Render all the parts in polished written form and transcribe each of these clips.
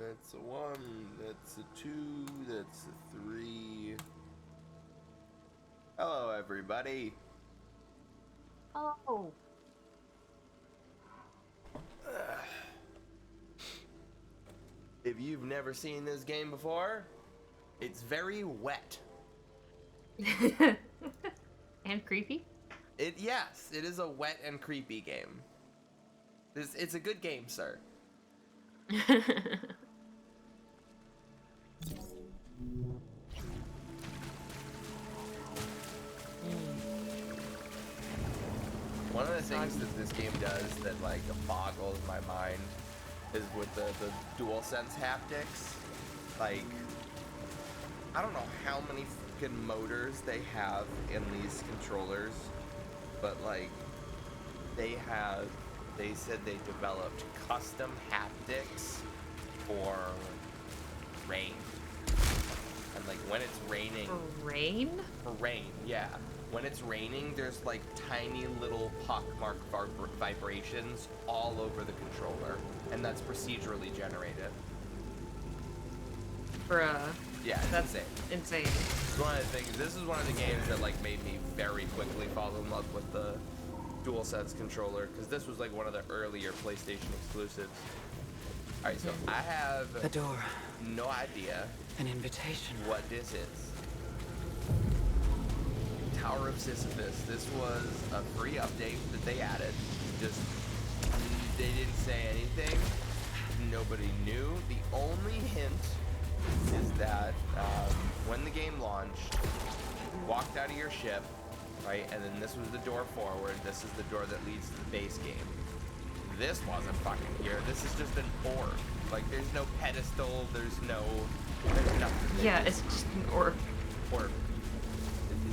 That's a 1, that's a 2, that's a 3. Hello, everybody. Oh. If you've never seen this game before, it's very wet. And creepy? Yes, it is a wet and creepy game. It's a good game, sir. One of the things that this game does that like boggles my mind is with the DualSense haptics. Like, I don't know how many freaking motors they have in these controllers, but like they said they developed custom haptics for rain. And like when it's raining. For rain? For rain, yeah. When it's raining, there's like tiny little pockmark vibrations all over the controller, and that's procedurally generated. Bruh. Yeah, That's insane. insane. It's one of the things. This is one of the games that like made me very quickly fall in love with the DualSense controller, because this was like one of the earlier PlayStation exclusives. All right, so I have a door, no idea, an invitation, what this is. Tower of Sisyphus. This was a free update that they added. Just, they didn't say anything. Nobody knew. The only hint is that when the game launched, you walked out of your ship, right? And then this was the door forward. This is the door that leads to the base game. This wasn't fucking here. This is just an orb. Like, there's no pedestal. There's nothing. Yeah, it's just an orb. Orb.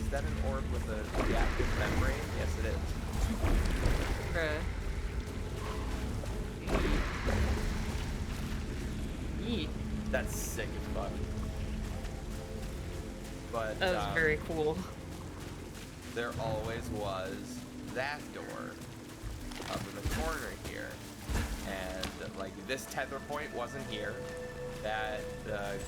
Is that an orb with a reactive membrane? Yes, it is. Bruh. Yeet. That's sick as fuck. But That was very cool. there always was that door up in the corner here. And like this tether point wasn't here. That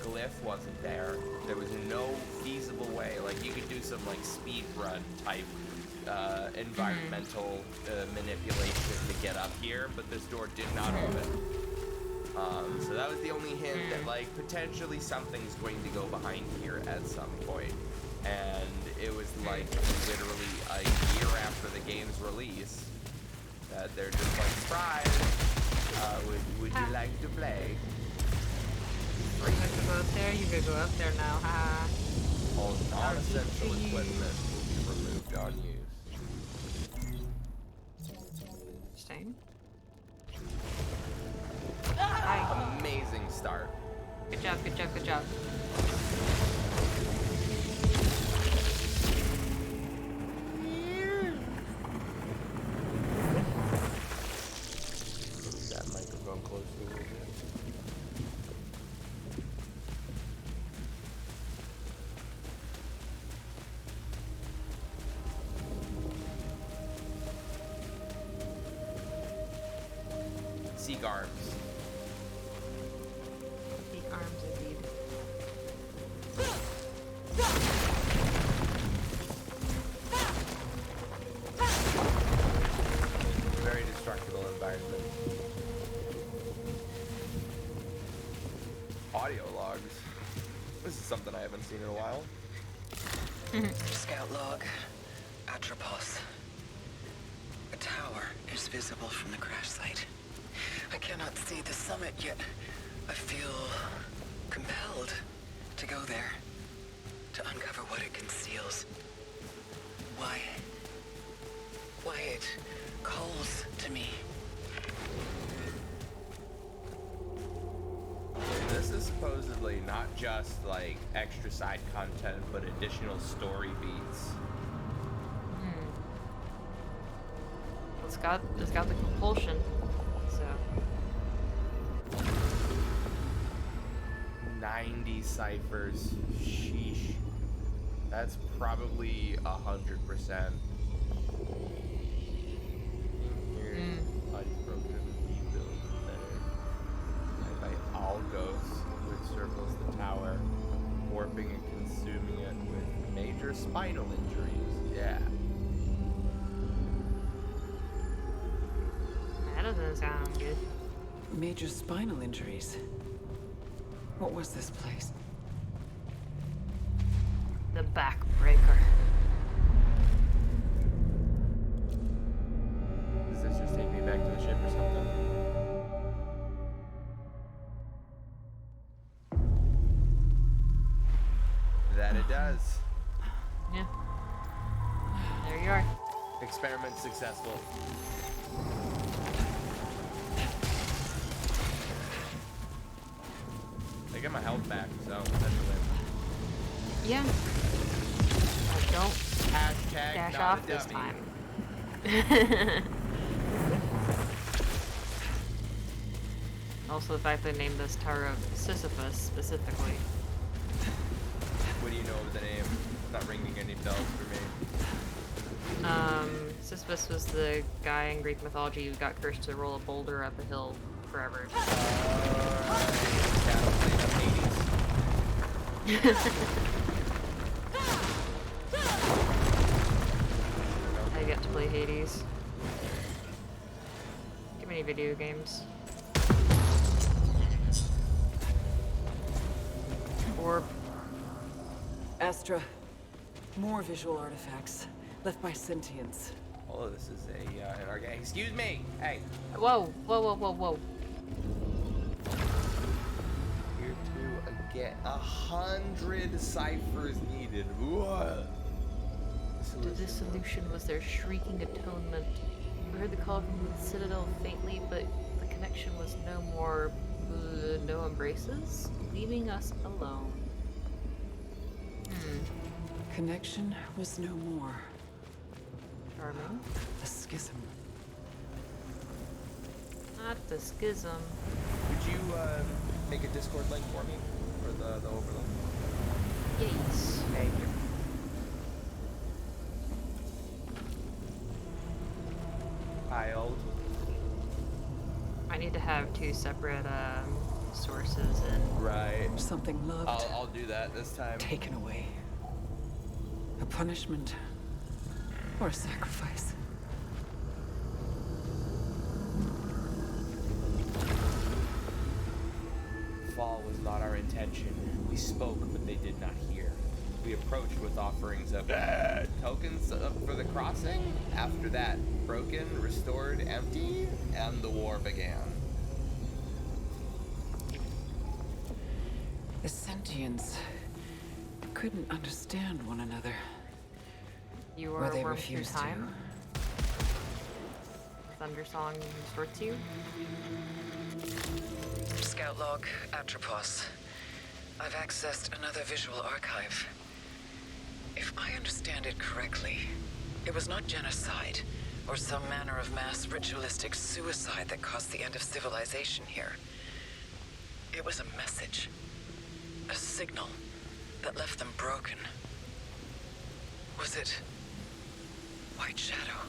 glyph wasn't there. There was no feasible way. Like you could do some like speed run type environmental manipulation to get up here, but this door did not open. So that was the only hint that like potentially something's going to go behind here at some point. And it was like literally a year after the game's release that they're just like, surprise! Would you like to play? We're gonna go up there, you could go up there now, haha. All non-essential equipment will be removed on use. Interesting. Amazing start. Good job, good job, good job. Move that microphone close to it. Seek arms. The arms indeed. Very destructible environment. Audio logs. This is something I haven't seen in a while. Scout log, Atropos. A tower is visible from the crash site. I cannot see the summit yet. I feel compelled to go there, to uncover what it conceals. Why it calls to me. This is supposedly not just like extra side content, but additional story beats. It's got the compulsion, so. 90 ciphers. Sheesh. That's probably 100%. Here, body's broken, rebuild better. By all Fall ghost, who encircles the tower, warping and consuming it with major spinal injuries. Yeah. That doesn't sound good. Major spinal injuries. What was this place? The backbreaker. Does this just take me back to the ship or something? That it does. Yeah. There you are. Experiment successful. I get my health back, so that's a win. Yeah. Don't Hashtag dash not off a this dummy. time. Also, the fact they named this tower of Sisyphus specifically. What do you know of the name? It's not ringing any bells for me. Sisyphus was the guy in Greek mythology who got cursed to roll a boulder up a hill forever. I get to play Hades. Too many video games. Orb. Astra. More visual artifacts left by sentients. Oh, this is an argument. Excuse me! Hey! Whoa, whoa, whoa, whoa, whoa. Here to get 100 ciphers needed. What? The dissolution was their shrieking atonement. We heard the call from the Citadel faintly, but the connection was no more, no embraces, leaving us alone. Connection was no more. Charming. A schism. Not the schism. Would you make a Discord link for me? For the overlay? Yes. Thank you. Piled. I need to have two separate sources and Right. Something loved, I'll do that this time. taken away. A punishment or a sacrifice. Fall was not our intention. We spoke, but they did not hear. We approached with offerings of tokens for the crossing. After that, broken, restored, empty, and the war began. The sentients couldn't understand one another. you Or are they worm through refused time. Thundersong sorts you. Scout log, Atropos. I've accessed another visual archive. If I understand it correctly, it was not genocide or some manner of mass ritualistic suicide that caused the end of civilization here. It was a message, a signal that left them broken. Was it White Shadow?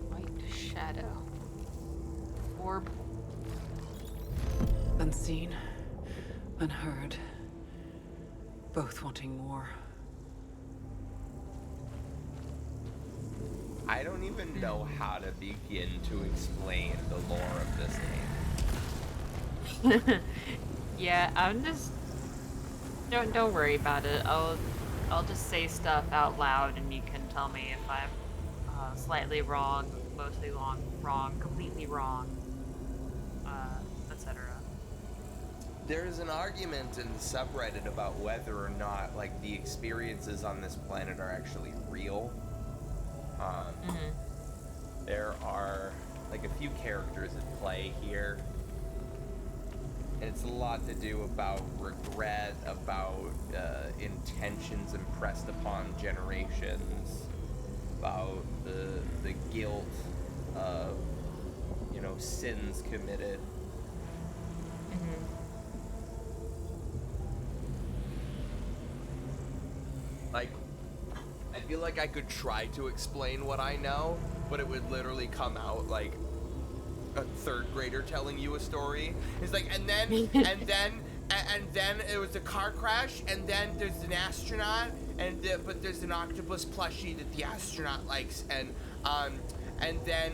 White shadow. Orb. Unseen, unheard, both wanting more. I don't even know how to begin to explain the lore of this game. Yeah, I'm just don't worry about it. I'll just say stuff out loud and you can tell me if I'm slightly wrong, mostly wrong, completely wrong, etc. There's an argument in the subreddit about whether or not, like, the experiences on this planet are actually real. There are, like, a few characters at play here. And it's a lot to do about regret, about intentions impressed upon generations, about the guilt of, you know, sins committed. Like, I feel like I could try to explain what I know, but it would literally come out like a third grader telling you a story. It's like, and then it was a car crash, and then there's an astronaut, but there's an octopus plushie that the astronaut likes, and then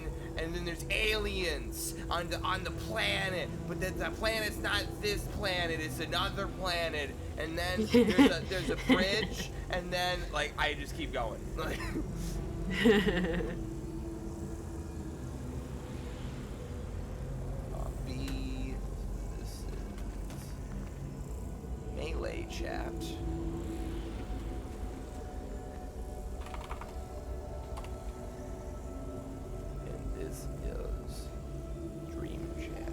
there's aliens on the planet, but the planet's not this planet, it's another planet, and then there's a bridge, and then like I just keep going. Like copy. This is melee chat. This is Dream Chat.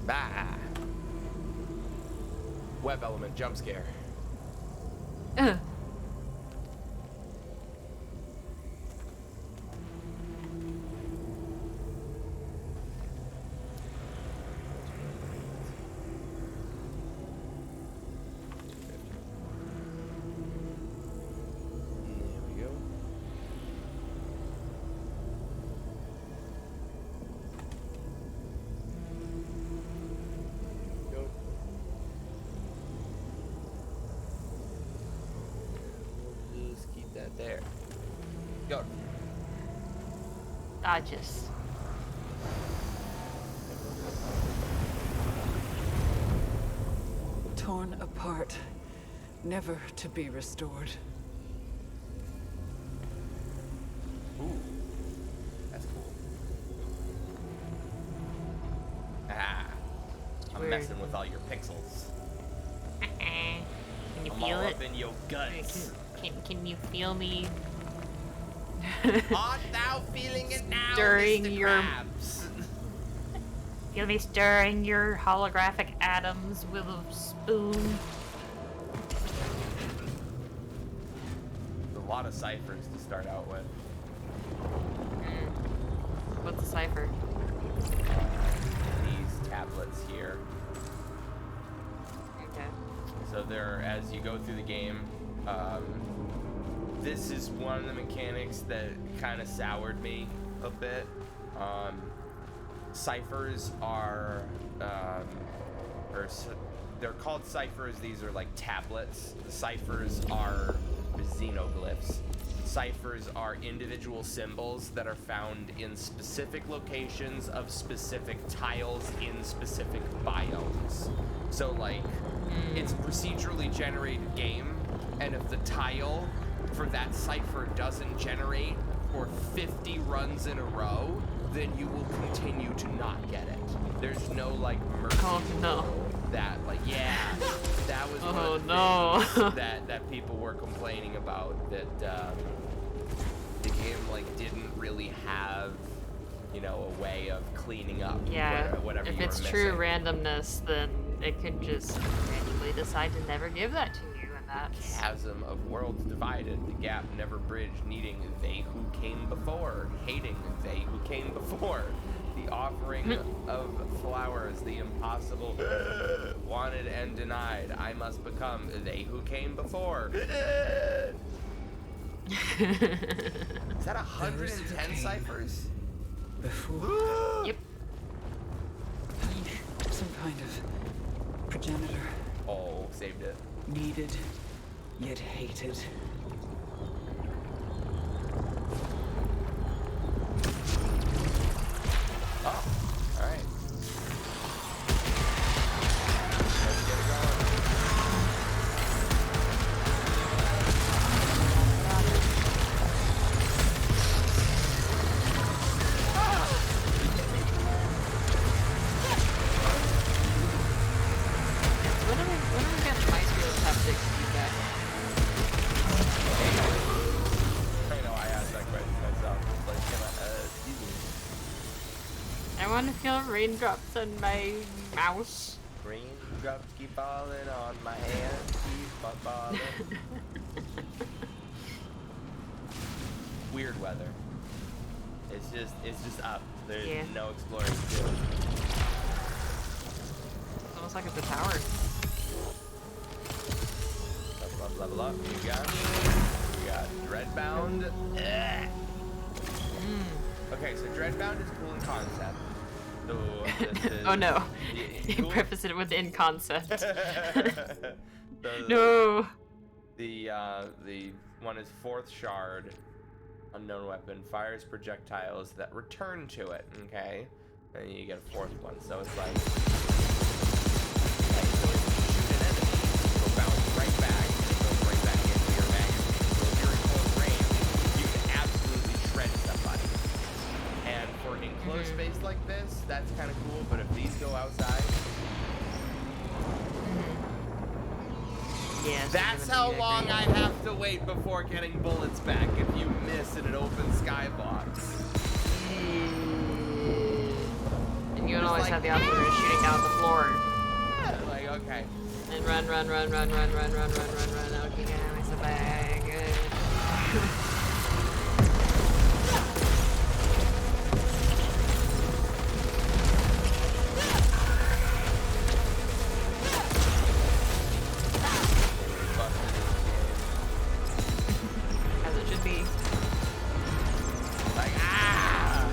Bah. Web element jump scare. There. Go. Dodges. Torn apart, never to be restored. Ooh. That's cool. Ah. I'm Weird. messing with all your pixels. Can you I'm feel all it? up in your guts. Can you feel me? Art thou feeling it now, Stirring Mr. your- Krabs? Feel me stirring your holographic atoms with a spoon? A lot of ciphers to start out with. What's the cipher? These tablets here. Okay. So they're, as you go through the game, this is one of the mechanics that kind of soured me a bit. Ciphers are, they're called ciphers. These are like tablets. Ciphers are xenoglyphs. Ciphers are individual symbols that are found in specific locations of specific tiles in specific biomes. So like, it's a procedurally generated game, and if the tile for that cipher doesn't generate for 50 runs in a row, then you will continue to not get it. There's no like mercy no. that like, yeah, that was one of the no. things that people were complaining about, that the game like didn't really have, you know, a way of cleaning up whatever if you it's were true missing. randomness, then it could just randomly decide to never give that to you, and that's... Chasm of worlds divided, the gap never bridged, needing they who came before, hating they who came before, the offering of flowers, the impossible wanted and denied, I must become they who came before. Is that 110 ciphers? Before. Yep. Some kind of progenitor. Oh, saved it. Needed, yet hated. Oh, all right. Let's get it going. When are we getting Maestro haptic feedback? I know I asked that question myself. It's like, can I, excuse me. I want to feel raindrops on my mouse. Raindrops keep falling on my hand, keep on falling. Weird weather. It's just up. There's no exploring to do. Almost like it's a tower. Talk about Level up. We got Dreadbound. Okay, so Dreadbound is cool in concept. So this is Oh no. You cool. prefaced it with in concept. The No. The one is fourth shard, unknown weapon, fires projectiles that return to it. Okay, and you get a fourth one. So it's like, anytime you shoot an enemy, it'll bounce right back and it goes right back into your magazine. So if you're in close range, you can absolutely shred somebody. And for an enclosed space like this, that's kind of cool. But if these go outside. Yes, That's how long I have to wait before getting bullets back if you miss in an open skybox. And you don't always have the option of shooting down the floor. Like, okay. And run. Okay, get myself back. As it should be. Like, ah!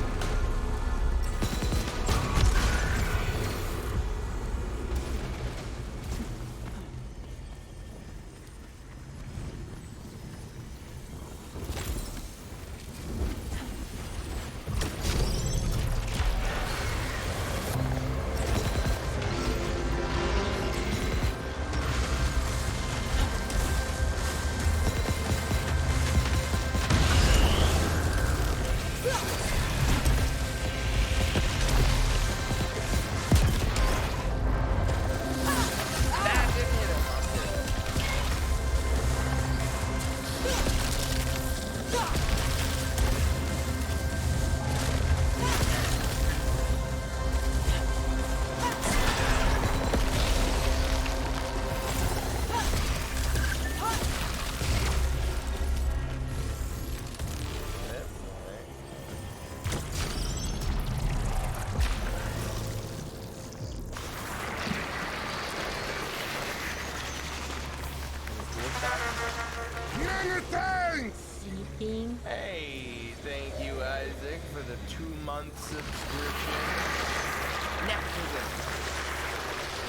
Anything? Hey, thank you, Isaac, for the 2-month subscription.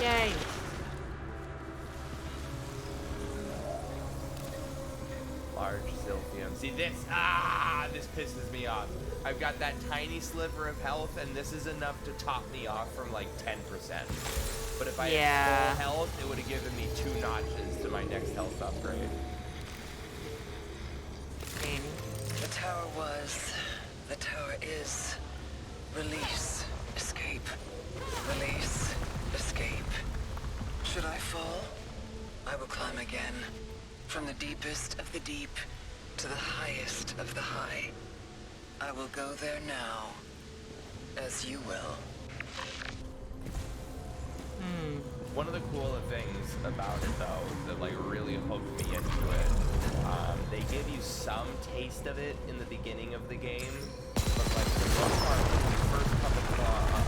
Yay. Large Silphium. See this? This pisses me off. I've got that tiny sliver of health, and this is enough to top me off from like 10%. But if I had full health, it would have given me 2 notches to my next health upgrade. The tower was, the tower is. Release, escape. Release, escape. Should I fall? I will climb again. From the deepest of the deep to the highest of the high. I will go there now, as you will. One of the cooler things about it, though, that like really hooked me into it, they give you some taste of it in the beginning of the game, but like the first part when you first come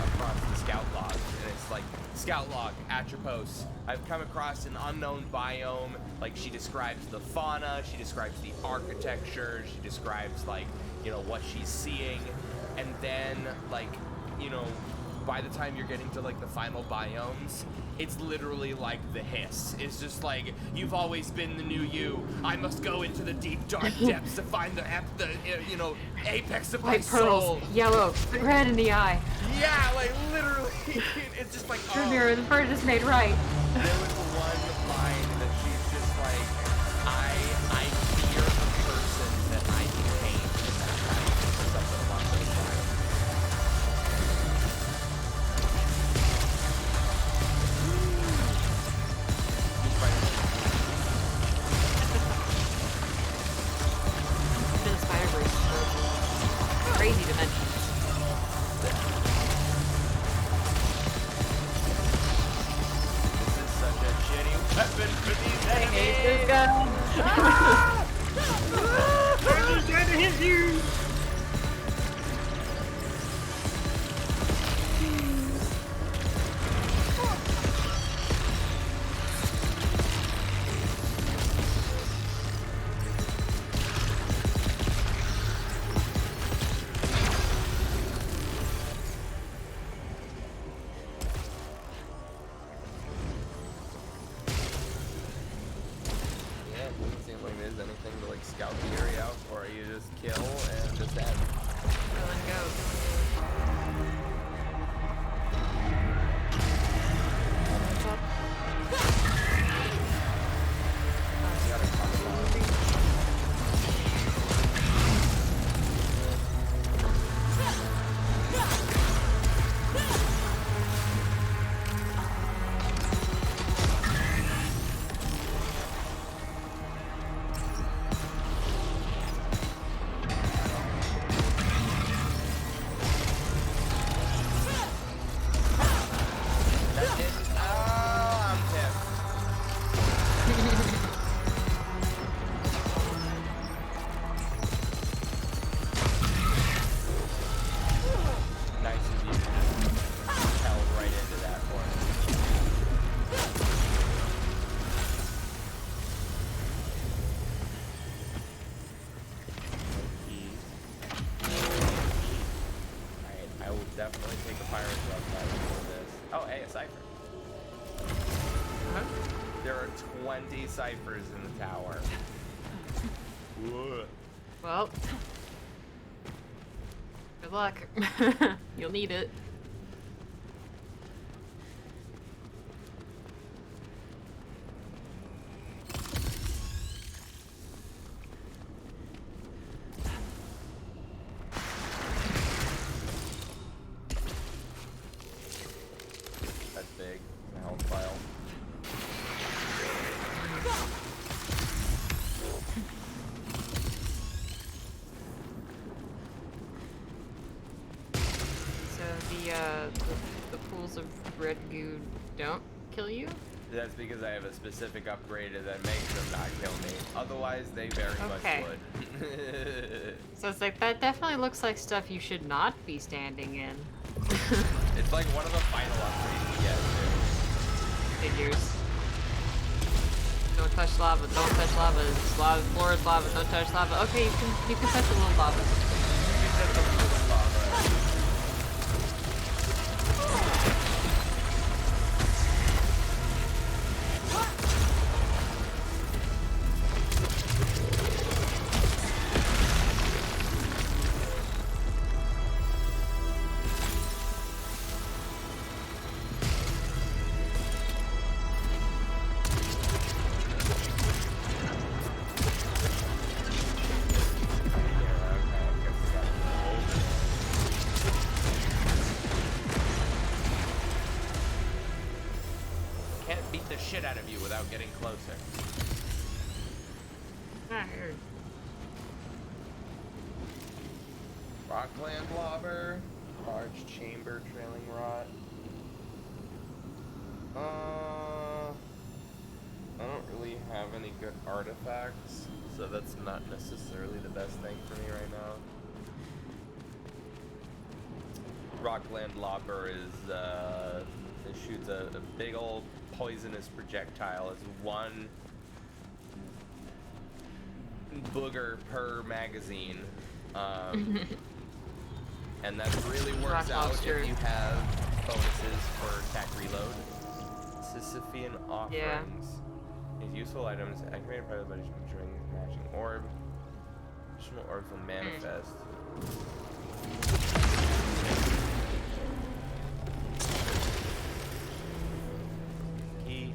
across the scout log, and it's like, scout log, Atropos, I've come across an unknown biome. Like, she describes the fauna, she describes the architecture, she describes like, you know, what she's seeing, and then like, you know, by the time you're getting to like the final biomes, it's literally like the hiss. It's just like, you've always been the new you. I must go into the deep dark depths to find the you know, apex of my White pearls, soul. yellow, red in the eye. Yeah, like literally, it's just like, The mirror, the bird is made right. There was one line that she's just like, I fear the person that I became in that night, or something along those lines. The Spider-Verse. Crazy dimensions. This is such a shitty weapon for these I hate enemies. this gun. I'm just trying to hit you. just end. Go and go. You gotta come along. That didn't. Oh, I'm pissed. Nice of you to just held right into that one. Alright, I will definitely take a pirate's rough for this. Oh, hey, a cipher. Huh? There are 20 ciphers in the tower. Ugh. Well, good luck. You'll need it. That's big. It's a health file. So the pools of red goo don't kill you? That's because I have a specific upgrade that makes them not kill me. Otherwise, they very Okay. much would. So it's like, that definitely looks like stuff you should not be standing in. It's like one of the final upgrades you get, too. Figures. Don't touch lava, don't touch lava. It's lava, floor is lava, don't touch lava. Okay, you can touch a little lava. You can set the pool of lava. Can't beat the shit out of you without getting closer. Ah, here. Rockland Lobber, large chamber trailing rot. I don't really have any good artifacts, so that's not necessarily the best thing for me right now. Rockland Lobber is, it shoots a big old poisonous projectile as one booger per magazine. And that really works Rock out lobster. if you have bonuses for attack reload. Sisyphean offerings. Yeah. These useful items activated by the body during matching orb. Additional orbs will manifest. Key.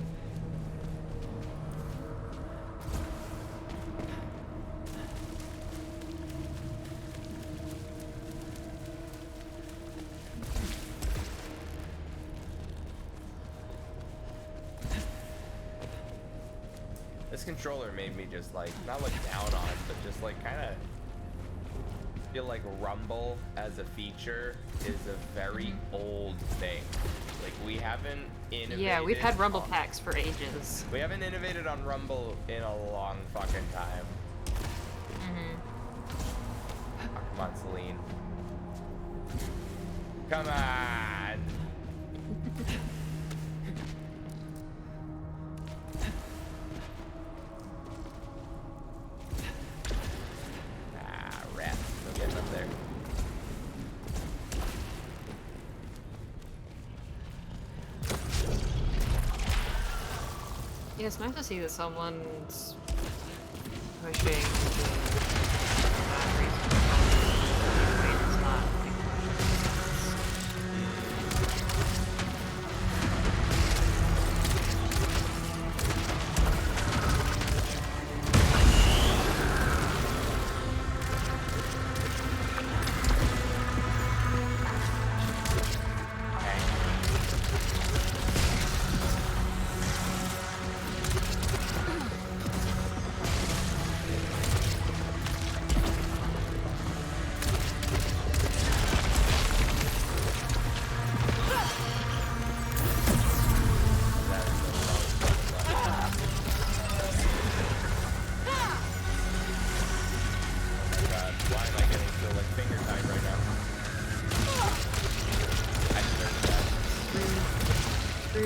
This controller made me just like, not look down on, but just like kind of feel like Rumble as a feature is a very old thing. Like we haven't innovated. Yeah, we've had Rumble on- packs for ages. We haven't innovated on Rumble in a long fucking time. Oh, come on, Celine. Come on. Rat. No getting up there. Yeah, it's nice to see that someone's pushing the batteries.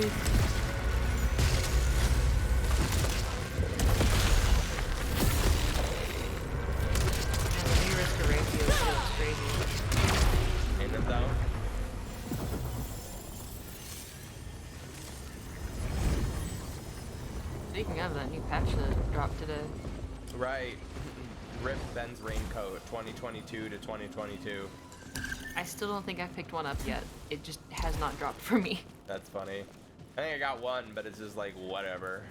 Man, the new Restoration feels crazy. Ain't it though? Speaking of that new patch that dropped today. Right. Rip Ben's raincoat, 2022 to 2022. I still don't think I've picked one up yet. It just has not dropped for me. That's funny. I think I got one, but it's just like whatever.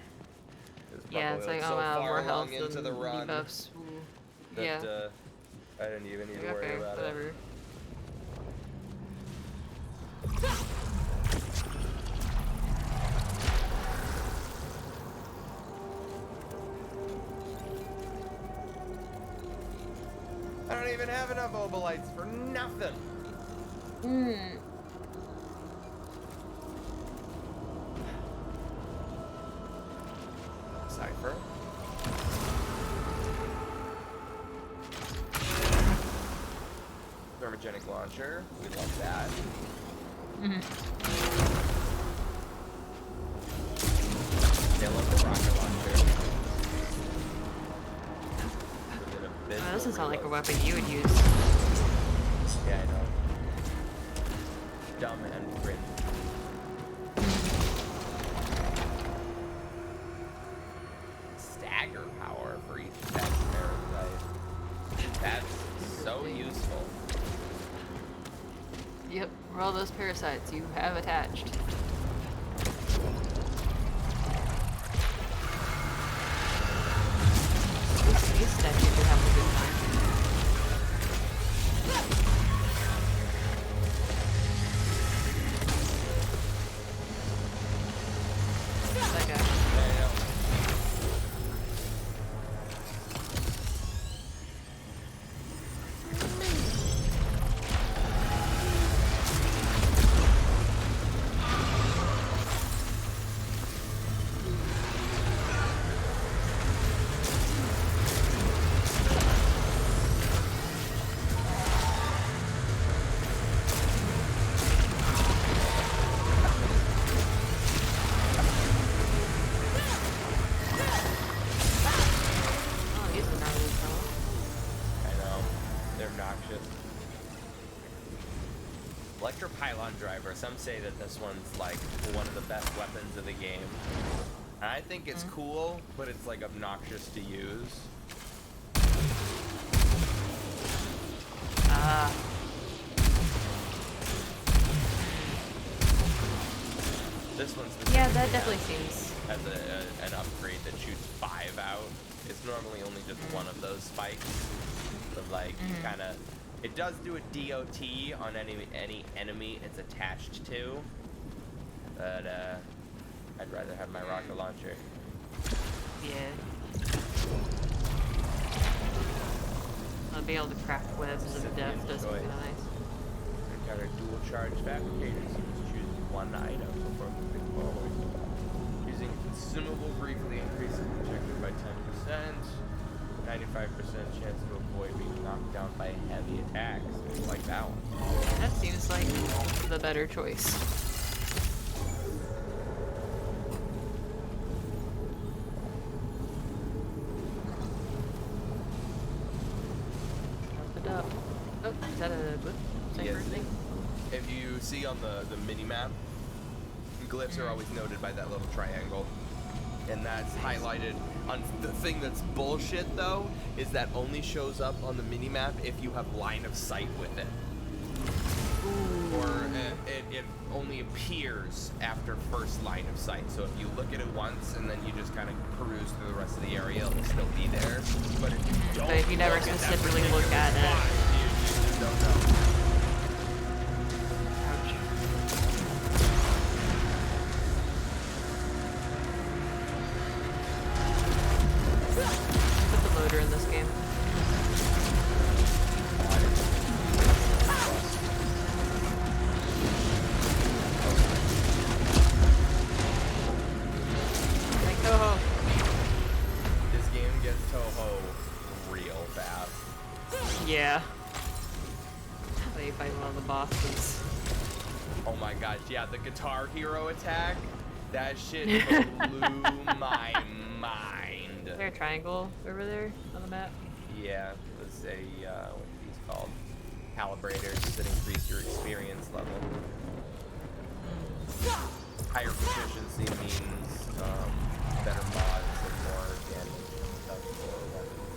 Yeah, it's probably, like, so oh wow, far more health along into than the run debuffs. Ooh. that Yeah. I didn't even need to worry Okay, about whatever. it. I don't even have enough obolites for nothing. Hmm. Cypher. Thermogenic launcher. We love that. They love the rocket launcher. With an Oh, abysmal that doesn't sound like a reload. weapon you would use. Yeah, I know. Dumb and cringe. Stagger power for each attack parasite. That's so useful. Yep, for all those parasites you have attached. These statues are having a good time. That guy. Yeah, I know. Oh, he's a gnarly fellow. I know. They're obnoxious. Electropylon driver. Some say that this one's like one of the best weapons of the game. And I think it's cool, but it's like obnoxious to use. Ah. This one's Yeah, that definitely seems. has an upgrade that shoots 5 out. It's normally only just one of those spikes, but like you kind of, it does do a DOT on any enemy it's attached to. But I'd rather have my rocket launcher. Yeah. Being able to craft webs of death does seem kind of nice. Encounter dual charge fabricators. You must choose one item before moving forward. Using consumable briefly increases projected by 10%. 95% chance to avoid being knocked down by heavy attacks. It's like that one. That seems like the better choice. Up it up. Oh, is that a blip? Same Yes. thing? If you see on the mini map, glyphs are always noted by that little triangle. And that's highlighted on the thing that's bullshit though, is that only shows up on the mini map if you have line of sight with it. Or it only appears after first line of sight. So if you look at it once and then you just kind of peruse through the rest of the area, it'll still be there. But if you don't, But if you never look at that specifically look particular at it. spot, you just don't know. Ouch. Put the loader in this game. Like Toho. This game gets Toho real fast. Yeah. They fight one of the bosses. Oh my gosh, yeah, the Guitar Hero attack That shit blew my mind. Is there a triangle over there on the map? Yeah, it was a, what are these called? Calibrators that increase your experience level. Higher proficiency means better mods and more damage and stuff for weapons.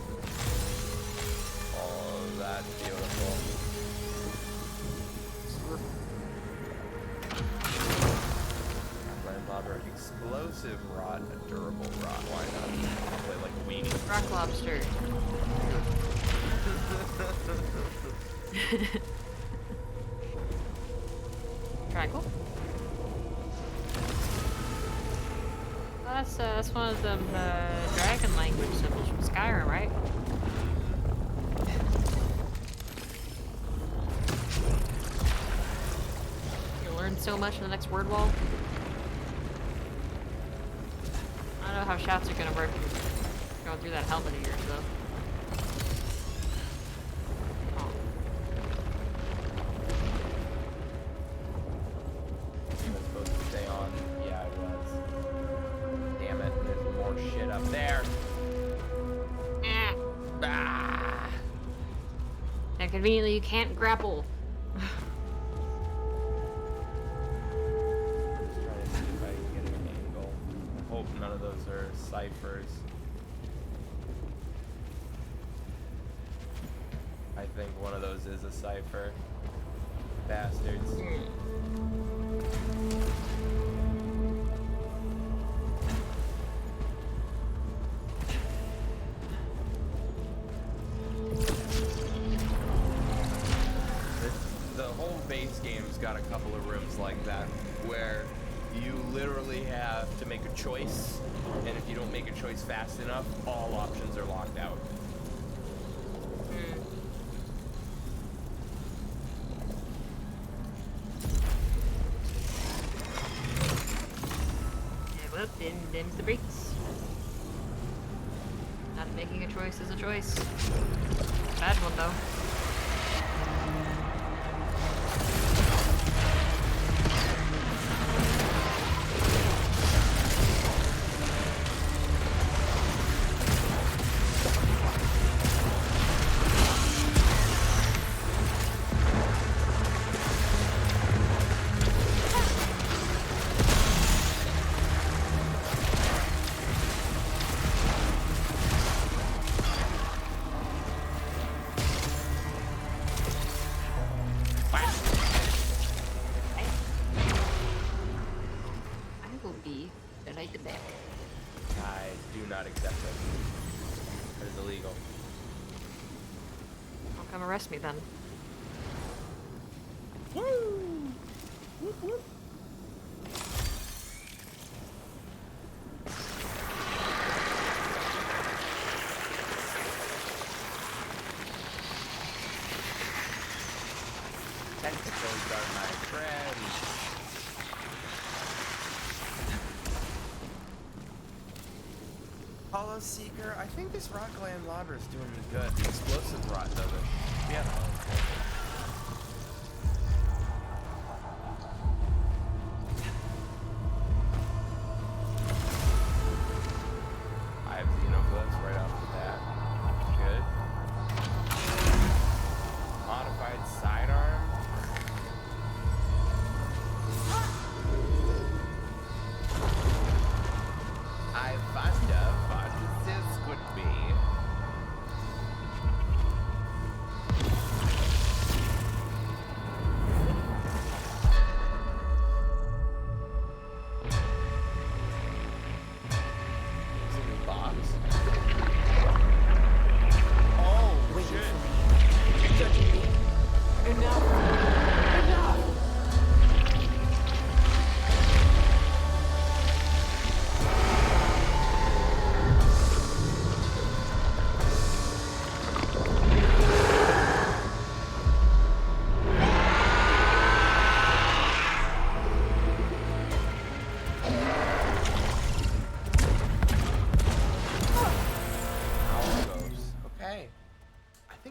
Oh, that's beautiful. Lobber, explosive rod, a durable rod. Why not? Play like a weenie. Rock lobster. Triangle. Well, that's one of them dragon language symbols from Skyrim, right? You learn so much in the next word wall. I don't know how shafts are gonna work going through that helmet of yours, though. Oh. You were supposed to stay on. Yeah, I was. Damn it, there's more shit up there. Ah. And conveniently, you can't grapple. Just trying to see if I can get an angle. I hope none of those are ciphers. I think one of those is a cipher. Bastards. The whole base game's got a couple of rooms like that where you literally have to make a choice, and if you don't make a choice fast enough, all options are locked out. Yeah, well, them's the breaks. Not making a choice is a choice. Bad one, though. Arrest me then. Woo! Whoop, whoop. Tentacles are my friends. Hollow Seeker, I think this Rockland Lobber is doing good. The explosive rod does it. Yeah. I have Xenoglyphs right off the bat. Good. Modified sidearm. I wonder what this could be.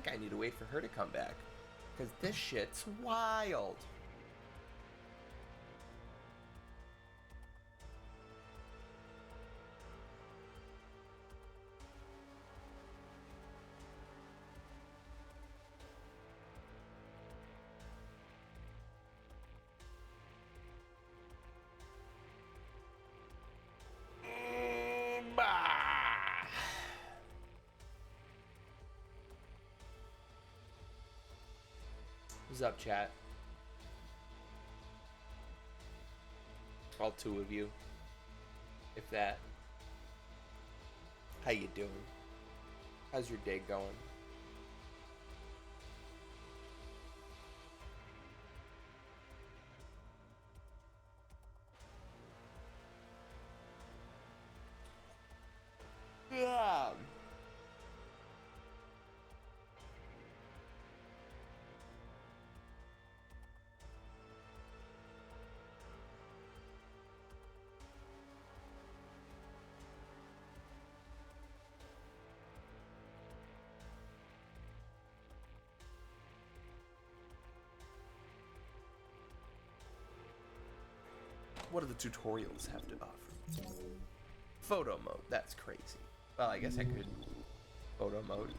I need to wait for her to come back, because this shit's wild. What's up, chat? All two of you. If that. How you doing? How's your day going? Yeah. What do the tutorials have to offer? Photo mode, that's crazy. Well, I guess I could photo mode.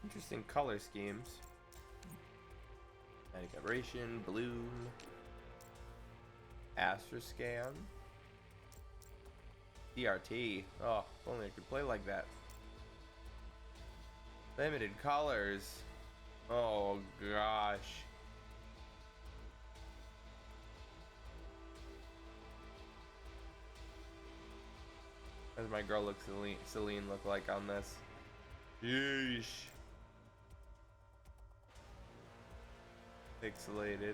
Interesting color schemes. Static aberration, bloom, astroscan, DRT. Oh, if only I could play like that. Limited colors. Oh gosh. How does my girl look Celine look like on this? Yeesh. Pixelated.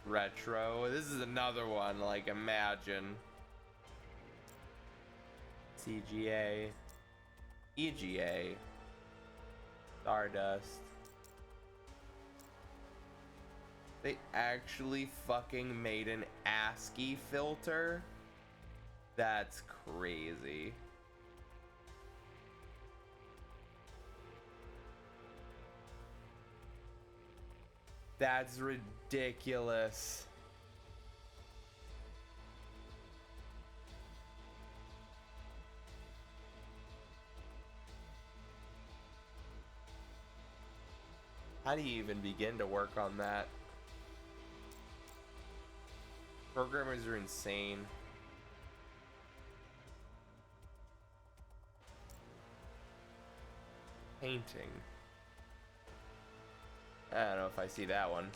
Retro. This is another one, like, imagine. CGA. EGA. Stardust. They actually fucking made an ASCII filter? That's crazy. That's ridiculous. How do you even begin to work on that? Programmers are insane. Painting. I don't know if I see that one.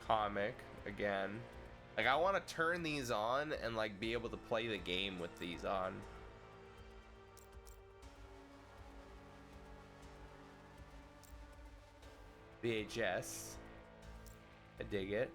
Comic, again. Like, I want to turn these on and, like, be able to play the game with these on. VHS. I dig it.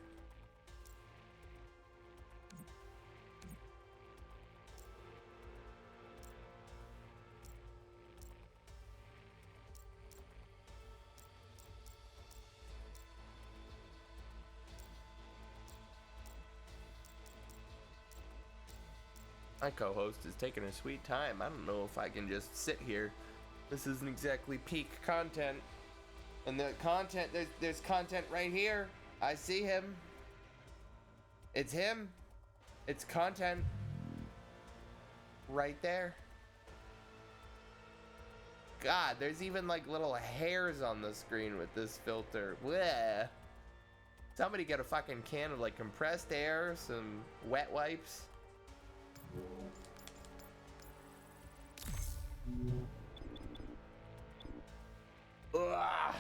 My co-host is taking a sweet time. I don't know if I can just sit here. This isn't exactly peak content. And the content, there's content right here. I see him. It's him. It's content. Right there. God, there's even like little hairs on the screen with this filter. Bleh. Somebody get a fucking can of like compressed air, some wet wipes. Ugh.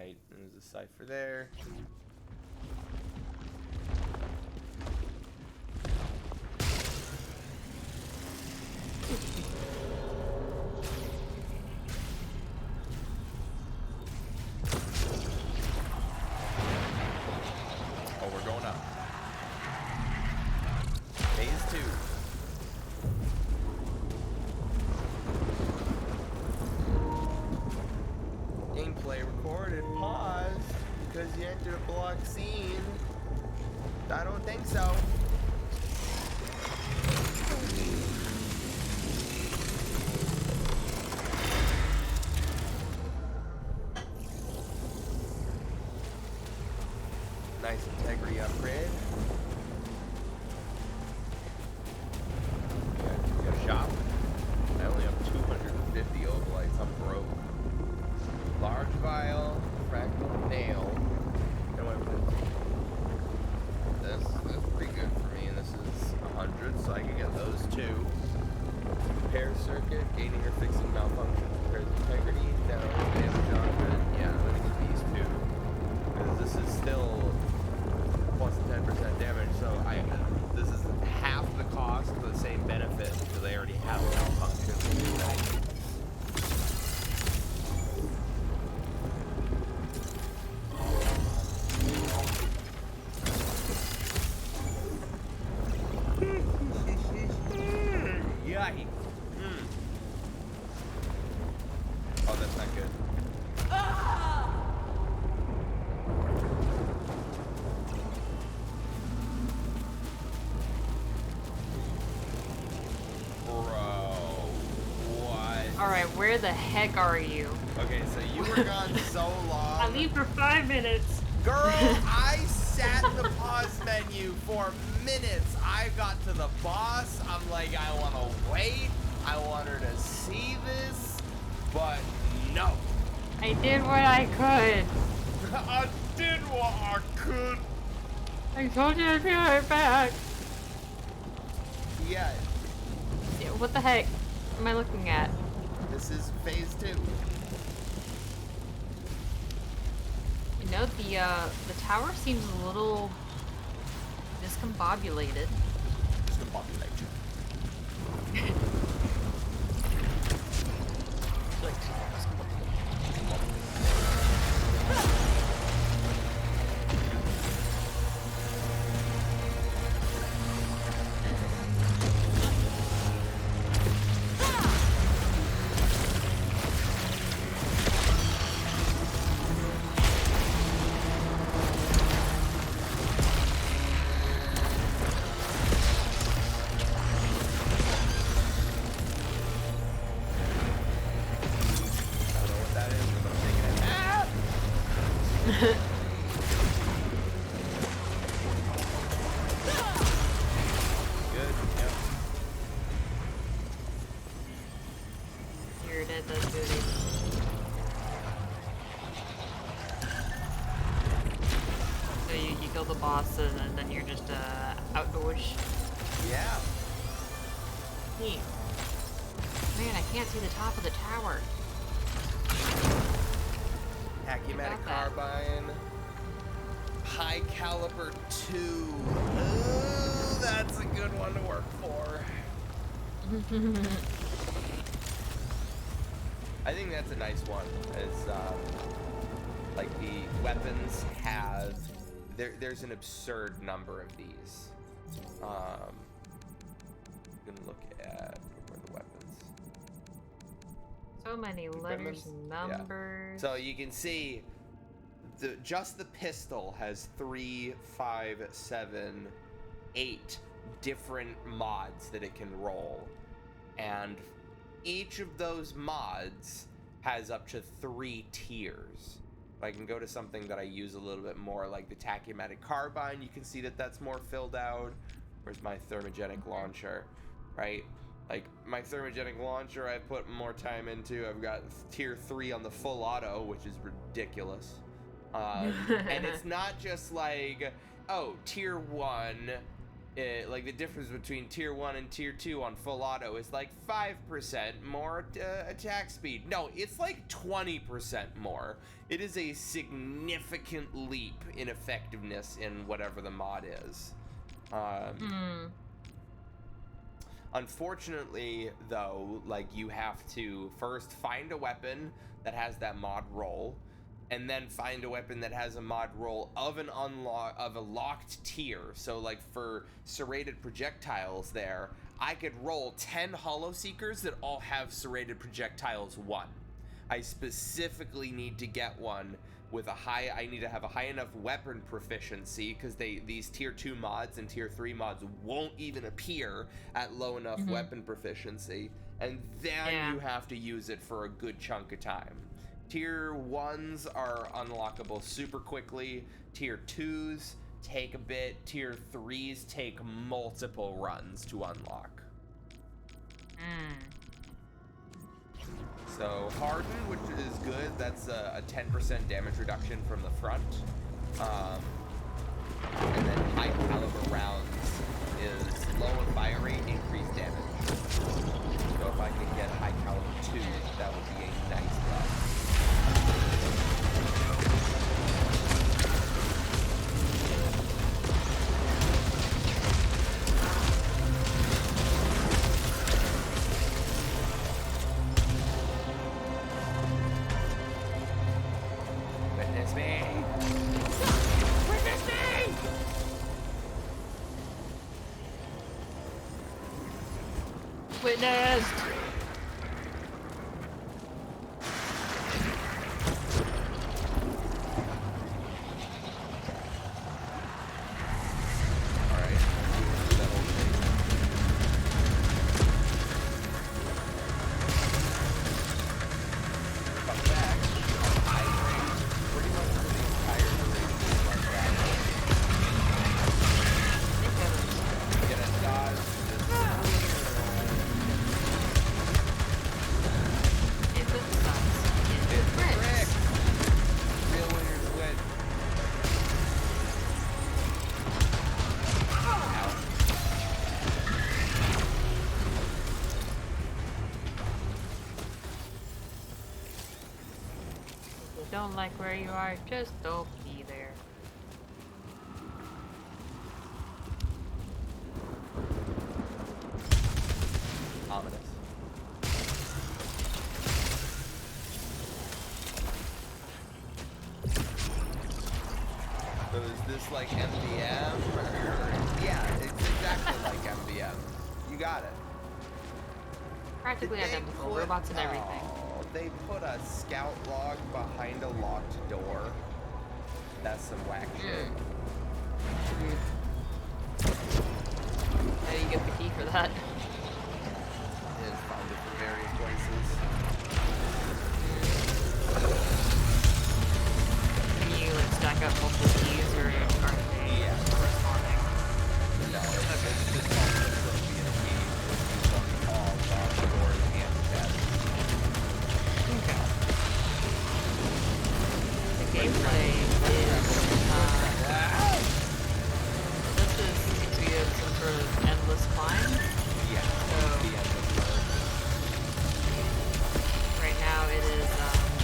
Alright, there's a cipher there. Oh, we're going up. Phase 2. Gameplay recorded, paused, because you entered a block scene. I don't think so. Nice integrity upgrade. Got a shop. I only have 250 obolites. I'm broke. Large vial, fractal nail. And what this is pretty good for me, and this is 100, so I can get those two. Repair circuit, gaining or fixing malfunction, repairs integrity, no, damage on it. Yeah, I'm gonna get these two. Because this is still plus 10% damage, so this is half the cost for the same benefit, because they already have malfunction. Yikes. Oh, that's not good. Alright, where the heck are you? Okay, so you were gone so long. I leave for 5 minutes. Girl, I sat in the pause menu for minutes. I got to the boss. I'm like, I want to wait. I want her to see this. But no. I did what I could. I did what I could. I told you I'd be right back. Yeah. What the heck am I looking at? This is phase 2. You know, the tower seems a little discombobulated. Discombobulation. And then you're just outdoors. Yeah. Neat. Man, I can't see the top of the tower. Tachymatic carbine. High caliber 2. Ooh, that's a good one to work for. I think that's a nice one. It's like the weapons have. There's an absurd number of these. I'm gonna look at where the weapons. So many letters and numbers. Yeah. So you can see, just the pistol has 3, 5, 7, 8 different mods that it can roll, and each of those mods has up to 3 tiers. I can go to something that I use a little bit more, like the tachymatic carbine. You can see that that's more filled out. Where's my thermogenic launcher, right? Like my thermogenic launcher, I put more time into. I've got tier 3 on the full auto, which is ridiculous. And it's not just like, oh, tier 1, like the difference between tier 1 and tier 2 on full auto is like 5% more attack speed. No, it's like 20% more. It is a significant leap in effectiveness in whatever the mod is. Unfortunately, though, like, you have to first find a weapon that has that mod roll, and then find a weapon that has a mod roll of a locked tier. So like for serrated projectiles there, I could roll 10 Hollow Seekers that all have serrated projectiles 1. I specifically need to get one with I need to have a high enough weapon proficiency, because these tier 2 mods and tier 3 mods won't even appear at low enough weapon proficiency, and then you have to use it for a good chunk of time. Tier 1s are unlockable super quickly. Tier 2s take a bit. Tier 3s take multiple runs to unlock. So Harden, which is good, that's a 10% damage reduction from the front. And then high caliber rounds is low in fire rate, increased damage. So if I can get high caliber 2, that would be a nice buff. Witness me! Witness me! Witnessed! Don't like where you are, just don't be there. Ominous. So is this like MDM? Yeah, it's exactly like MDM. You got it. Practically identical, robots and everything. They put a scout log behind a locked door. That's some whack shit. How do you get the key for that? And found it from various places. Can you like stack up multiple keys, or are they corresponding? No, it's just also being a key. It's on all locked doors and death. Okay. The gameplay is, this seems to be some sort of endless climb. Yeah, So, the endless mode. right now it is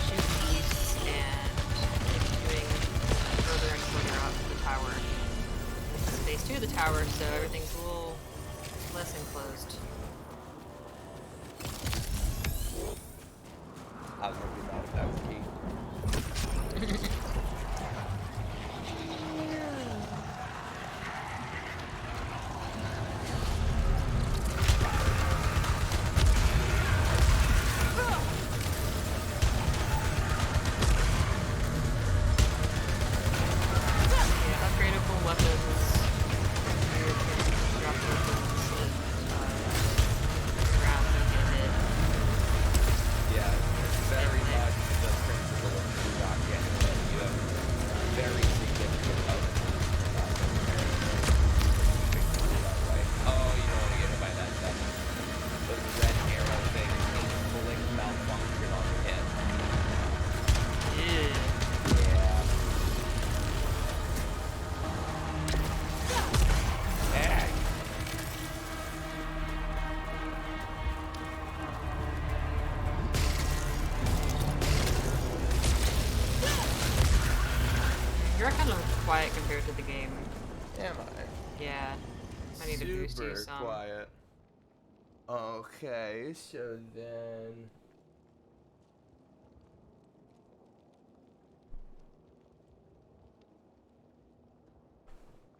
shoot east and continuing further and further out to the tower. This is phase 2 of the tower, so everything's a little less enclosed. I was gonna be mad if that was the key. Yeah, upgradable weapons. You're kind of quiet compared to the game. Am I? Yeah. I need to boost you Super some. quiet. Okay, so then...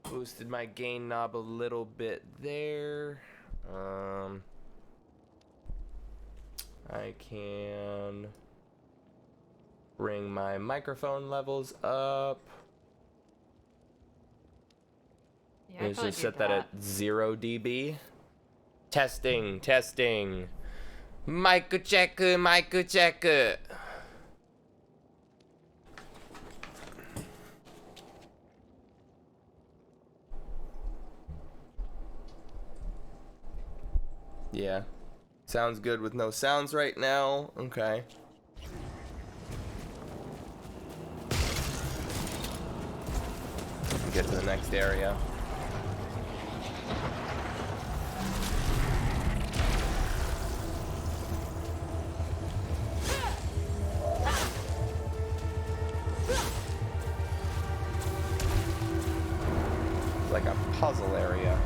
Boosted my gain knob a little bit there. I can bring my microphone levels up. Yeah, Let's just set that at 0 dB. Testing, testing. Mic check, mic check. Yeah. Sounds good with no sounds right now. Okay. Get to the next area. It's like a puzzle area.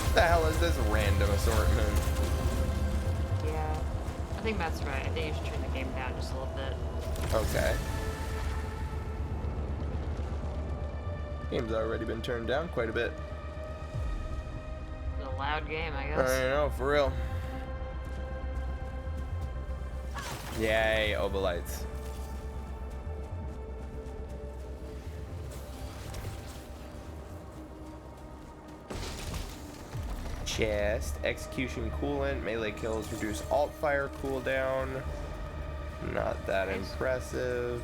What the hell is this random assortment? Yeah. I think that's right. I think you should turn the game down just a little bit. Okay. Game's already been turned down quite a bit. It's a loud game, I I guess. know, for real. Yay, obolites. Chest, execution coolant, melee kills reduce alt fire cooldown. Not that impressive.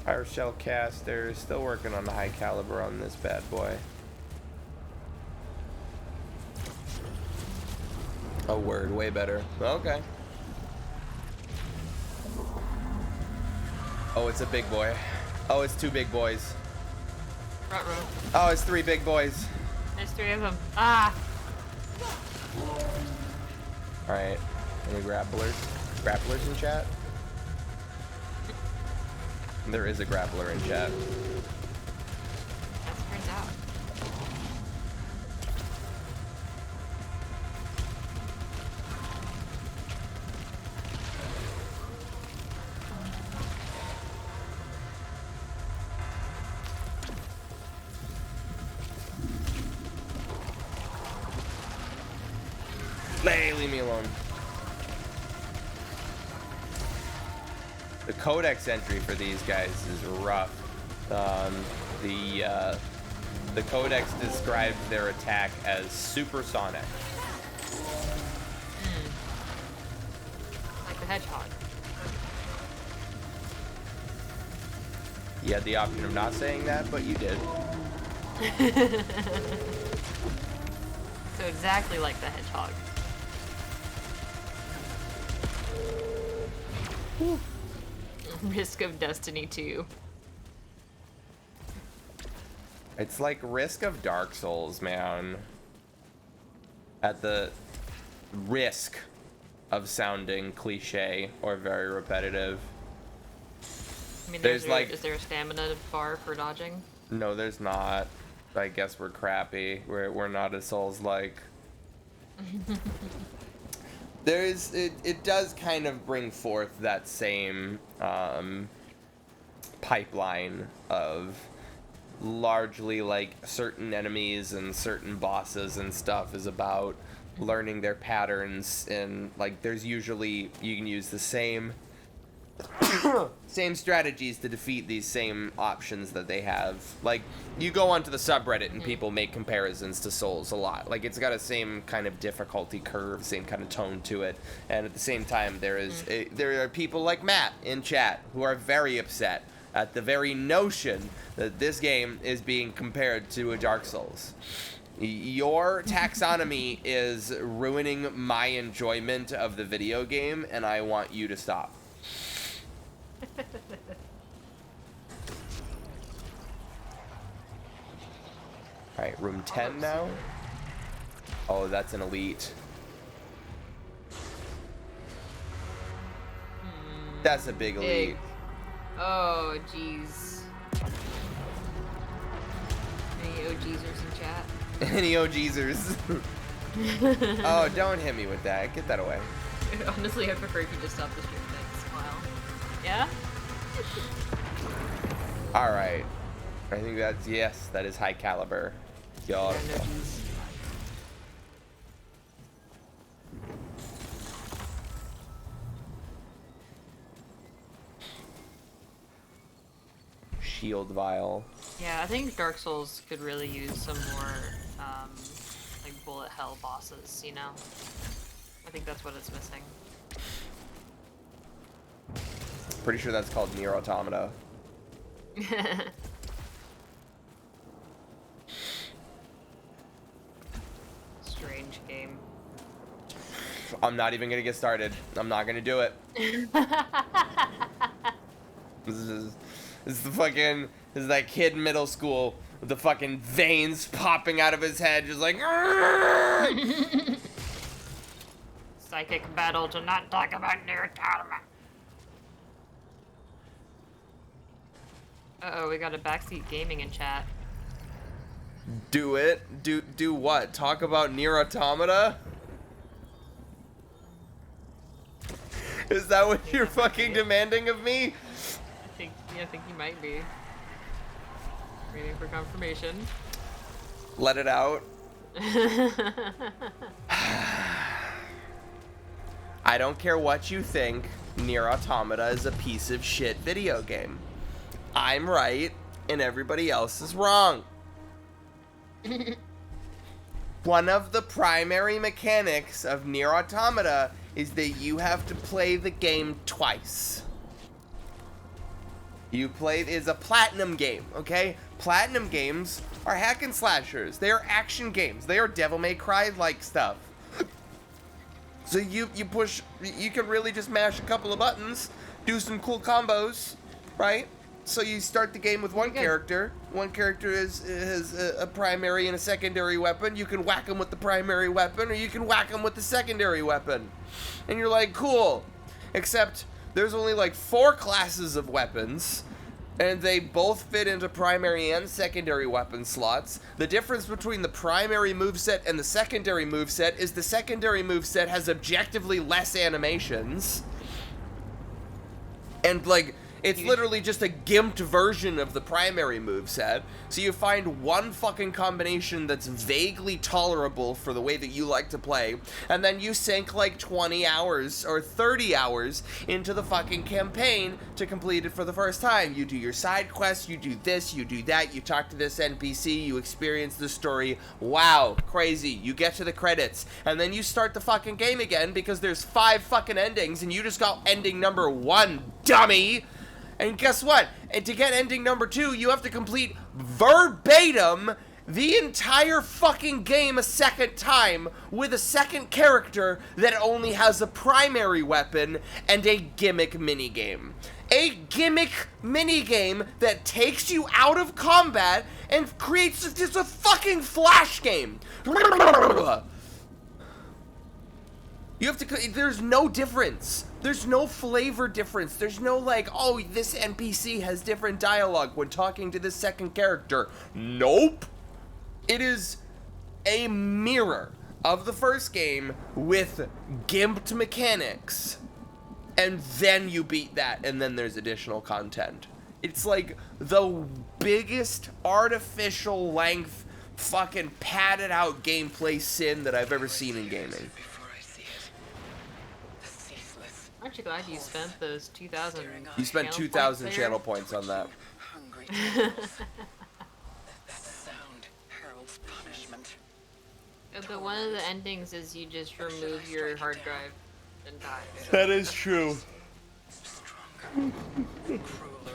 Fire shell caster, still working on the high caliber on this bad boy. Oh, word, way better. Okay. Oh, it's a big boy. Oh, it's 2 big boys. Front row. Oh, it's 3 big boys. There's 3 of them. Ah! Alright. Any grapplers? Grapplers in chat? There is a grappler in chat. As it turns out. Hey, leave me alone. The codex entry for these guys is rough. The codex described their attack as supersonic. Like the hedgehog. You had the option of not saying that, but you did. So exactly like the hedgehog. Risk of Destiny 2. It's like Risk of Dark Souls, man. At the risk of sounding cliche or very repetitive. I mean, There's like... is there a stamina bar for dodging? No, there's not. I guess we're crappy. We're not as Souls-like. It does kind of bring forth that same pipeline of largely like certain enemies and certain bosses and stuff is about learning their patterns, and like there's usually you can use the same strategies to defeat these same options that they have. Like you go onto the subreddit and people make comparisons to Souls a lot. Like it's got a same kind of difficulty curve, same kind of tone to it, and at the same time there are people like Matt in chat who are very upset at the very notion that this game is being compared to a Dark Souls. Your taxonomy is ruining my enjoyment of the video game, and I want you to stop. Alright, room 10 now. Oh, that's an elite. That's a big elite. Oh, jeez. Any OGsers in chat? Any OGsers? Oh, don't hit me with that. Get that away. Honestly, I prefer if you just stop the stream next while. Yeah? Alright. I think that's, yes, that is high caliber. God. Yeah, no jeez. Shield vial. Yeah, I think Dark Souls could really use some more, like bullet hell bosses, you know? I think that's what it's missing. Pretty sure that's called Nier Automata. Strange game. I'm not even gonna get started. I'm not gonna do it. This is the fucking, this is that kid in middle school with the fucking veins popping out of his head, just like. Psychic battle, do not talk about Nier Automata. Uh-oh, we got a backseat gaming in chat. Do it. Do what? Talk about Nier Automata? Is that what you're fucking demanding of me? I think you might be. Waiting for confirmation. Let it out. I don't care what you think. Nier Automata is a piece of shit video game. I'm right, and everybody else is wrong. One of the primary mechanics of Nier Automata is that you have to play the game twice. Is a platinum game, okay? Platinum games are hack and slashers. They are action games. They are Devil May Cry like stuff. So you can really just mash a couple of buttons, do some cool combos, right? So you start the game with one character. One character has a primary and a secondary weapon. You can whack them with the primary weapon, or you can whack them with the secondary weapon. And you're like, cool. Except there's only like 4 classes of weapons, and they both fit into primary and secondary weapon slots. The difference between the primary moveset and the secondary moveset is the secondary moveset has objectively less animations. And like, it's literally just a gimped version of the primary moveset. So you find one fucking combination that's vaguely tolerable for the way that you like to play, and then you sink like 20 hours or 30 hours into the fucking campaign to complete it for the first time. You do your side quests, you do this, you do that, you talk to this NPC, you experience the story. Wow, crazy. You get to the credits, and then you start the fucking game again because there's 5 fucking endings, and you just got ending number 1, dummy! And guess what? And to get ending number 2, you have to complete verbatim the entire fucking game a second time with a second character that only has a primary weapon and a gimmick minigame. A gimmick minigame that takes you out of combat and creates just a fucking flash game. You have to, there's no difference. There's no flavor difference. There's no like, oh, this NPC has different dialogue when talking to this second character. Nope. It is a mirror of the first game with gimped mechanics. And then you beat that, and then there's additional content. It's like the biggest artificial length, fucking padded out gameplay sin that I've ever seen in gaming. Aren't you glad you spent those 2,000? You spent 2,000 channel points on that. But one of the endings is you just remove your hard drive and die. That is true.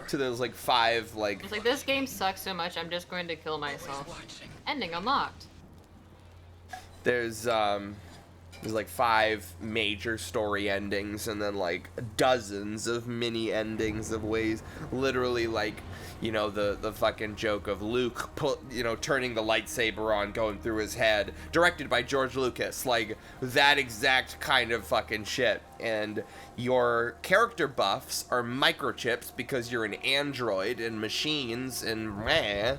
To those like 5 like. It's like, this game sucks so much, I'm just going to kill myself. Ending unlocked. There's There's like 5 major story endings and then like dozens of mini endings of ways, literally like, you know, the fucking joke of Luke turning the lightsaber on, going through his head, directed by George Lucas, like that exact kind of fucking shit. And your character buffs are microchips because you're an android and machines and meh.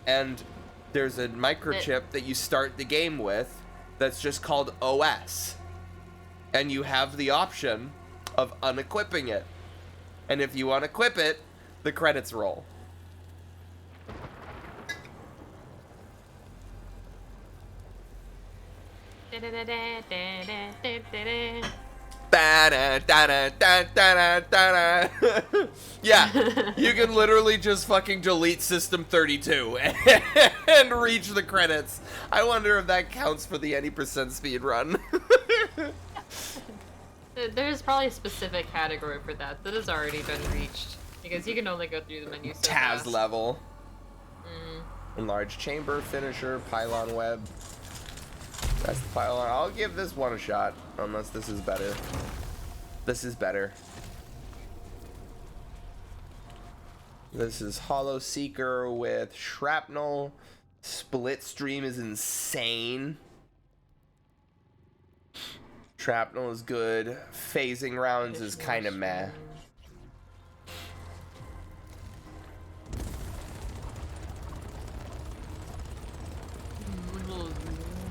And there's a microchip that you start the game with that's just called OS. And you have the option of unequipping it. And if you unequip it, the credits roll. Yeah, you can literally just fucking delete System 32 and reach the credits. I wonder if that counts for the any percent speed run. There's probably a specific category for that has already been reached, because you can only go through the menu so Taz fast. level. Enlarged chamber, finisher, pylon web. That's the pylon. I'll give this one a shot, unless this is better. This is better. This is Hollow Seeker with Shrapnel. Split Stream is insane. Shrapnel is good. Phasing rounds is kind of meh.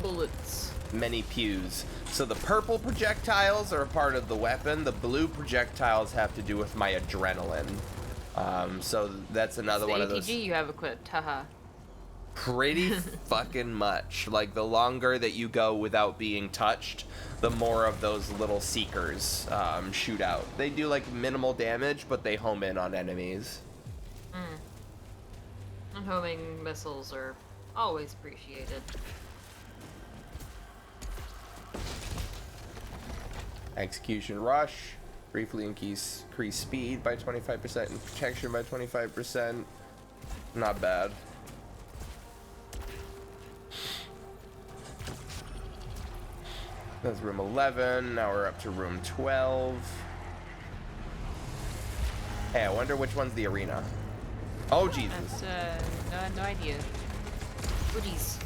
Bullets. Many pews. So the purple projectiles are a part of the weapon. The blue projectiles have to do with my adrenaline. So that's another one of those. ATG you have equipped, haha. Pretty fucking much. Like, the longer that you go without being touched, the more of those little seekers shoot out. They do like minimal damage, but they home in on enemies. And homing missiles are always appreciated. Execution Rush. Briefly increase speed by 25% and protection by 25%. Not bad. That's room 11. Now we're up to room 12. Hey, I wonder which one's the arena. Oh, Jesus. That's, no idea. Goodies.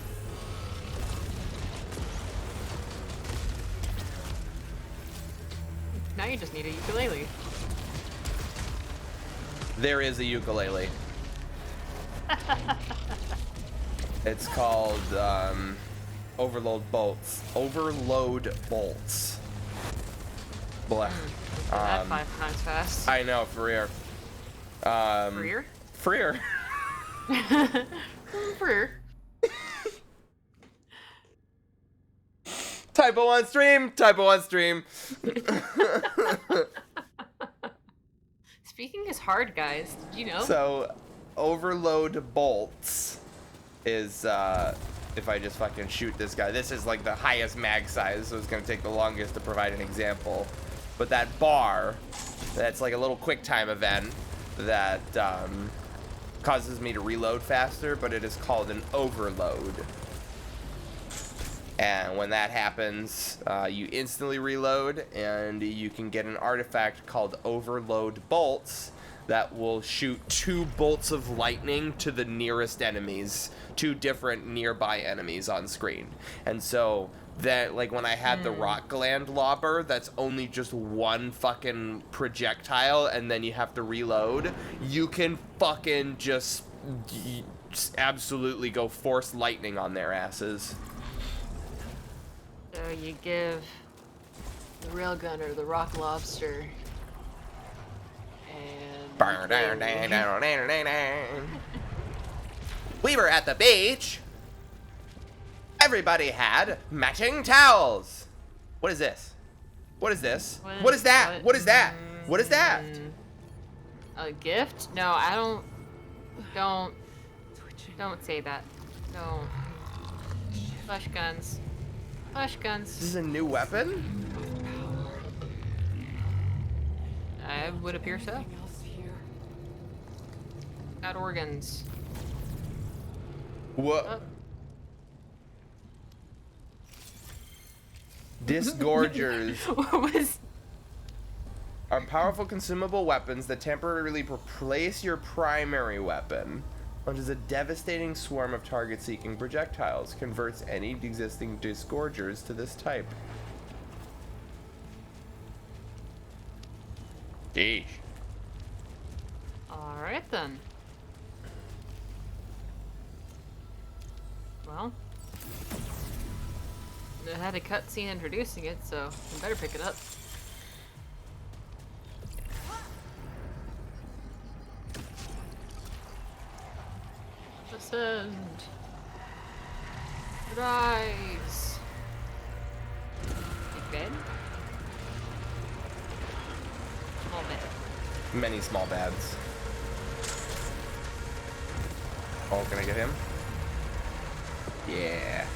Now you just need a ukulele. There is a ukulele. It's called Overload Bolts. Overload Bolts. Blah. That 5 times fast. I know, for real. Freer? Freer. Freer. Typo on stream. Typo on stream. Speaking is hard, guys. Did you know? So, Overload Bolts is, if I just fucking shoot this guy, this is like the highest mag size, so it's gonna take the longest to provide an example. But that bar, that's like a little quick time event that causes me to reload faster, but it is called an overload. And when that happens, you instantly reload, and you can get an artifact called Overload Bolts that will shoot 2 bolts of lightning to the nearest enemies, 2 different nearby enemies on screen. And so that, like, when I had the rock gland lobber, that's only just 1 fucking projectile, and then you have to reload. You can fucking just absolutely go force lightning on their asses. So you give the railgunner the rock lobster, and we were at the beach. Everybody had matching towels. What is this? What is this? What is that? What is that? What is that? A gift? No, I don't say that. No. Flash guns. Flash guns. This is a new weapon? I would appear so. Got organs. What? Oh. Disgorgers What was... are powerful consumable weapons that temporarily replace your primary weapon. Launches a devastating swarm of target-seeking projectiles. Converts any existing Disgorgers to this type. Sheesh. Alright then. Well, it had a cutscene introducing it, so I better pick it up. Ascend. Rise. Big bed? Small bed. Many small bads. Oh, can I get him? Yeah.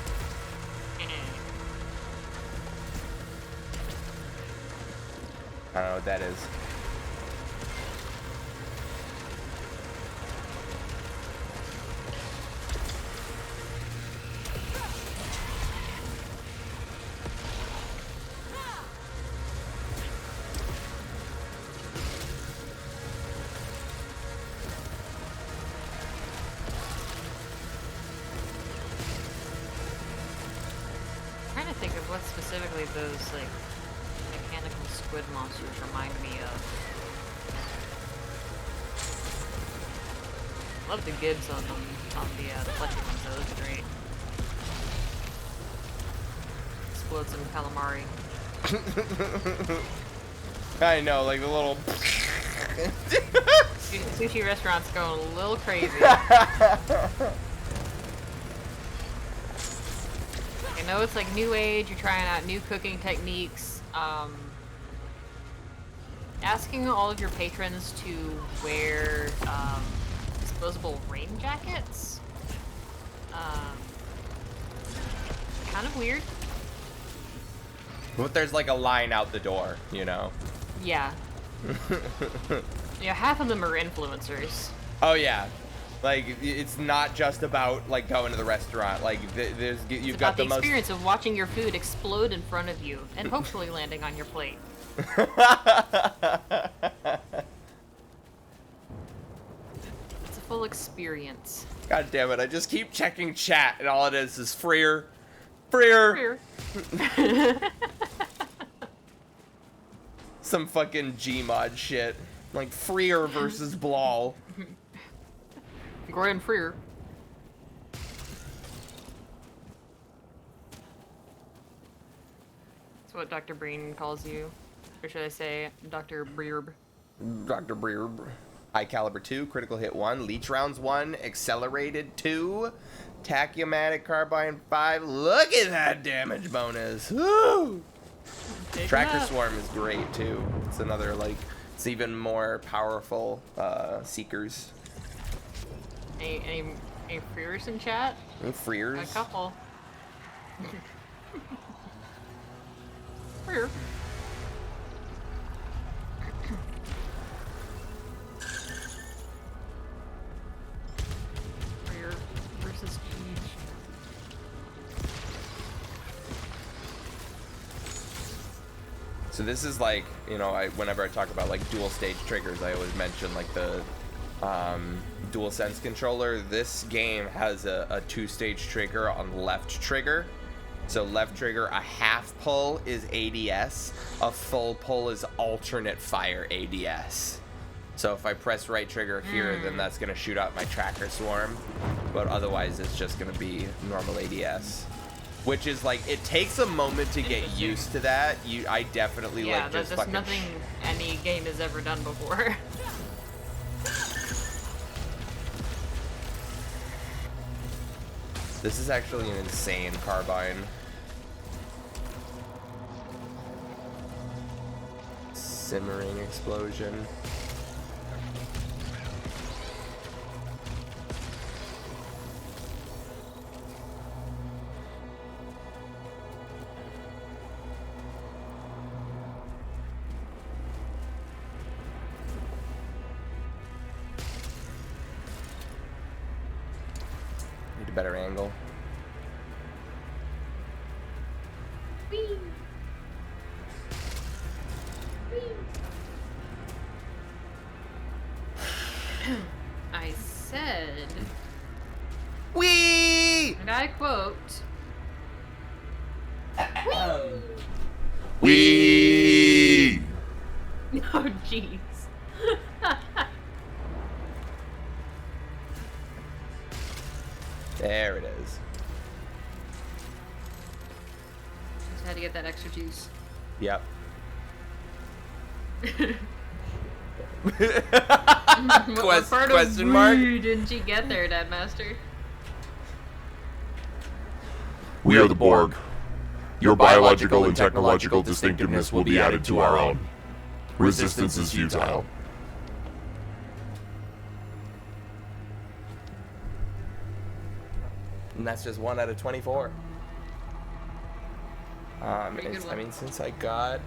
I don't know what that is. Trying to think of what specifically those like mechanical squid monsters remind me of. Love the gibs on them, on the fleshy ones. Those are great. Explode some calamari. I know, like the little. Sushi restaurant's going a little crazy. I know it's like new age, you're trying out new cooking techniques. Asking all of your patrons to wear disposable rain jackets. Kind of weird. But there's like a line out the door, you know? Yeah. Yeah, half of them are influencers. Oh yeah. Like, it's not just about like going to the restaurant. Like, you've got the most experience of watching your food explode in front of you and hopefully landing on your plate. It's a full experience. God damn it! I just keep checking chat, and all it is freer, freer. Some fucking Gmod shit, like freer versus Blawl. Grand Freer. That's what Dr. Breen calls you. Or should I say Dr. Breerb? Dr. Breerb. High caliber 2, critical hit 1, leech rounds 1, accelerated 2, tachyomatic carbine 5. Look at that damage bonus. Woo! Tracker Swarm is great too. It's another like, it's even more powerful seekers. Any freers in chat? Any freers? A couple. Freer. Freer versus Siege. So this is like, you know, whenever I talk about like dual stage triggers, I always mention like the dual sense controller. This game has a 2-stage trigger on left trigger. So left trigger, a half pull is ADS, a full pull is alternate fire ADS. So if I press right trigger here, then that's gonna shoot out my tracker swarm, but otherwise it's just gonna be normal ADS. Which is like, it takes a moment to get used to that. I definitely like just that's fucking nothing any game has ever done before. This is actually an insane carbine. Simmering explosion. Need a better angle. Whee! I quote, Wee! oh jeez. There it is. Just had to get that extra juice. Yep. What part Question of mark? wee didn't you get there, Deadmaster? We are the Borg. Your biological and technological distinctiveness will be added to our own. Resistance is futile. And that's just 1 out of 24. Pretty good I one. mean, since I got...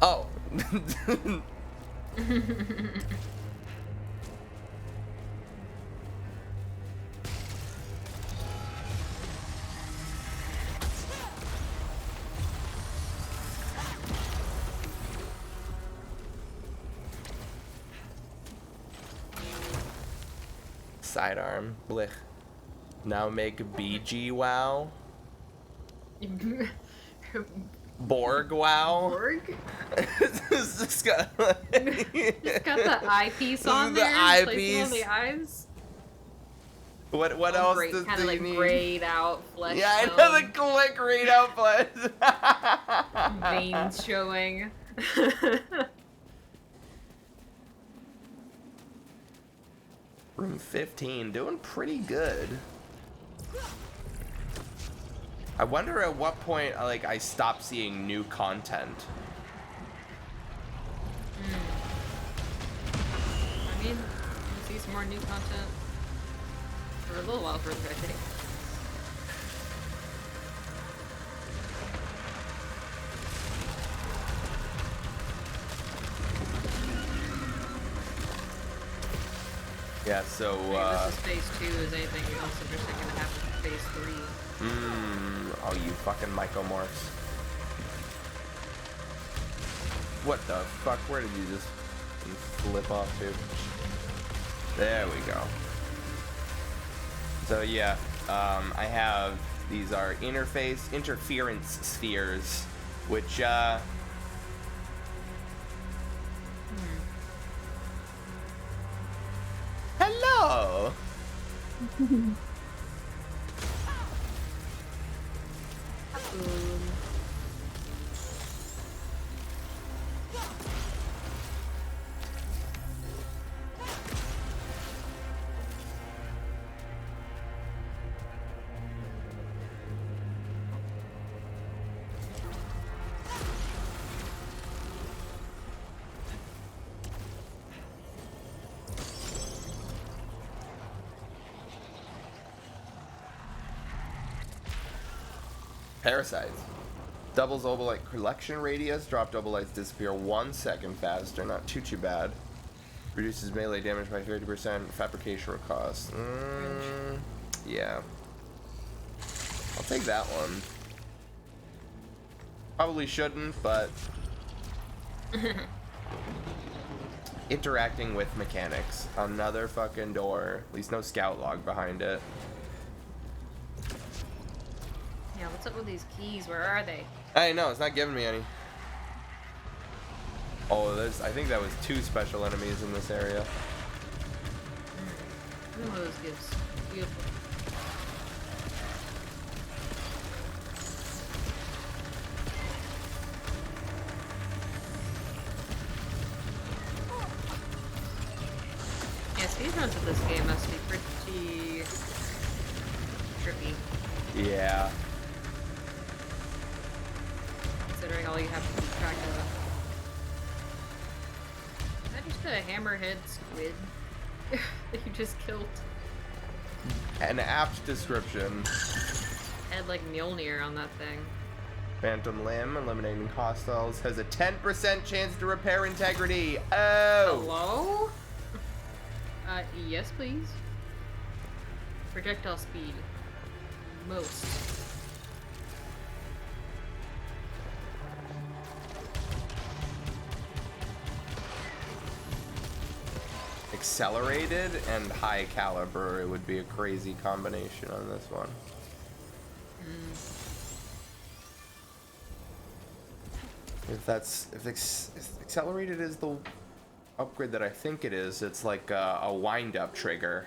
Oh. Sidearm. Blech. Now make BG wow. Borg wow. Borg? It's just got Just got the eyepiece on The there. eyepiece. On the eyes. What else does Kind of they like need? grayed out flesh. Yeah, I know the click grayed out flesh. Veins showing. Room 15, doing pretty good. I wonder at what point like I stop seeing new content. I mean, we'll see some more new content for a little while further, I think. Yeah, so This is phase 2. Is anything else interesting gonna happen in phase 3? oh, you fucking mycomorphs. What the fuck? Where did you just flip off to? There we go. So yeah, I have, these are interference spheres, which hello. Parasites. Doubles obolite collection radius. Drop obolytes disappear 1 second faster. Not too bad. Reduces melee damage by 30%. Fabrication cost. Yeah. I'll take that one. Probably shouldn't, but... Interacting with mechanics. Another fucking door. At least no scout log behind it. Yeah, what's up with these keys? Where are they? I know, it's not giving me any. Oh, I think that was 2 special enemies in this area. One of those gives. Beautiful. Yeah, speedruns of this game must be pretty trippy, Yeah. considering all you have to keep track of. Is that just a hammerhead squid that you just killed? An apt description. Had like Mjolnir on that thing. Phantom Limb, eliminating hostiles, has a 10% chance to repair integrity. Oh! Hello? Yes, please. Projectile speed. Most. accelerated and high caliber, it would be a crazy combination on this one. If accelerated is the upgrade that I think it is, it's like a wind-up trigger.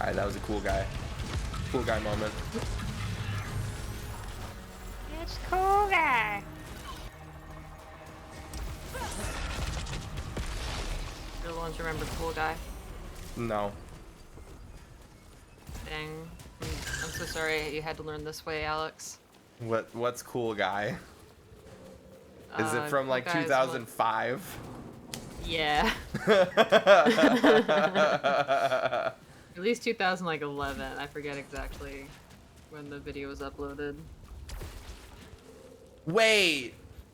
Alright, that was a cool guy. Cool guy moment. It's cool guy. You're the ones who remember cool guy. No. Dang. I'm so sorry you had to learn this way, Alex. What's cool guy? Is it from Cool like Guy is 2005? Yeah. At least 2011. I forget exactly when the video was uploaded. Wait,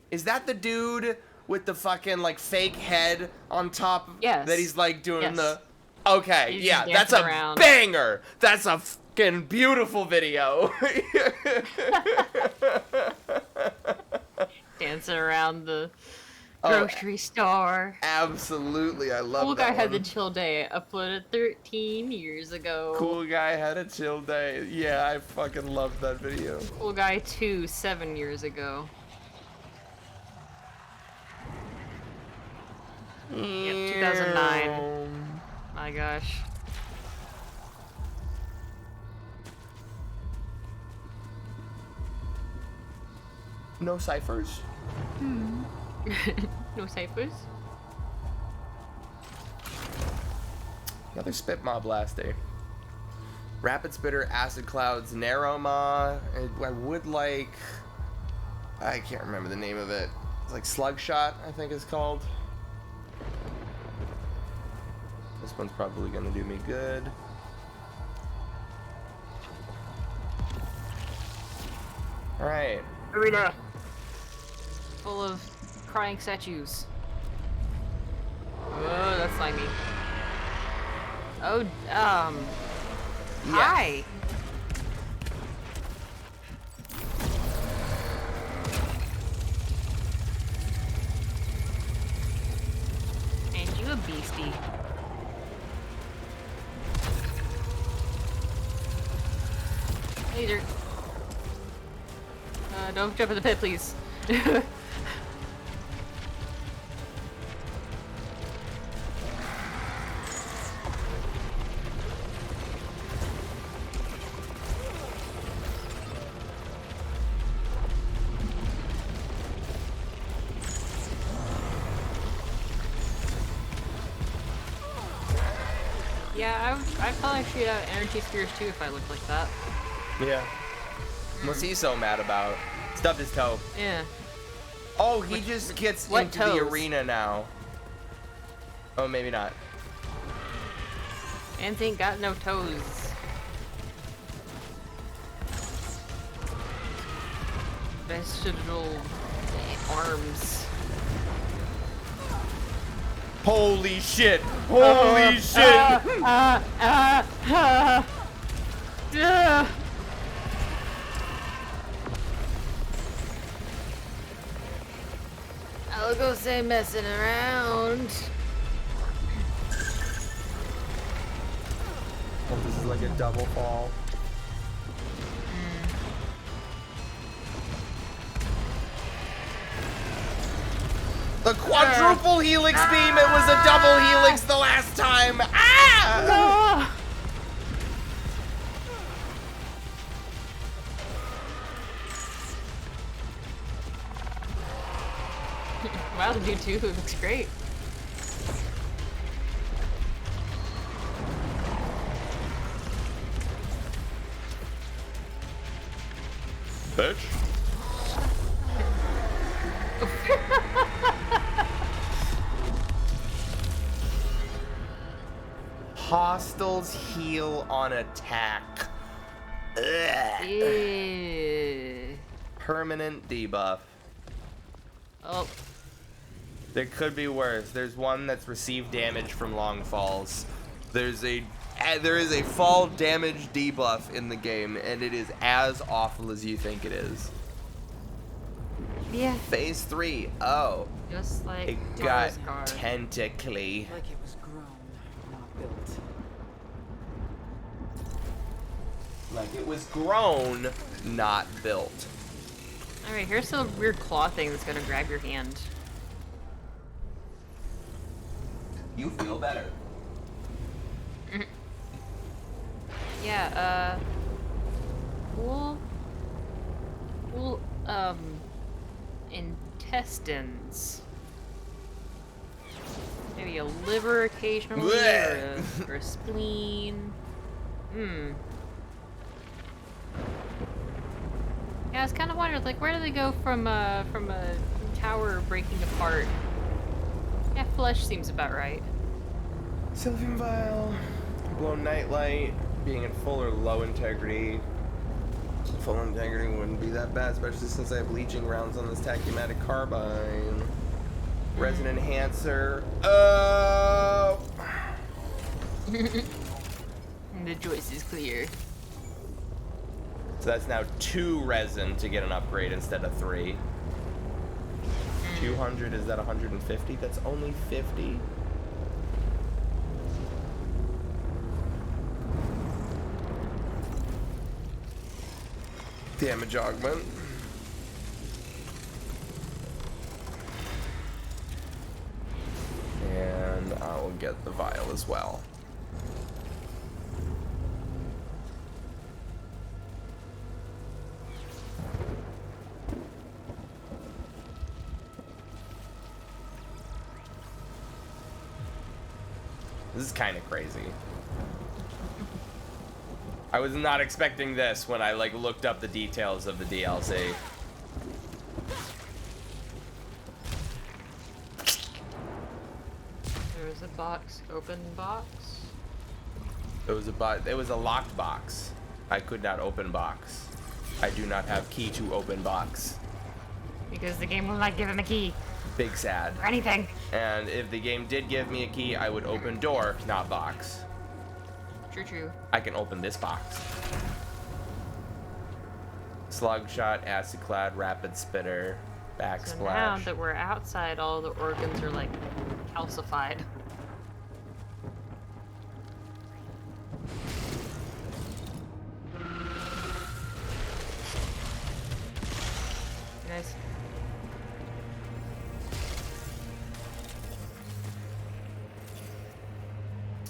is that the dude with the fucking like fake head on top? Yes. That he's like doing Yes. the. Okay, He's yeah, just that's a dancing around. banger. That's a fucking beautiful video. Dancing around the Oh, grocery store. Absolutely, I love Cool that Guy had the one. chill day, uploaded 13 years ago. Cool guy had a chill day. Yeah, I fucking loved that video. Cool Guy 2, 7 years ago. Yep, 2009. My gosh. No ciphers. No ciphers? Another spit mob last day. Rapid Spitter, Acid Clouds, Naroma. I would like. I can't remember the name of it. It's like Slugshot, I think it's called. This one's probably gonna do me good. Alright. Arena! Full of crying statues. Oh, that's slimy. Oh, hi! Ain't you a beastie? Later. Don't jump in the pit, please. Yeah, I'd probably shoot out energy spears too if I looked like that. Yeah. What's he so mad about? Stubbed his toe. Yeah. Oh, he just gets what into the toes? arena now. Oh, maybe not. Mans ain't got no toes. Vestigial arms. Holy shit! Holy shit! I'll go say messing around. Oh, this is like a double fall. The quadruple helix beam, it was a double helix the last time! Ah! Wow, the dude too looks great. Bitch. Hostiles heal on attack. Ugh. Ew. Permanent debuff. Oh. There could be worse. There's one that's received damage from long falls. There is a fall damage debuff in the game, and it is as awful as you think it is. Yeah. Phase 3. Oh. Just like It got Tarzan. tentacly. Like it was grown, not built. Like it was grown, not built. Alright, here's some weird claw thing that's gonna grab your hand. You feel better. Yeah, cool, intestines. Maybe a liver occasionally, or a spleen. Yeah, I was kind of wondering, like, where do they go from a tower breaking apart? Yeah, flesh seems about right. Sylvan Vial, blown nightlight, being in full or low integrity. Full integrity wouldn't be that bad, especially since I have leeching rounds on this tachymatic carbine. Resin enhancer. Oh! The choice is clear. So that's now 2 resin to get an upgrade instead of 3. 200, is that 150? That's only 50. Damage augment. And I will get the vial as well. This is kind of crazy. I was not expecting this when I like looked up the details of the DLC. There was a box, open box. It was a locked box. I could not open box. I do not have key to open box. Because the game will not give him a key. Big sad. Or anything. And if the game did give me a key, I would open door, not box. True. I can open this box. Slug shot, acid clad, rapid spitter, backsplash. So now that we're outside, all the organs are like calcified. Guys.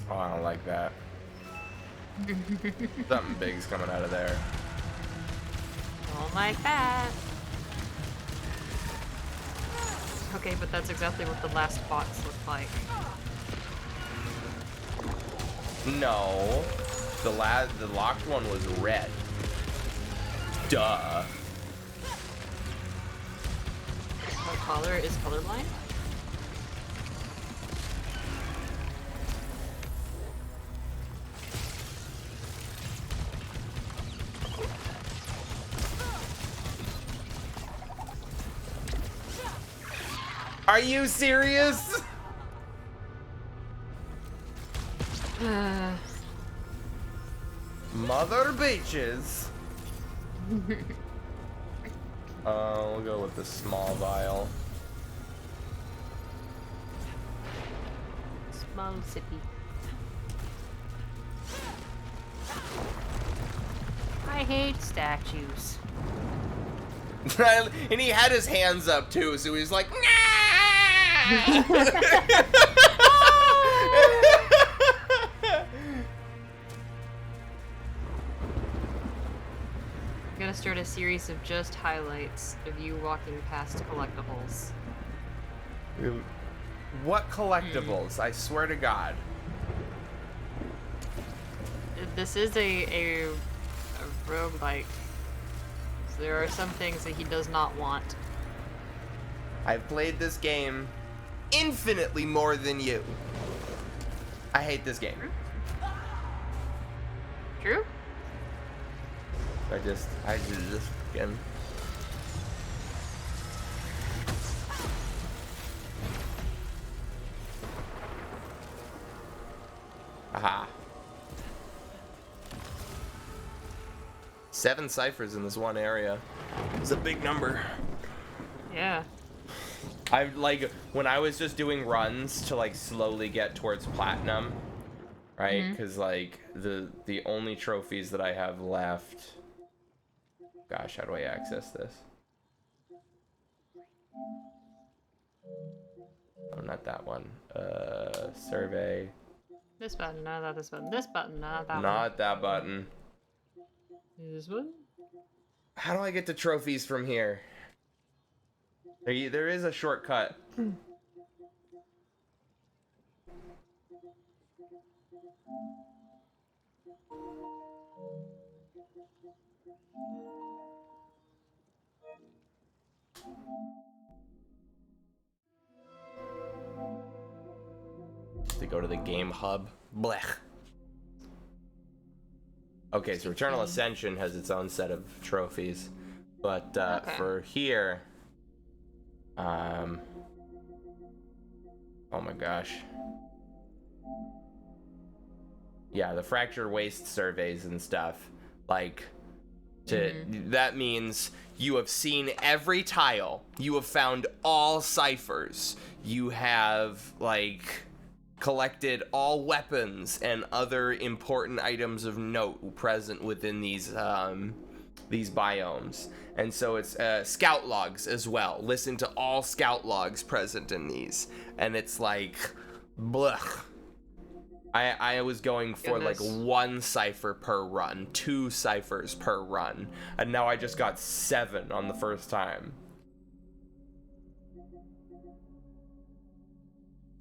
Oh, I don't like that. Something big's coming out of there. Don't like that. Okay, but that's exactly what the last box looked like. No. The locked one was red. Duh. What color is colorblind? Are you serious? Mother bitches. We'll go with the small vial. Small sippy. I hate statues. And he had his hands up too, so he was like, nah! I'm gonna start a series of just highlights of you walking past collectibles. What collectibles? I swear to God. This is a roguelike. So there are some things that he does not want. I've played this game infinitely more than you. I hate this game. True? I did this again. Aha. 7 ciphers in this one area. It's a big number. Yeah. I like when I was just doing runs to like slowly get towards platinum, right? Because like the only trophies that I have left. Gosh, how do I access this? Oh, not that one. Survey. This button, no, not this button. This button, not that one. Not that button. This one? How do I get to trophies from here? There is a shortcut. To go to the game hub. Blech. Okay, so Returnal Ascension has its own set of trophies, but for here, oh my gosh, yeah, the fractured waste surveys and stuff, like, that means you have seen every tile, you have found all ciphers, you have like collected all weapons and other important items of note present within these biomes. And so it's scout logs as well. Listen to all scout logs present in these. And it's like, blech. I was going for like 1 cipher per run, 2 ciphers per run. And now I just got 7 on the first time.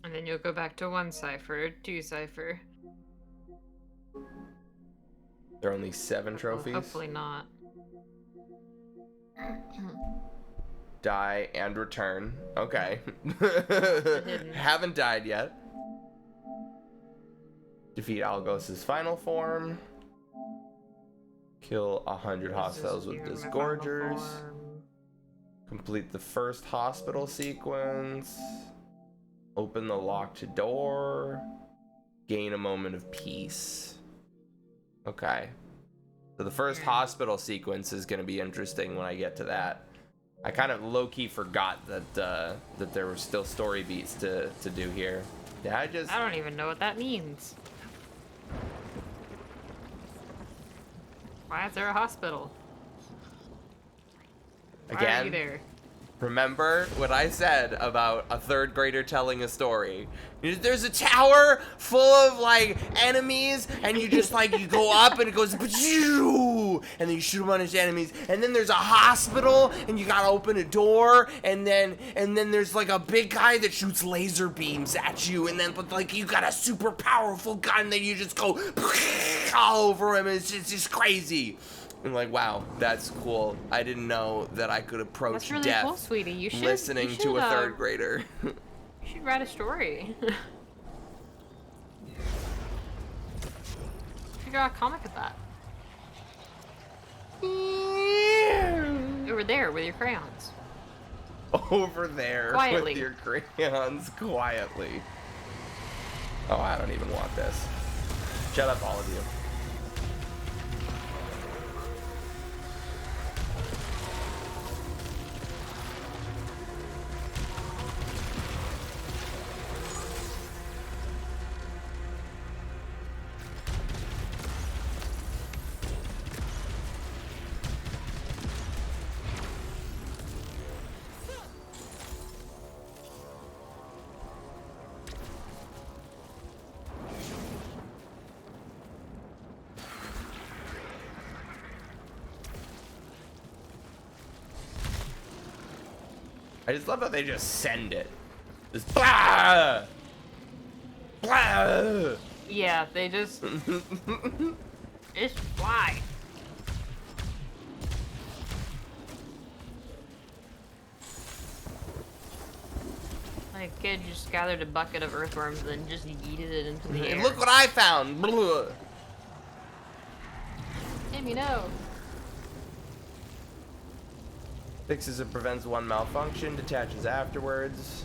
And then you'll go back to 1 cipher, 2 cipher. There are only 7 trophies? Hopefully not. Die and return. Okay. Haven't died yet. Defeat Algos's final form. Kill 100 hostiles with Disgorgers. Complete the first hospital sequence. Open the locked door. Gain a moment of peace. Okay. So the first hospital sequence is going to be interesting when I get to that. I kind of low-key forgot that that there were still story beats to do here. Yeah, I don't even know what that means. Why is there a hospital? Why are you there? Remember what I said about a 3rd grader telling a story? There's a tower full of like enemies, and you just like you go up and it goes and then you shoot a bunch of enemies, and then there's a hospital and you gotta open a door, and then there's like a big guy that shoots laser beams at you, and then but like you got a super powerful gun that you just go all over him, and it's just crazy. I'm like, wow, that's cool. I didn't know that I could approach that's really death cool, sweetie. You should, listening to a 3rd grader. You should write a story. You should draw a comic of that. Over there with your crayons. Over there quietly. with your crayons quietly. Oh, I don't even want this. Shut up, all of you. I just love how they just send it. Just blah! Blah! Yeah, they just... just fly. Like a kid just gathered a bucket of earthworms and then just yeeted it into the air. Look what I found! Blah. Amy, no. Fixes and prevents one malfunction, detaches afterwards.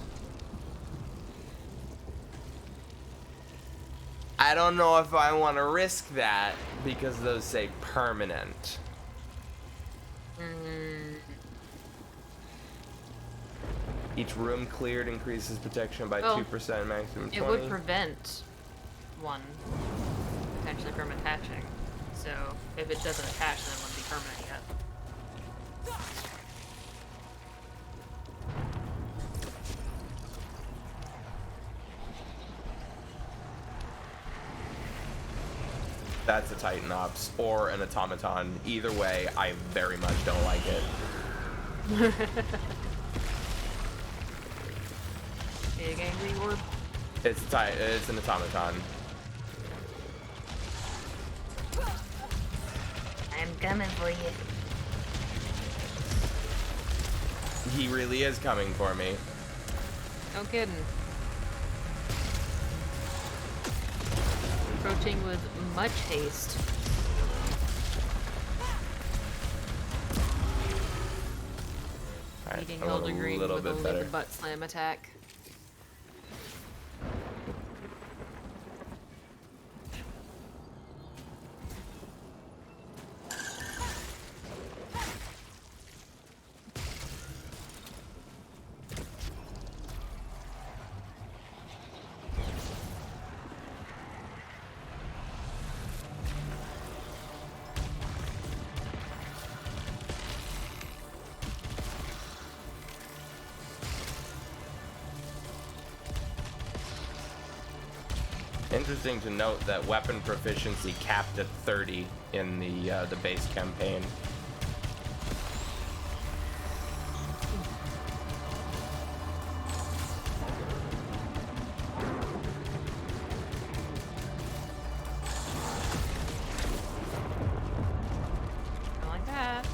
I don't know if I want to risk that because those say permanent. Each room cleared increases protection by 2%, maximum 20. It would prevent one potentially from attaching. So if it doesn't attach, then it wouldn't be permanent yet. That's a Titan Ops or an automaton. Either way, I very much don't like it. Big angry orb. It's an automaton. I'm coming for you. He really is coming for me. No kidding. Approaching with much haste. Alright, Beating I want Hildegreen a little with bit only better. the butt slam attack. Interesting to note that weapon proficiency capped at 30 in the base campaign. I like that.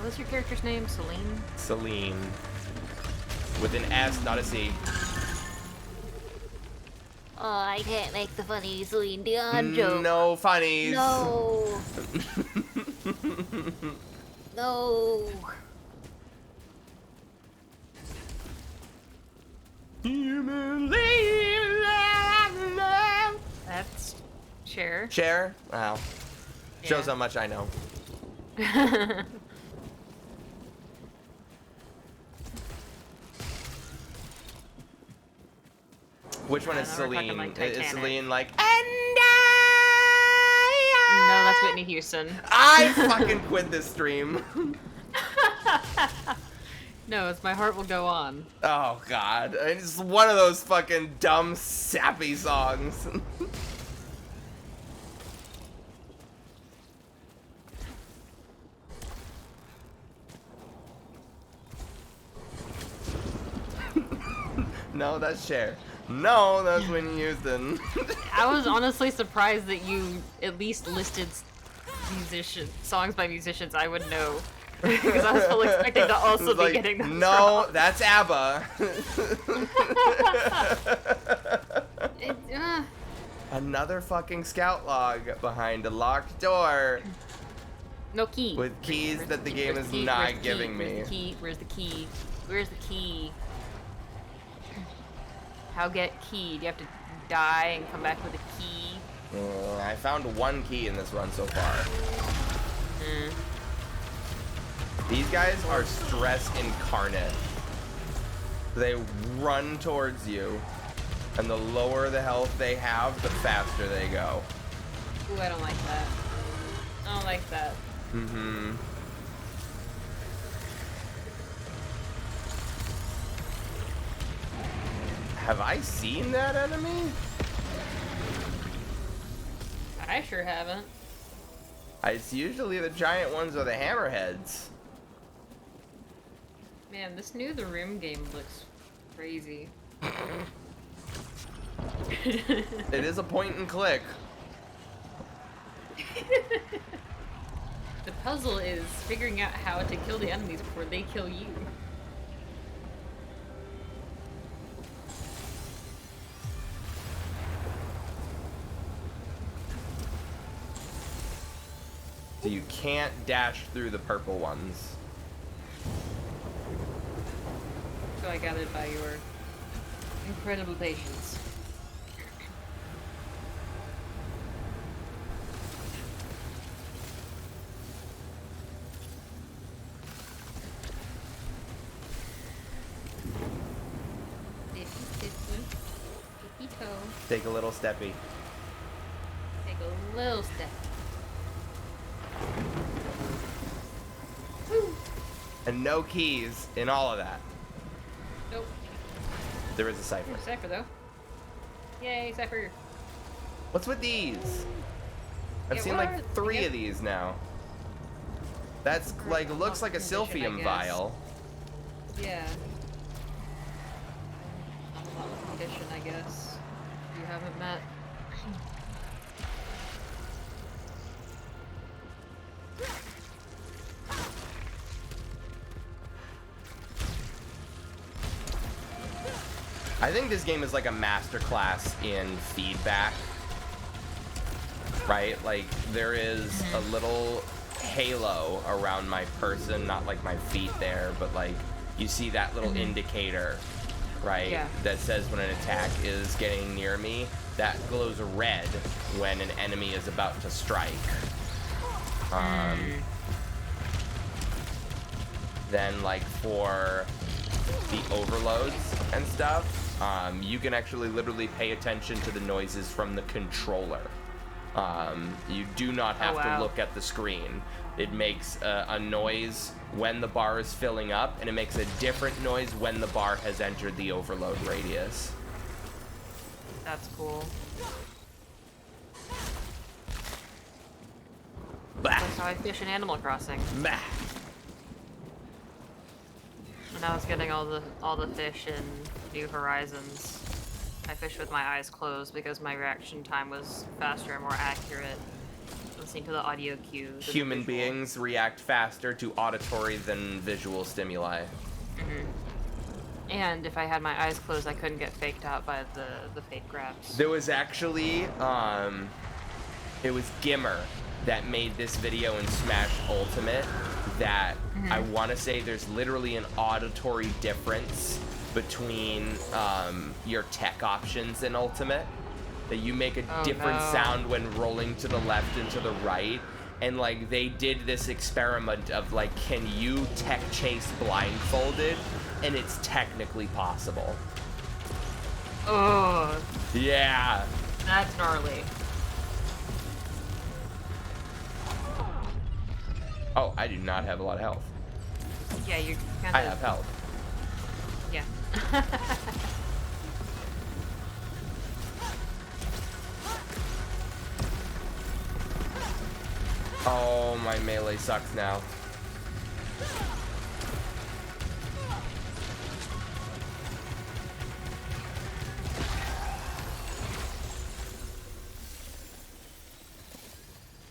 What's your character's name? Celine? Celine. With an S, not a C. Oh, I can't make the funny Celine Dion joke. No funnies. No. No. That's Cher. Cher? Wow. Shows Yeah. how much I know. Which one is no, we're talking Celine? like Is Titanic. Celine like, and No, that's Whitney Houston. I fucking quit this stream. No, it's My Heart Will Go On. Oh god. It's one of those fucking dumb, sappy songs. No, that's Cher. No, that's Whitney Houston. I was honestly surprised that you at least listed songs by musicians I would know. Because I was fully expecting to also be Like, getting those no, wrong. that's ABBA. Another fucking scout log behind a locked door No key. with keys Where's that the key? game Where's is the key? not Where's the key? giving me. Where's the key? Where's the key? Where's the key? How get key? Do you have to die and come back with a key? I found one key in this run so far. These guys are stress incarnate. They run towards you, and the lower the health they have, the faster they go. Ooh, I don't like that. I don't like that. Mm-hmm. Have I seen that enemy? I sure haven't. It's usually the giant ones or the hammerheads. Man, this new The Room game looks crazy. It is a point and click. The puzzle is figuring out how to kill the enemies before they kill you. So you can't dash through the purple ones. So I gathered by your incredible patience. Take a little steppy. Take a little step. And no keys in all of that. Nope. There is a cipher. Ooh, cipher though. Yay, cipher. What's with these? I've Yeah, seen what like are- 3 yeah. of these now. That's like looks like a Condition, I silphium guess. vial. Yeah. I'm a lot of condition, I guess. You haven't met. I think this game is like a masterclass in feedback. Right? Like there is a little halo around my person, not like my feet there, but like you see that little indicator, right? Yeah. That says when an attack is getting near me. That glows red when an enemy is about to strike. Then like for the overloads and stuff, you can actually literally pay attention to the noises from the controller. You do not have to look at the screen. It makes a noise when the bar is filling up, and it makes a different noise when the bar has entered the overload radius. That's cool. Bah. That's how I fish in Animal Crossing. Bah. When I was getting all the fish in New Horizons, I fished with my eyes closed because my reaction time was faster and more accurate. Listening to the audio cues. and the Human visual. beings react faster to auditory than visual stimuli. And if I had my eyes closed, I couldn't get faked out by the fake grabs. There was actually, it was Gimmer that made this video in Smash Ultimate that I want to say there's literally an auditory difference between your tech options in Ultimate. That you make a different sound when rolling to the left and to the right. And like they did this experiment of like, can you tech chase blindfolded? And it's technically possible. Oh, Yeah. that's gnarly. Oh, I do not have a lot of health. Yeah, you kind I of. have health. Yeah. Oh, my melee sucks now.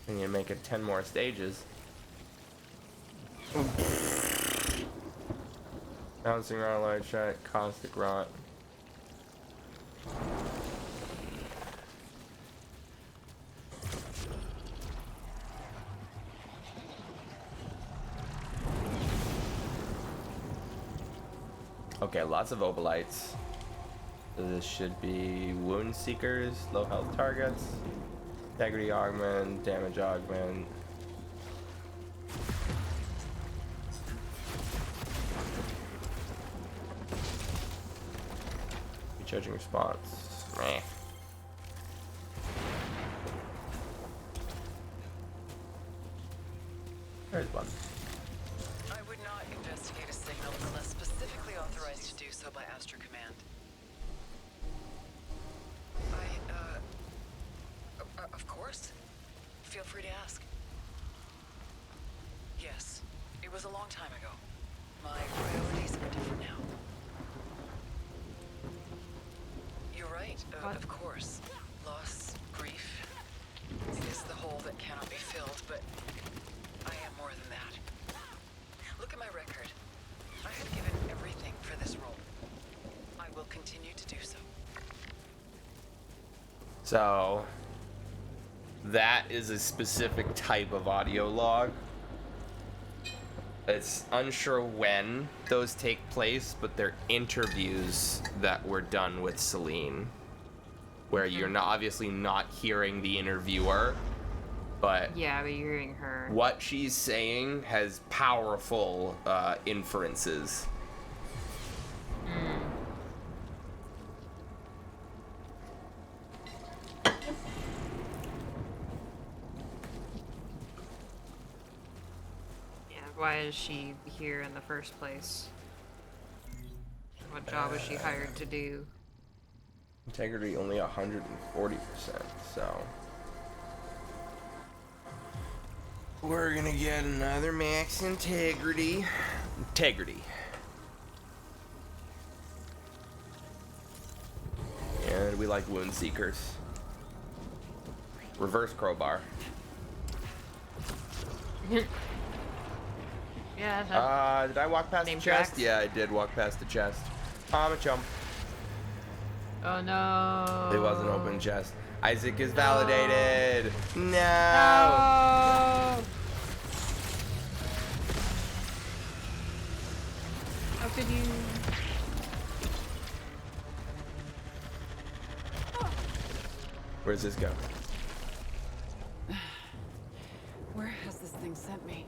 I need to make it 10 more stages. Bouncing around light shot, caustic rot. Okay, lots of obolites. So this should be wound seekers, low health targets, integrity augment, damage augment. Recharging response. Meh. There's one. I would not investigate a signal unless specifically authorized to do so by Astra Command. Of course. Feel free to ask. Yes, it was a long time ago. My priorities are different now. You're right, of course. Loss, grief. It is the hole that cannot be filled, but I am more than that. Look at my record. I have given everything for this role. I will continue to do so. So, that is a specific type of audio log. It's unsure when those take place, but they're interviews that were done with Celine, where you're not obviously not hearing the interviewer, but Yeah, but you're hearing her. what she's saying has powerful inferences. Yeah, why is she here in the first place? What job was she hired to do? Integrity only 140%, so we're gonna get another max integrity. And we like wound seekers. Reverse crowbar. Yeah, that, Did I walk past the Name chest? tracks. Yeah, I did walk past the chest. I'm a chump. oh no. It was an open chest. Isaac is validated. No. No. How could you? Where's this go? Where has this thing sent me?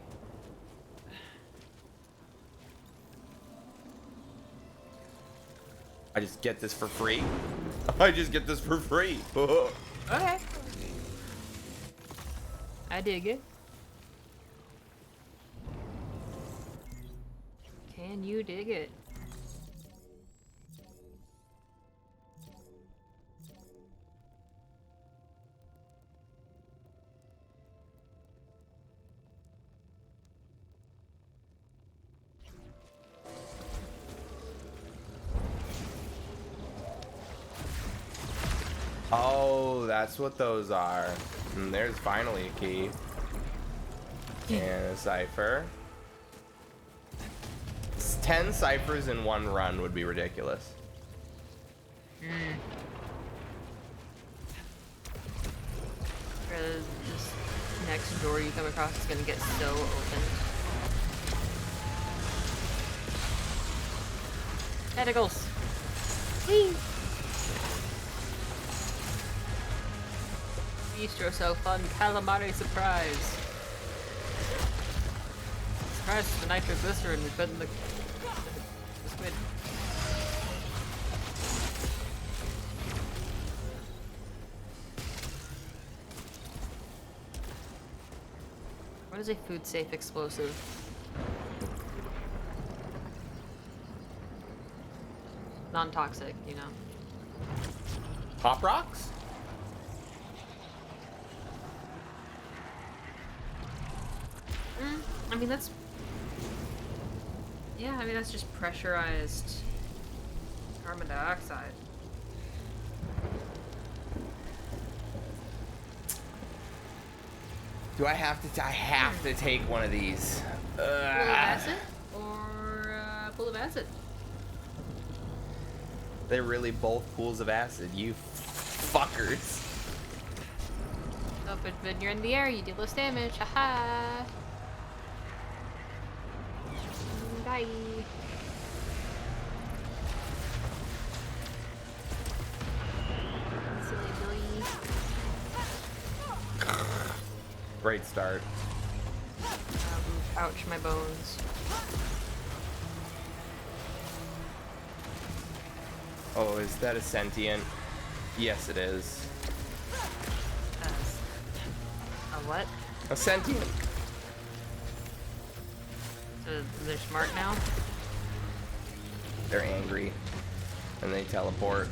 I just get this for free? I just get this for free. Okay. I dig it. Can you dig it? Oh, that's what those are. And there's finally a key. And a cipher. 10 ciphers in one run would be ridiculous. This next door you come across is gonna get so open. Tentacles. Whee! Bistro so fun, calamari surprise. Surprise the nitroglycerin we put in the squid. What is a food safe explosive? Non-toxic, you know. Pop rocks? I mean, that's... Yeah, I mean, that's just pressurized carbon dioxide. Do I have to? I have to take one of these. Full of acid? Or, full of acid? They're really both pools of acid, you fuckers. Oh, but when you're in the air, you do less damage. Haha! Bye! Silly Billy. Great start. Ouch, my bones. Oh, is that a sentient? Yes, it is. A what? A sentient. So they're smart now? They're angry. And they teleport.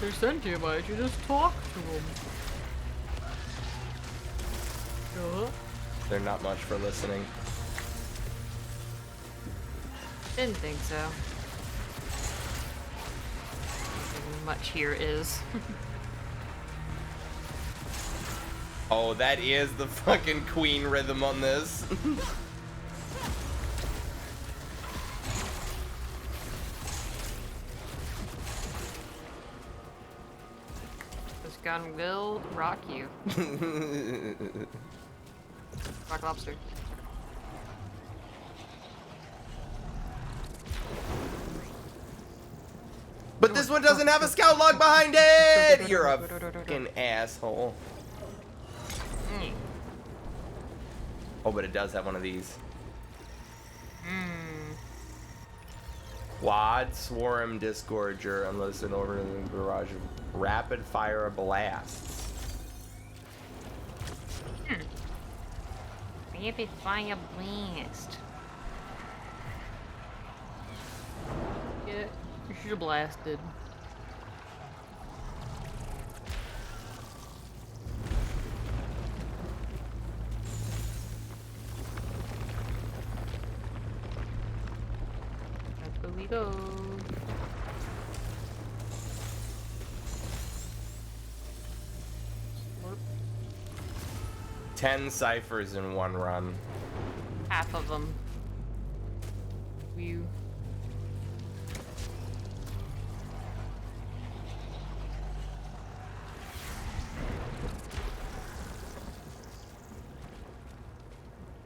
They're sentient, why don't you just talk to them? They're not much for listening. Didn't think so. Much here is. Oh, that is the fucking queen rhythm on this. gun will rock you. Rock lobster. But this one doesn't have a scout log behind it! You're a fucking asshole. Oh, but it does have one of these. Quad Swarm Disgorger, unlisted over in the barrage of rapid fire blasts. Rapid fire blast. Yeah, you should have blasted. That's where we go. Slurp. 10 ciphers in one run. Half of them. View.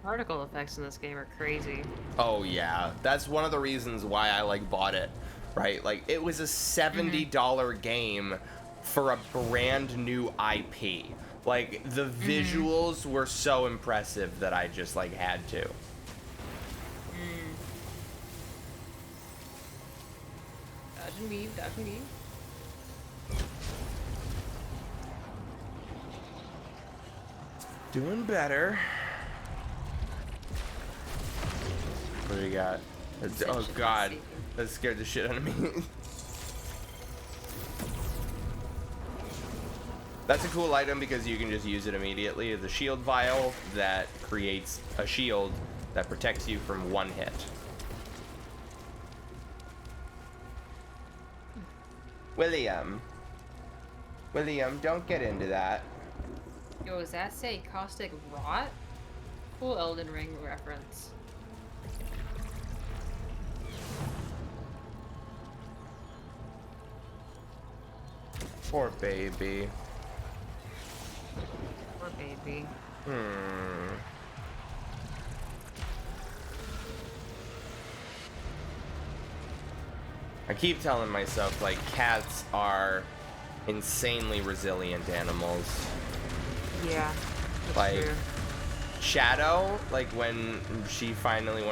Particle effects in this game are crazy. Oh yeah, that's one of the reasons why I like bought it, right? Like it was a $70 game for a brand new IP. Like the visuals were so impressive that I just like had to. Dodge and weave, dodge and weave. Doing better. What do you got? Oh god, that scared the shit out of me. That's a cool item because you can just use it immediately. The shield vial that creates a shield that protects you from one hit. William, don't get into that. Yo, does that say caustic rot? Cool Elden Ring reference. Poor baby. Poor baby. I keep telling myself, like, cats are insanely resilient animals. Yeah. That's Like, true. Shadow, like, when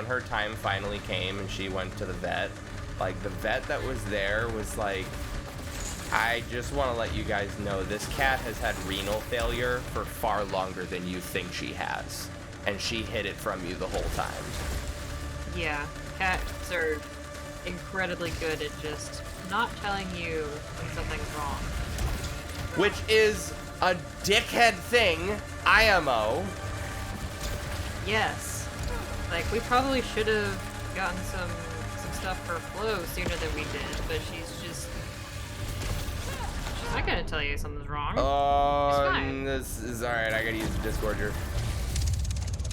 her time finally came and she went to the vet, like, the vet that was there was like, I just want to let you guys know this cat has had renal failure for far longer than you think she has. And she hid it from you the whole time. Yeah, cats are incredibly good at just not telling you when something's wrong. Which is a dickhead thing, IMO. Yes. Like, we probably should have gotten some stuff for Flo sooner than we did, but she's not gonna tell you something's wrong. It's fine. This is alright, I gotta use the Disgorger.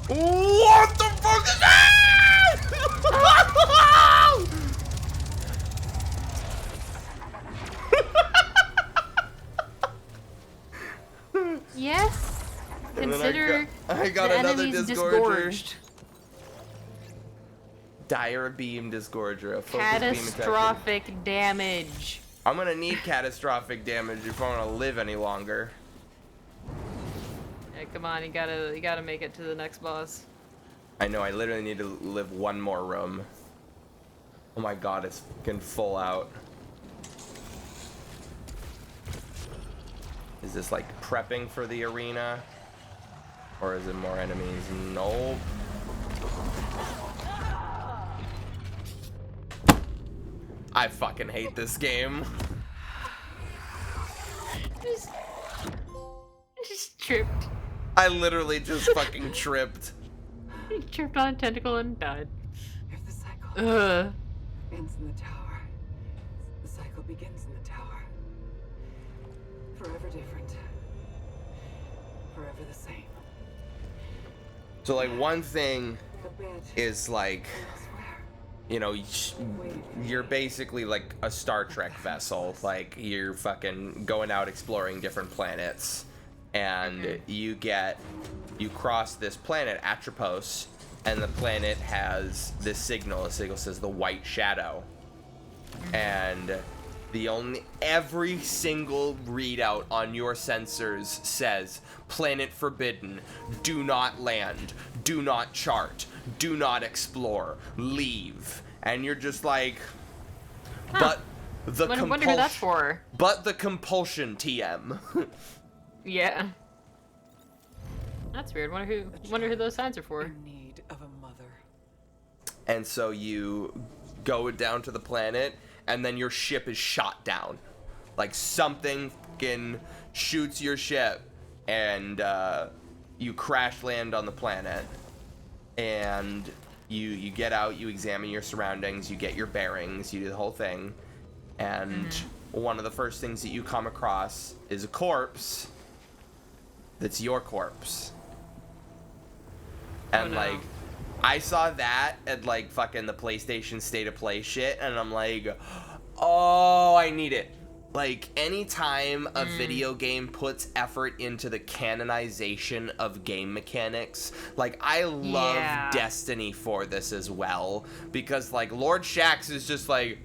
What the fuck is that? Yes. And then Consider I got the another enemies Disgorger. disgorged. Dire beam Disgorger, a focus beam attack. Catastrophic damage. I'm gonna need catastrophic damage if I wanna live any longer. Yeah, come on, you gotta make it to the next boss. I know, I literally need to live one more room. Oh my god, it's fucking full out. Is this like prepping for the arena? Or is it more enemies? Nope. I fucking hate this game. Just tripped. I literally just fucking tripped. He tripped on a tentacle and died. If the cycle ends in the tower, the cycle begins in the tower. Forever different. Forever the same. So like one thing The bed is like elsewhere. you know, you're basically like a Star Trek vessel. Like, you're fucking going out exploring different planets, and you cross this planet, Atropos, and the planet has this signal. The signal says the White Shadow, and every single readout on your sensors says planet forbidden, do not land, do not chart, do not explore, leave. And you're just like, but the compulsion. Wonder who that's for. But the compulsion, TM. Yeah. That's weird. Wonder who those signs are for. In need of a mother. And so you go down to the planet, and then your ship is shot down. Like, something fucking shoots your ship, and you crash land on the planet. And you get out, you examine your surroundings, you get your bearings, you do the whole thing. And one of the first things that you come across is a corpse that's your corpse. And like, I saw that at like fucking the PlayStation State of Play shit, and I'm like, oh, I need it. Like, anytime a video game puts effort into the canonization of game mechanics, like, I love Destiny for this as well, because like Lord Shaxx is just like,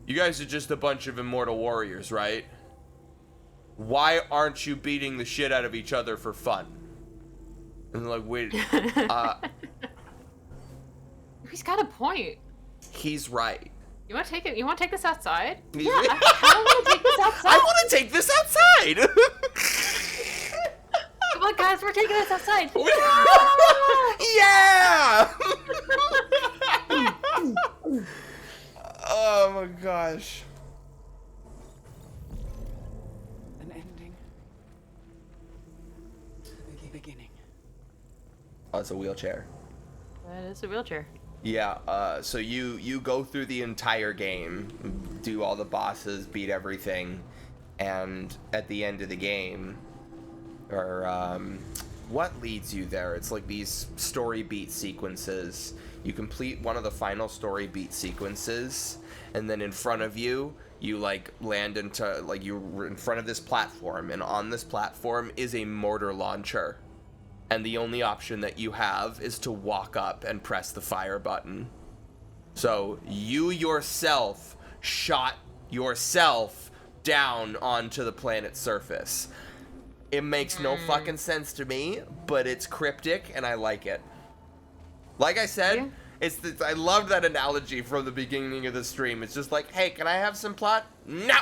you guys are just a bunch of immortal warriors, right? Why aren't you beating the shit out of each other for fun? And they're like, wait, he's got a point. He's right. You want to take it? You want to take this outside? Yeah, I want to take this outside. I want to take this outside. Come on, guys, we're taking this outside. Yeah! Oh my gosh. An ending. A beginning. Oh, it's a wheelchair. That is a wheelchair. Yeah, so you go through the entire game, do all the bosses, beat everything, and at the end of the game, or what leads you there? It's like these story beat sequences. You complete one of the final story beat sequences, and then in front of you, you like land into, like, you're in front of this platform, and on this platform is a mortar launcher. And the only option that you have is to walk up and press the fire button. So you yourself shot yourself down onto the planet's surface. It makes no fucking sense to me, but it's cryptic and I like it. Like I said, I loved that analogy from the beginning of the stream. It's just like, hey, can I have some plot? No!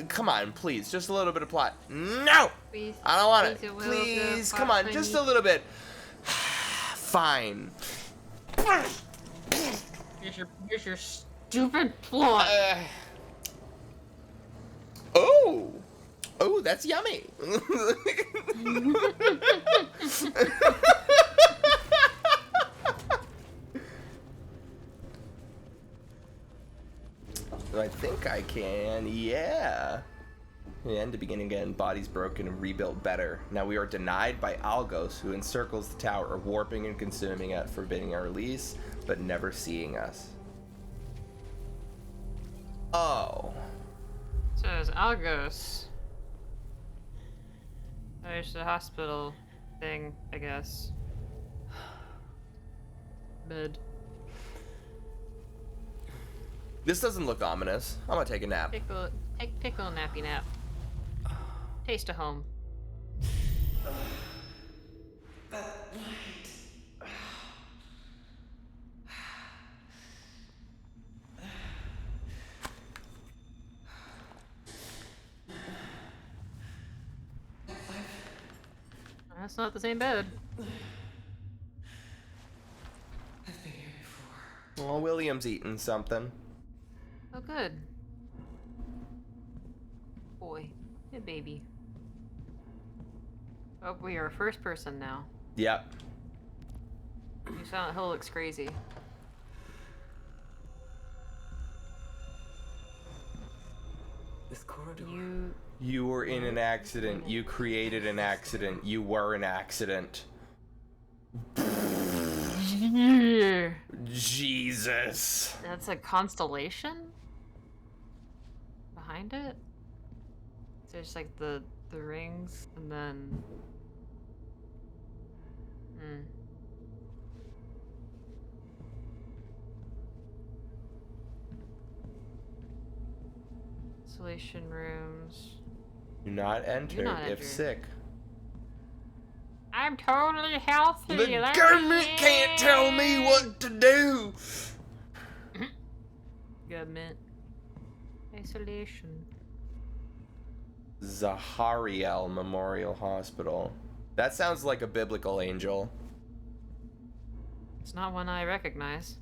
Come on, please, just a little bit of plot. No! Please, I don't want it. please, Please, come on, just a little bit. Fine. Here's your stupid plot. Oh, that's yummy. I think I can, yeah. And to begin again, bodies broken and rebuilt better. Now we are denied by Algos, who encircles the tower, warping and consuming it, forbidding our release, but never seeing us. Oh. Says Algos. There's the hospital thing, I guess. Bed. This doesn't look ominous. I'm gonna take a nap. Take a little nappy nap. Taste of home. That's not the same bed. I've been here before. Oh, William's eating something. Oh, good. Boy. Good baby. Oh, we are first person now. Yep. New Silent Hill looks crazy. This corridor. You were in an accident. You created an accident. You were an accident. Jesus. That's a constellation behind it. So there's like the rings, and then. Isolation rooms. Do not enter not if enter. sick. I'm totally healthy. The let government me can't tell me in. what to do. Government. Isolation. Zahariel Memorial Hospital. That sounds like a biblical angel. It's not one I recognize.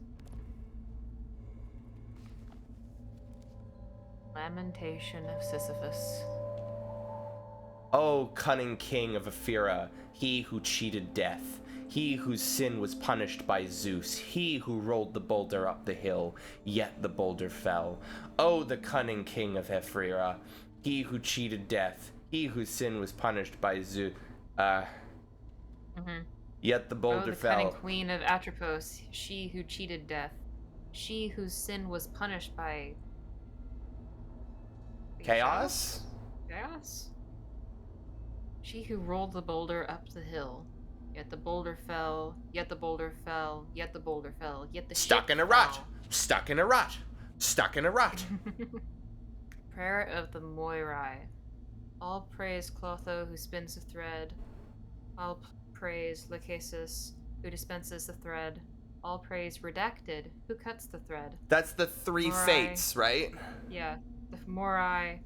Lamentation of Sisyphus. O cunning king of Ephira, he who cheated death, he whose sin was punished by Zeus, he who rolled the boulder up the hill, yet the boulder fell. O the cunning king of Ephira, he who cheated death, he whose sin was punished by Zeus, yet the boulder the fell. cunning queen of Atropos, she who cheated death, she whose sin was punished by Chaos? Chaos? She who rolled the boulder up the hill, yet the boulder fell, yet the boulder fell, yet the boulder fell, yet the Stuck ship in a fell. rut. Stuck in a rut. Stuck in a rut. Prayer of the Moirai. All praise Clotho who spins the thread. All praise Lachesis who dispenses the thread. All praise Redacted who cuts the thread. That's the three Moirai. fates, right? Yeah, the Moirai,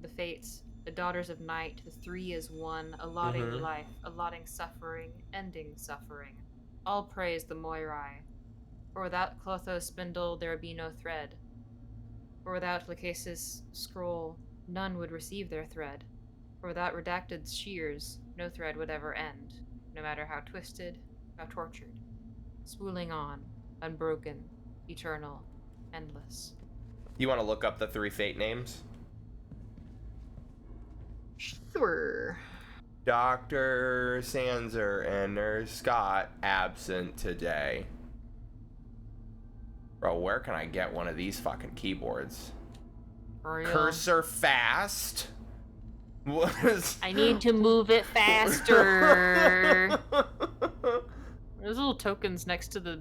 the Fates, the Daughters of Night, the three is one, allotting life, allotting suffering, ending suffering. All praise the Moirai. For without Clotho's spindle there would be no thread. For without Lachesis' scroll, none would receive their thread. For without Redacted's shears, no thread would ever end, no matter how twisted, how tortured. Spooling on, unbroken, eternal, endless. You want to look up the three fate names? Sure. Dr. Sanser and Nurse Scott absent today. Bro, where can I get one of these fucking keyboards? For real. Cursor fast? What is... I need to move it faster. There's little tokens next to the...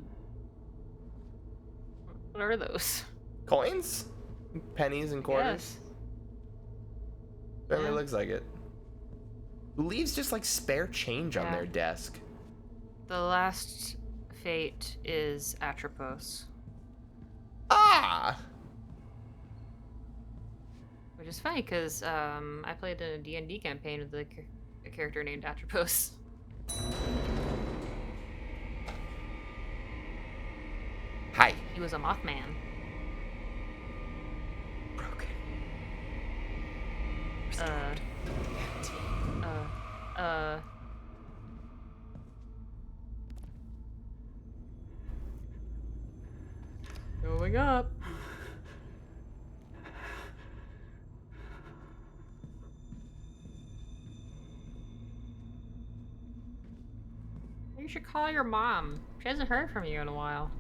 What are those? Coins? Pennies and quarters? Yes. Certainly Yeah. looks like it. Who leaves just like spare change on Yeah. their desk? The last fate is Atropos. Ah! Which is funny, because I played in a D&D campaign with a character named Atropos. Hi. He was a Mothman. Broken. Going up. You should call your mom. She hasn't heard from you in a while.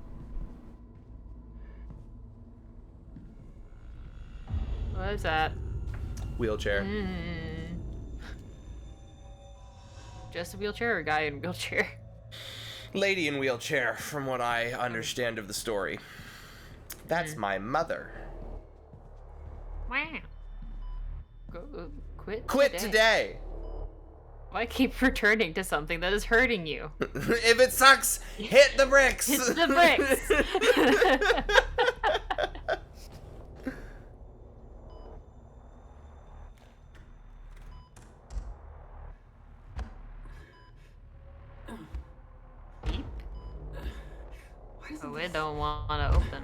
What is that? Wheelchair. Just a wheelchair or a guy in a wheelchair? Lady in wheelchair, from what I understand of the story. That's my mother. Wow. Go, quit. Quit today! Why keep returning to something that is hurting you? If it sucks, hit the bricks! Hit the bricks! Beep. Oh, it don't want to open.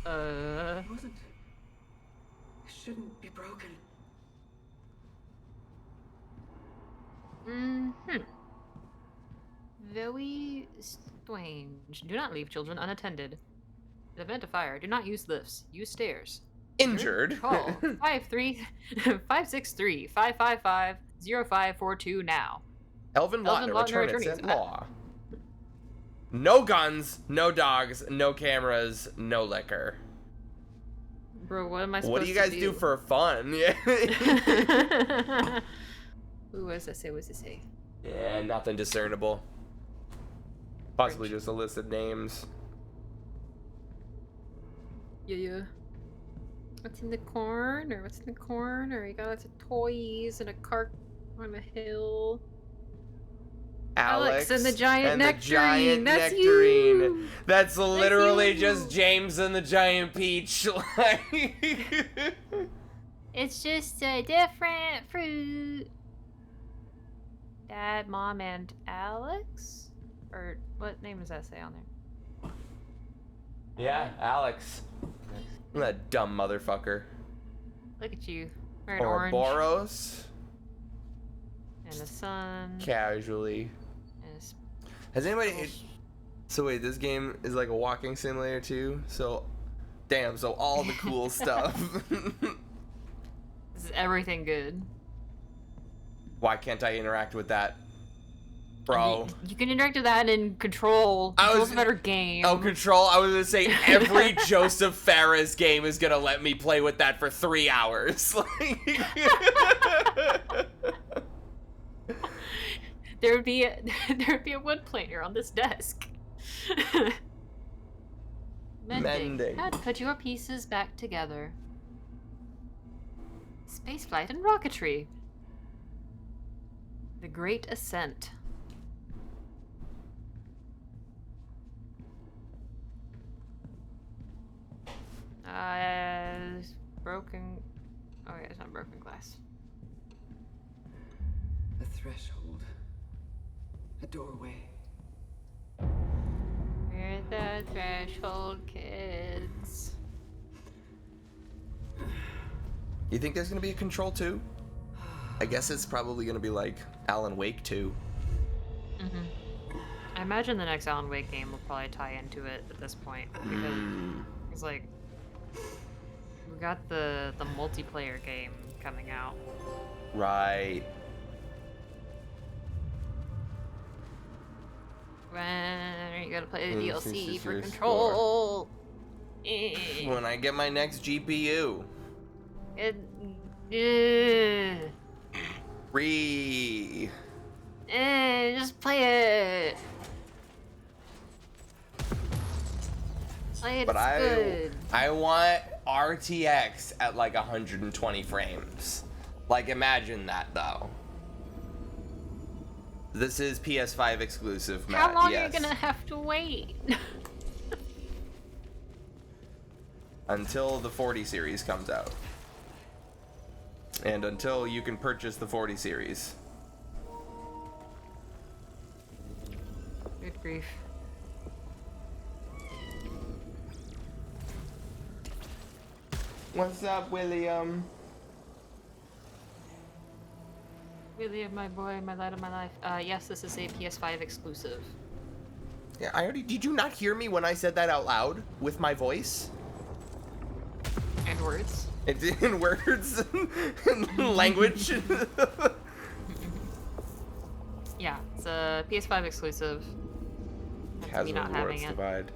It wasn't. It shouldn't be broken. Very strange. Do not leave children unattended. In the event of fire, do not use lifts. Use stairs. Injured. Call 563 555 0542 now. Elvin Lautner, Elvin Lautner return attorneys. at law. No guns, no dogs, no cameras, no liquor. Bro, what am I supposed to do? What do you guys do for fun? Yeah. Ooh, what does that say? What does it say? Yeah, nothing discernible. Possibly just a list of names. Yeah. What's in the corner? What's in the corner? You got lots of toys and a cart on a hill. Alex and the giant nectarine. That's you. That's literally you. just James and the giant peach. It's just a different fruit. Dad, Mom, and Alex? Or what name does that say on there? Yeah, Alex. That dumb motherfucker. Look at you. Wearing orange. Ouroboros. And the sun. Casually. And Has anybody... So wait, this game is like a walking simulator too? So... Damn, so all the cool stuff. This is everything good. Why can't I interact with that? Bro. You can interact with that in Control. Control's a better game. Oh, Control? I was gonna say every Joseph Fares game is gonna let me play with that for 3 hours. There would be a wood planer on this desk. Mending. How to put your pieces back together. Spaceflight and rocketry. The Great Ascent. Broken... Oh yeah, it's not broken glass. A threshold. A doorway. We're the threshold kids. You think there's gonna be a Control 2? I guess it's probably gonna be like Alan Wake 2. I imagine the next Alan Wake game will probably tie into it at this point, because it's like we got the multiplayer game coming out. Right. When you gotta play the DLC this for your Control. When I get my next GPU. Just play it. Play it, But it's good. I want RTX at like 120 frames. Like, imagine that though. This is PS5 exclusive, Matt. How long yes. are you gonna have to wait? Until the 40 series comes out. And until you can purchase the 40 series. Good grief. What's up, William? William, my boy, my light of my life. Yes, this is a PS5 exclusive. Yeah, I already. Did you not hear me when I said that out loud with my voice? And words. It's in words and language. Yeah, it's a PS5 exclusive. That's me not having it. Divide.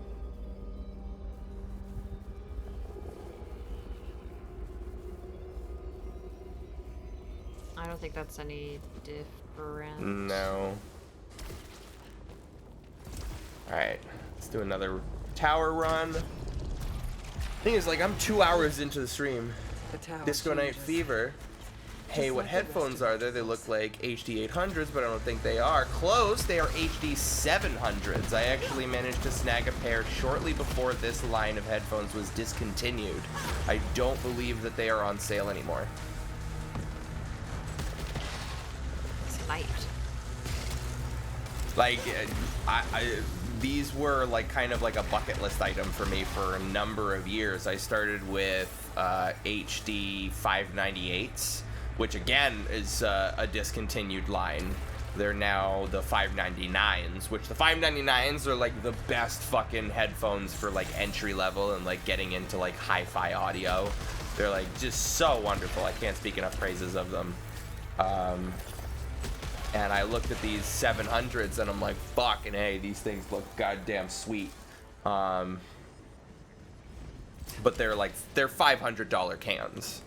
I don't think that's any different. No. Alright, let's do another tower run. Thing is, like, I'm 2 hours into the stream. Disco Night Fever. Hey, what headphones are there? They look like HD 800s, but I don't think they are. Close, they are HD 700s. I actually managed to snag a pair shortly before this line of headphones was discontinued. I don't believe that they are on sale anymore. Sniped. Like, these were like kind of like a bucket list item for me for a number of years. I started with HD 598s, which again is a discontinued line. They're now the 599s, which the 599s are like the best fucking headphones for like entry level and like getting into like hi-fi audio. They're like just so wonderful. I can't speak enough praises of them. And I looked at these 700s and I'm like, fucking hey, these things look goddamn sweet. But they're $500 cans.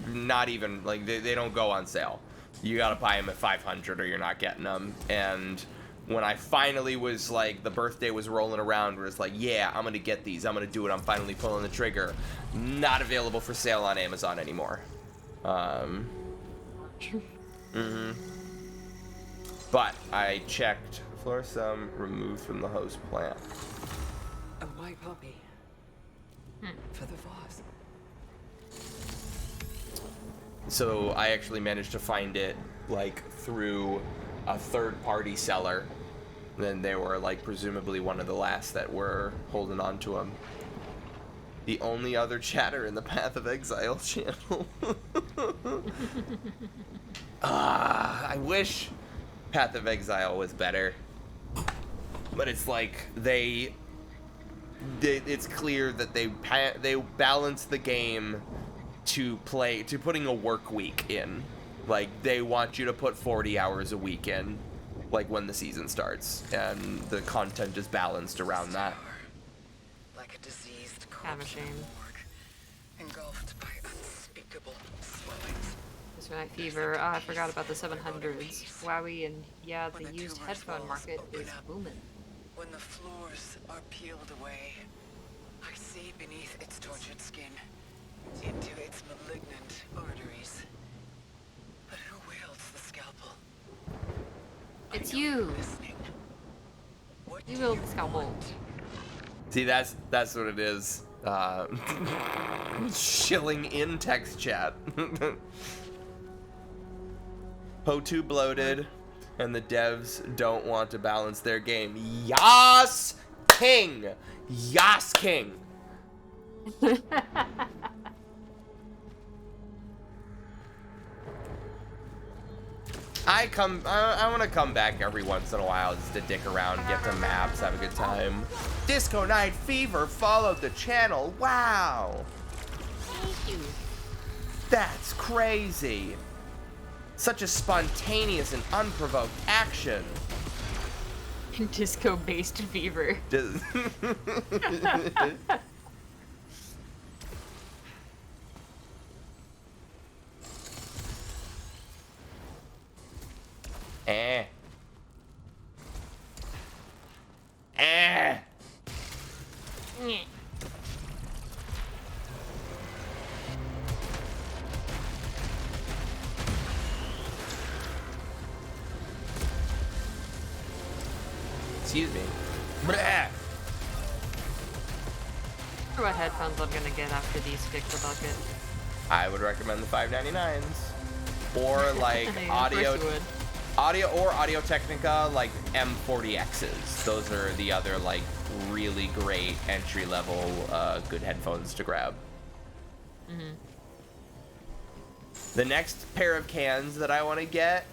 Not even, like, they don't go on sale. You gotta buy them at 500 or you're not getting them. And when I finally was like, the birthday was rolling around, where it's like, yeah, I'm gonna get these, I'm gonna do it, I'm finally pulling the trigger. Not available for sale on Amazon anymore. But I checked for some removed from the host plant. A white poppy. For the vase. So I actually managed to find it like through a third-party seller. Then they were like presumably one of the last that were holding on to them. The only other chatter in the Path of Exile channel. I wish Path of Exile was better. But it's like it's clear that they balance the game to putting a work week in. Like, they want you to put 40 hours a week in, like, when the season starts, and the content is balanced around that. Like a diseased Kind of a shame. engulfed by unspeakable swellings. This night fever. Oh, I forgot about the 700s. Wowie, and yeah, the When the used tumor's headphone walls market open is up. booming. When the floors are peeled away, I see beneath its tortured skin, into its malignant arteries. But who wields the scalpel? It's I know you. you're listening. What You do will scalpel. want? See, that's what it is. Shilling in text chat. Po2 bloated, and the devs don't want to balance their game. Yas King! Yas King! I want to come back every once in a while just to dick around, get to maps, have a good time. Disco Night Fever followed the channel. Wow. Thank you. That's crazy. Such a spontaneous and unprovoked action. Disco-based fever. Just- Eh. Eh. Nyeh. Excuse me. Bleh. For what headphones I'm gonna get after these fix the bucket. I would recommend the 599s. Or like Yeah, of course you would. Audio Technica, like M40Xs. Those are the other like really great entry level good headphones to grab. The next pair of cans that I want to get,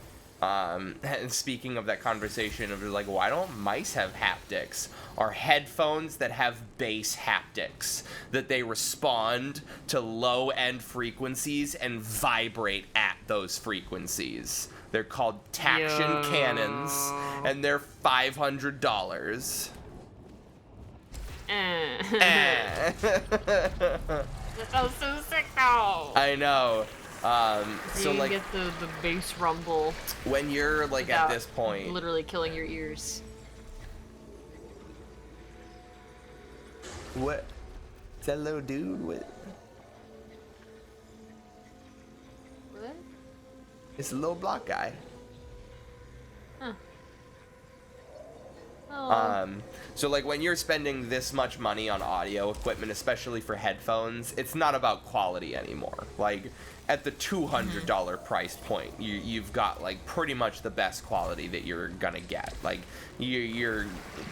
and speaking of that conversation of like, why don't mice have haptics, are headphones that have bass haptics, that they respond to low end frequencies and vibrate at those frequencies. They're called Taction Cannons, and they're $500. Eh. That sounds so sick though. I know. So you like, get the bass rumble when you're like at without this point, literally killing your ears. what? Is that little dude? What? What? It's a little block guy. Huh. Oh. So like when you're spending this much money on audio equipment, especially for headphones, it's not about quality anymore. Like at the $200 price point, you've got like pretty much the best quality that you're gonna get. Like you're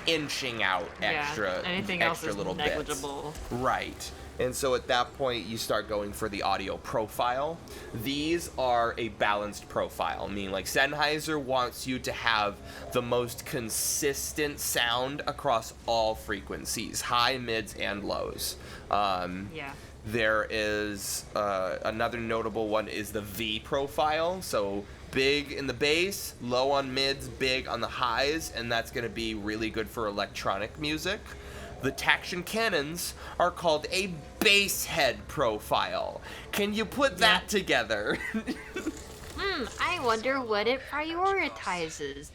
inching out extra, anything else extra is little negligible. bits. Right. And so at that point, you start going for the audio profile. These are a balanced profile, meaning like Sennheiser wants you to have the most consistent sound across all frequencies, high, mids, and lows. Yeah. There is another notable one is the V profile. So big in the bass, low on mids, big on the highs, and that's going to be really good for electronic music. The Taction cannons are called a bass head profile. Can you put that together? I wonder what it prioritizes.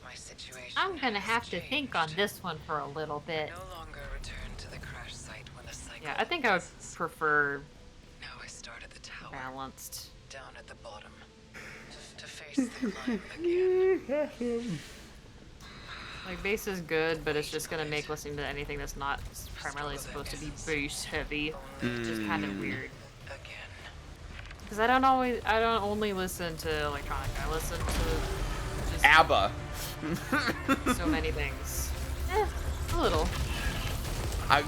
My situation I'm gonna has have to think on changed. this one for a little bit. No longer return to the crash site when the cycle Yeah, I think I would passes. prefer Now I start at the tower, balanced. down at the bottom, to face the climb again. Like, bass is good, but it's just gonna make listening to anything that's not primarily supposed to be bass heavy just kind of weird. Again. Because I don't only listen to electronic. I listen to just ABBA. so many things. A little.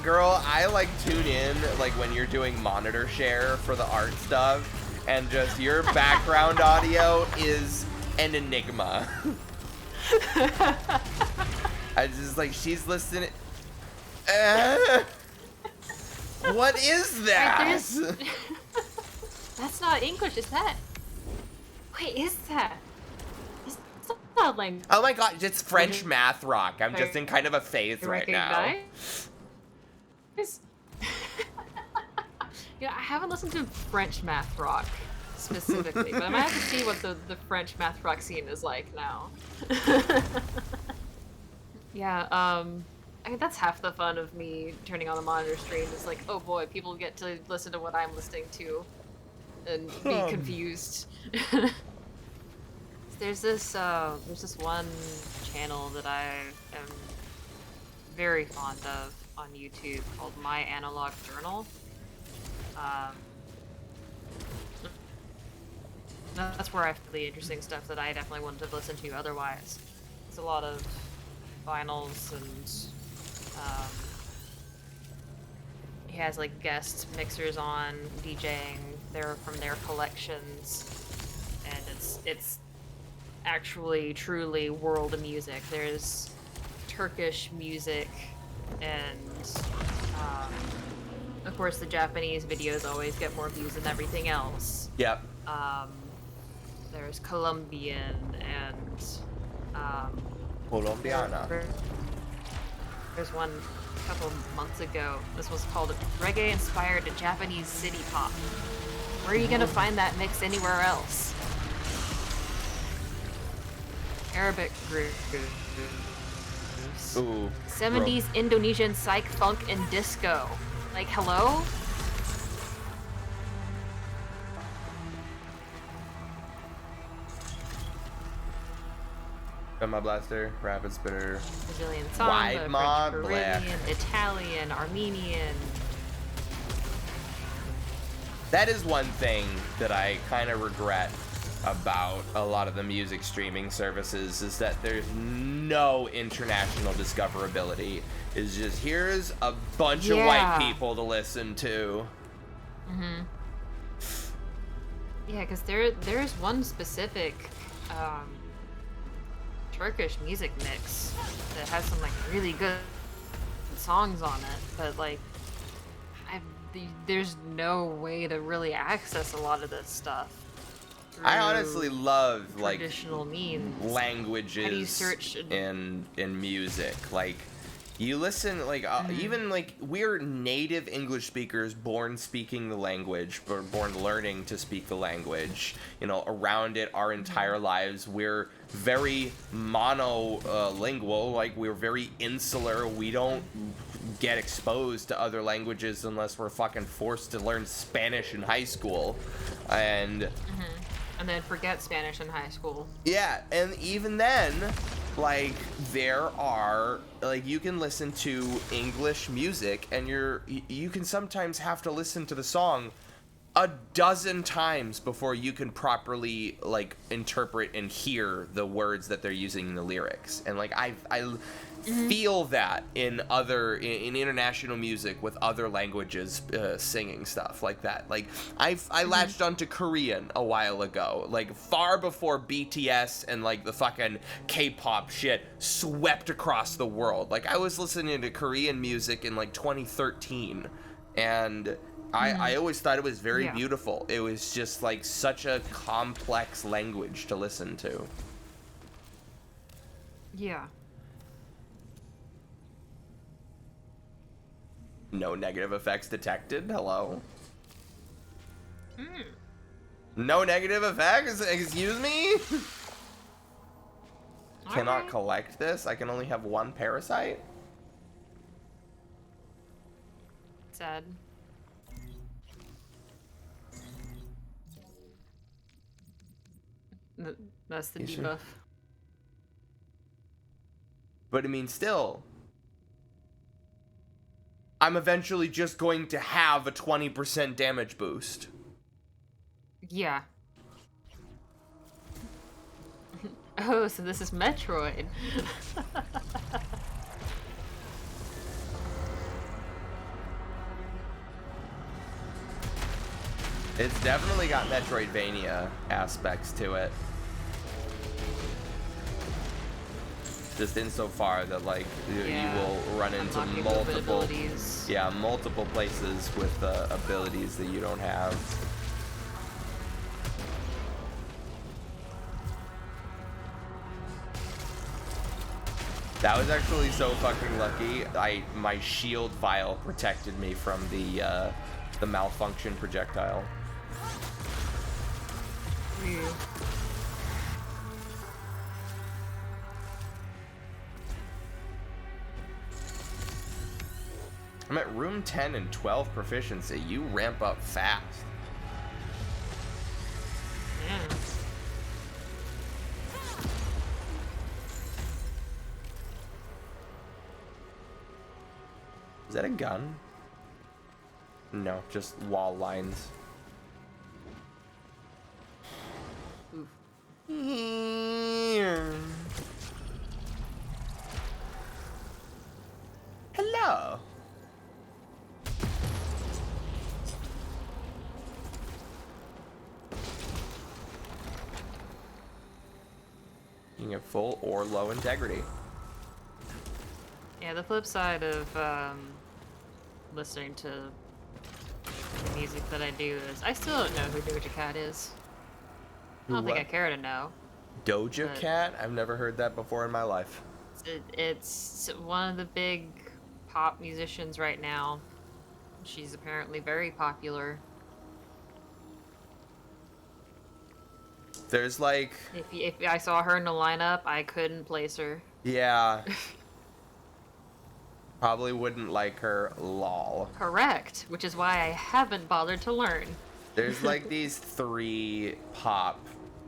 Girl, I like tune in like when you're doing monitor share for the art stuff, and just your background audio is an enigma. I just like she's listening. What is that? That's not English, is that? Wait, is that? It's not like Oh my god, it's French math rock. I'm just in kind of a phase right now. Recognize? Yeah, I haven't listened to French math rock specifically, but I might have to see what the French math rock scene is like now. Yeah, I mean, that's half the fun of me turning on the monitor stream. Is like, oh boy, people get to listen to what I'm listening to and be confused. There's this one channel that I am very fond of on YouTube called My Analog Journal. That's where I have really interesting stuff that I definitely wouldn't have listened to otherwise. It's a lot of vinyls and he has like guest mixers on DJing. They're from their collections, and it's actually truly world of music. There's Turkish music, and of course the Japanese videos always get more views than everything else. Yep. There's Colombian and Colombiana. There's one a couple months ago. This was called Reggae-Inspired Japanese City Pop. Where are you gonna find that mix anywhere else? Arabic grooves. Ooh. 70s Indonesian psych, funk, and disco. Like, hello? My Blaster, Rapid Spitter. Brazilian samba, Wide French Mob, Caribbean, Black. Italian, Armenian. That is one thing that I kind of regret about a lot of the music streaming services is that there's no international discoverability. It's just here's a bunch of white people to listen to. Yeah, because there's one specific Turkish music mix that has some like really good songs on it, but like there's no way to really access a lot of this stuff. I honestly love like traditional means. languages How do you search in music. Like you listen like even like we're native English speakers born speaking the language or born learning to speak the language, you know, around it our entire lives. We're very monolingual, like we're very insular. We don't get exposed to other languages unless we're fucking forced to learn Spanish in high school. And then forget Spanish in high school. yeah, and even then, like there are like you can listen to English music and you can sometimes have to listen to the song a dozen times before you can properly like interpret and hear the words that they're using in the lyrics. And like I feel that in international music with other languages singing stuff like that. Like I latched onto Korean a while ago, like far before BTS and like the fucking K-pop shit swept across the world. Like I was listening to Korean music in like 2013, and I always thought it was very Yeah. beautiful. It was just like such a complex language to listen to. Yeah. No negative effects detected. Hello. Hmm. No negative effects? Excuse me? Cannot Alright. collect this? I can only have one parasite? Sad. That's the You sure? debuff. But I mean, still. I'm eventually just going to have a 20% damage boost. Yeah. Oh, so this is Metroid. It's definitely got Metroidvania aspects to it. Just insofar that, like, you will run into Unlocking multiple, movement abilities. yeah, multiple places with abilities that you don't have. That was actually so fucking lucky. My shield vial protected me from the malfunction projectile. Ew. I'm at room 10 and 12 proficiency. You ramp up fast. Yeah. Is that a gun? No, just wall lines. Oof. Hello. You can get full or low integrity. Yeah, the flip side of listening to the music that I do is I still don't know who Doja Cat is. I don't think I care to know. Doja But- Cat? I've never heard that before in my life. It's one of the big pop musicians right now. She's apparently very popular. There's like, If I saw her in the lineup, I couldn't place her. yeah. Probably wouldn't like her, lol. Correct, which is why I haven't bothered to learn. There's like these three pop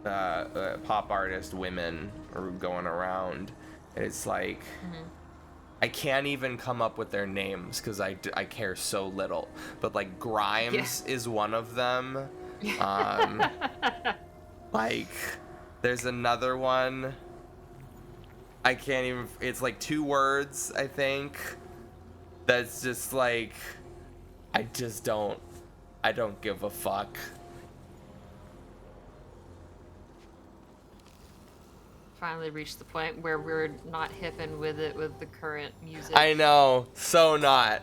artist women are going around. And it's like, I can't even come up with their names because I care so little. But like Grimes is one of them. Like, there's another one. I can't even, it's like 2 words, I think. That's just like, I don't give a fuck. Finally reached the point where we're not hipping with it with the current music. I know, so not.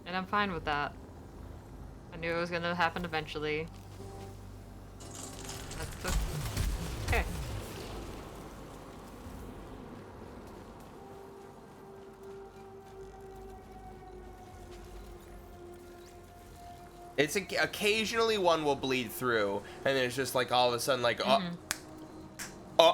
And I'm fine with that. I knew it was gonna happen eventually. That's okay. It's occasionally one will bleed through, and then it's just like all of a sudden, like, oh, yeah.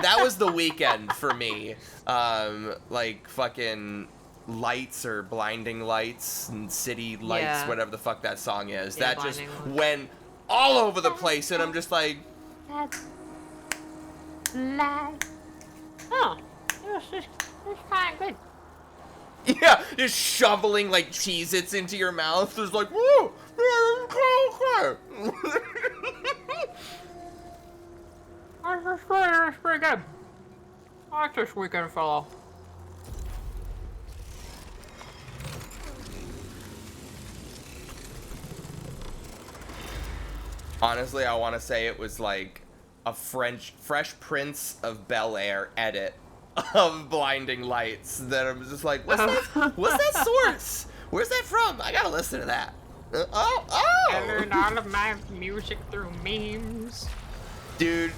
That was the weekend for me. Like fucking lights or blinding lights and city lights, Yeah. whatever the fuck that song is. Yeah, that just Blinding Lights. went all over the place, and I'm just like, That's light. Oh, it's kind of good. yeah, just shoveling like Cheez-Its into your mouth. It's like, woo, That's pretty good. I like this weekend, fellow. Honestly, I want to say it was like a Fresh Prince of Bel-Air edit of blinding lights that I'm just like, what's that source? Where's that from? I gotta listen to that. I learned all of my music through memes. Dude,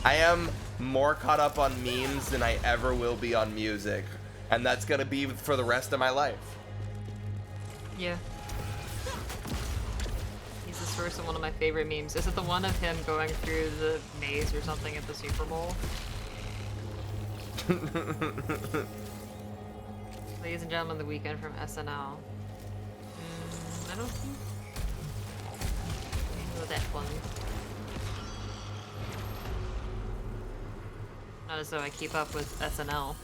I am more caught up on memes than I ever will be on music. And that's gonna be for the rest of my life. Yeah. He's the source of one of my favorite memes. Is it the one of him going through the maze or something at the Super Bowl? Ladies and gentlemen, the weekend from SNL. I don't think I know that one. Not as though I keep up with SNL.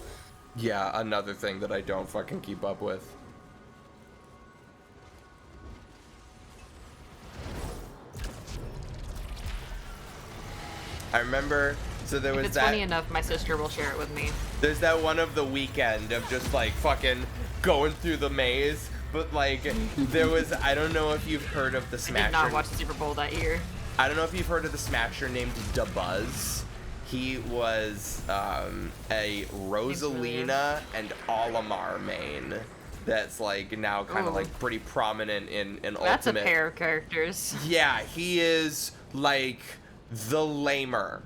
Yeah, another thing that I don't fucking keep up with. I remember, so there was If it's that. funny enough, my sister will share it with me. There's that one of the weekend of just like fucking going through the maze, but like there was, I don't know if you've heard of the I Smasher. did not watch the Super Bowl that year. I don't know if you've heard of the Smasher named DaBuzz. He was a Rosalina and Olimar main. That's like now kind of Ooh. like pretty prominent in That's Ultimate. a pair of characters. Yeah, he is like the lamer.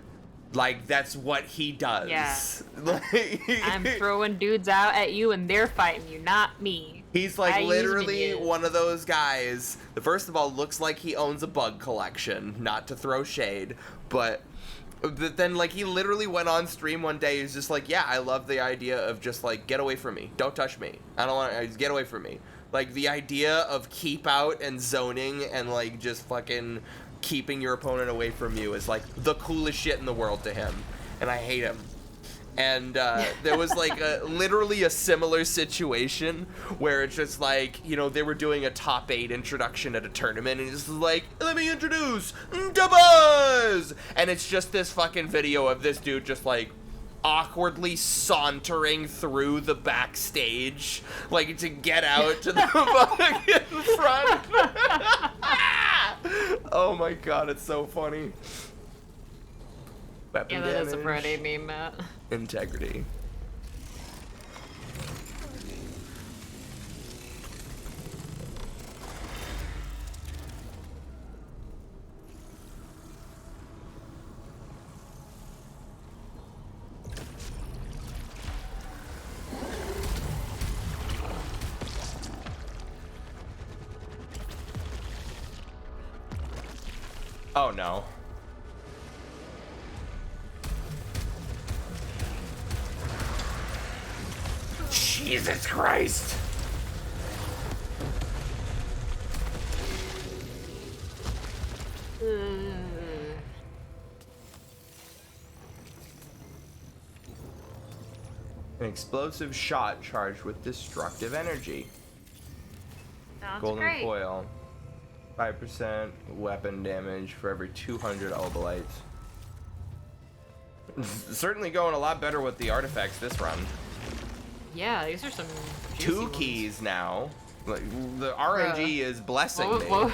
Like that's what he does. Yeah. Like, I'm throwing dudes out at you and they're fighting you, not me. He's like I use literally minions. one of those guys that first of all looks like he owns a bug collection, not to throw shade, but then like he literally went on stream one day. He's just like, yeah, I love the idea of just like, get away from me, don't touch me, I don't want to, get away from me. Like the idea of keep out and zoning and like just fucking keeping your opponent away from you is like the coolest shit in the world to him, and I hate him. And there was like literally a similar situation where it's just like, you know, they were doing a top 8 introduction at a tournament, and it's like, let me introduce DaBuzz! And it's just this fucking video of this dude just like awkwardly sauntering through the backstage, like to get out to the fucking front. Oh my god, it's so funny. Weapon Yeah, that is a damage. Friday meme, Matt. Integrity. Oh no. Jesus Christ. An explosive shot charged with destructive energy. Sounds Golden great. coil. 5% weapon damage for every 200 obolites. Certainly going a lot better with the artifacts this run. Yeah, these are some juicy 2 ones. keys now. Like, the RNG is blessing me. Whoa.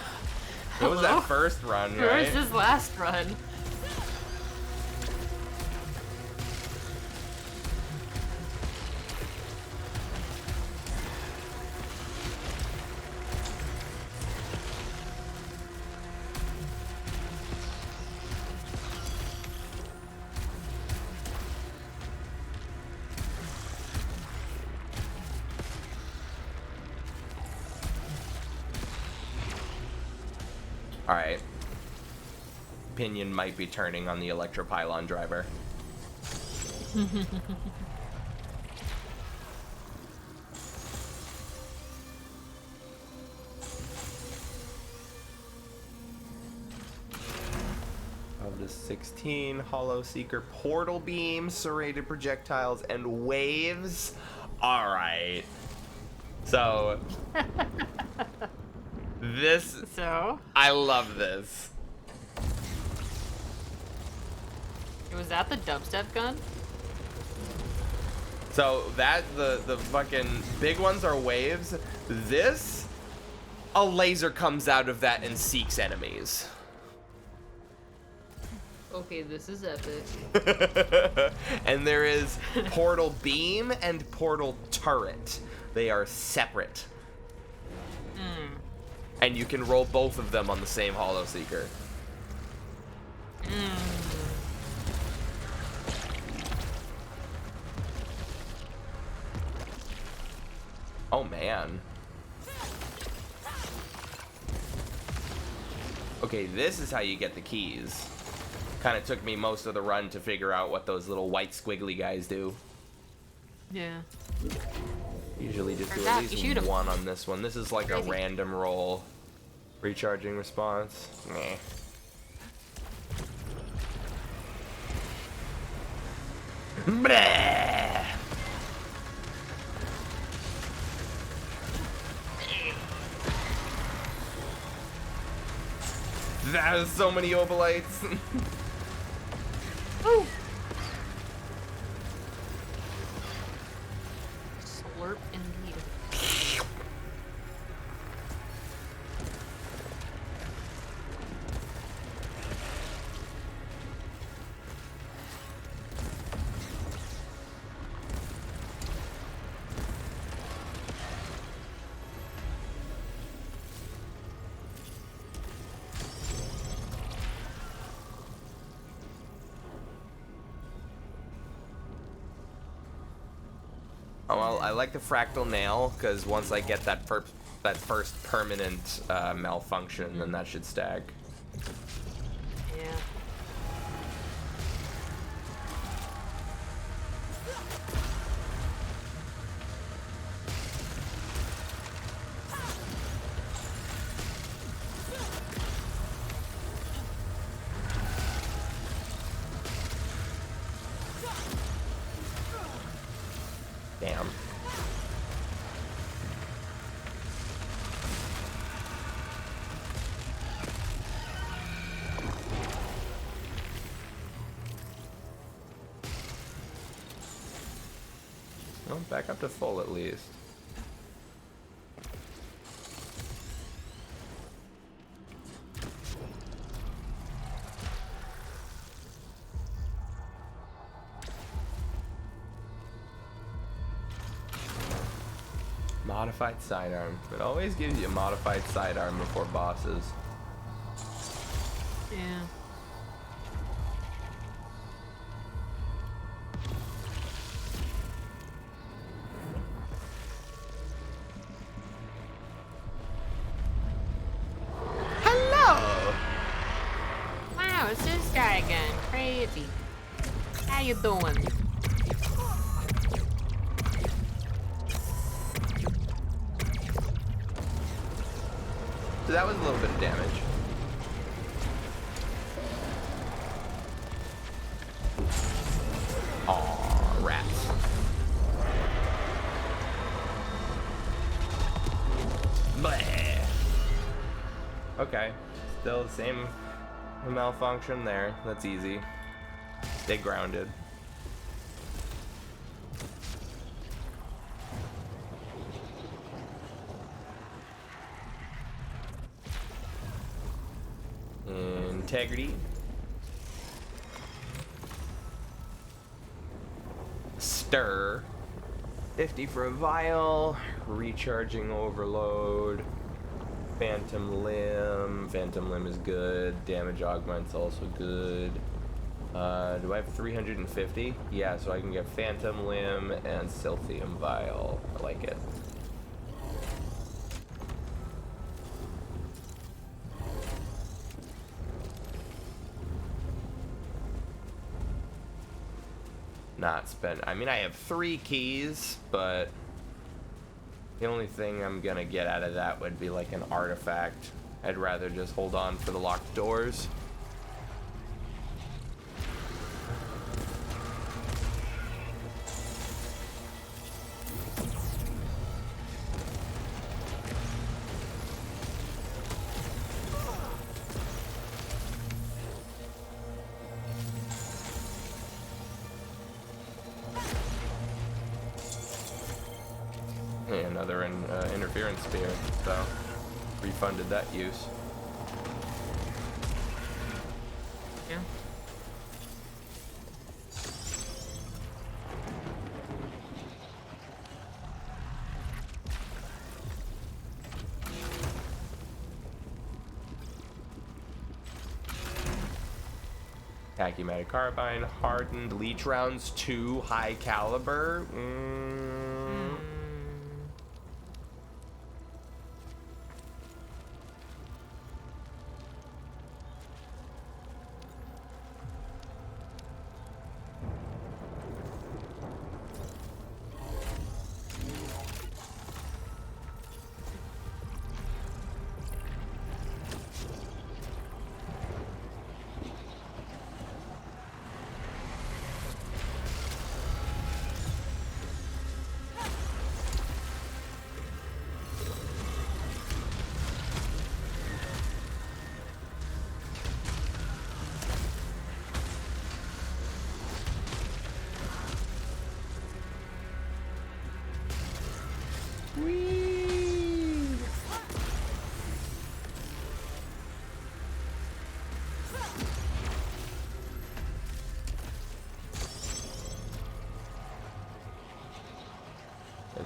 What was that first run, Where right? was this last run? Alright. Opinion might be turning on the electropylon driver. Of the 16 Hollow Seeker portal beams, serrated projectiles, and waves. Alright. So this, So, I love this. was that the dubstep gun? So that, the fucking big ones are waves. This, a laser comes out of that and seeks enemies. Okay, this is epic. And there is portal beam and portal turret. They are separate. And you can roll both of them on the same Hollow Seeker. Oh man. Okay, this is how you get the keys. Kind of took me most of the run to figure out what those little white squiggly guys do. Yeah. Usually just do Turns at out you shoot least 'em. one on this one. This is like a Crazy. random roll. Recharging response. Meh. Bleh. That is so many obolites. Woo! Slurp indeed. Oh, well, I like the fractal nail because once I get that first permanent malfunction, then that should stack. Yeah. Damn. Well, back up to full at least. Modified sidearm. It always gives you a modified sidearm before bosses. Yeah. Hello! Wow, it's this guy again. Crazy. How you doing? So that was a little bit of damage. Aw, rats. Bleh. Okay, still the same malfunction there. That's easy. Stay grounded. Integrity. Stir. 50 for a vial. Recharging overload. Phantom limb. Phantom limb is good. Damage augment's also good. Do I have 350? Yeah, so I can get Phantom limb and Silphium vial. I like it. Not spend. I mean, I have 3 keys, but the only thing I'm gonna get out of that would be like an artifact. I'd rather just hold on for the locked doors. Another interference spear, so refunded that use. Yeah. Tachymatic carbine, hardened leech rounds, 2 high caliber.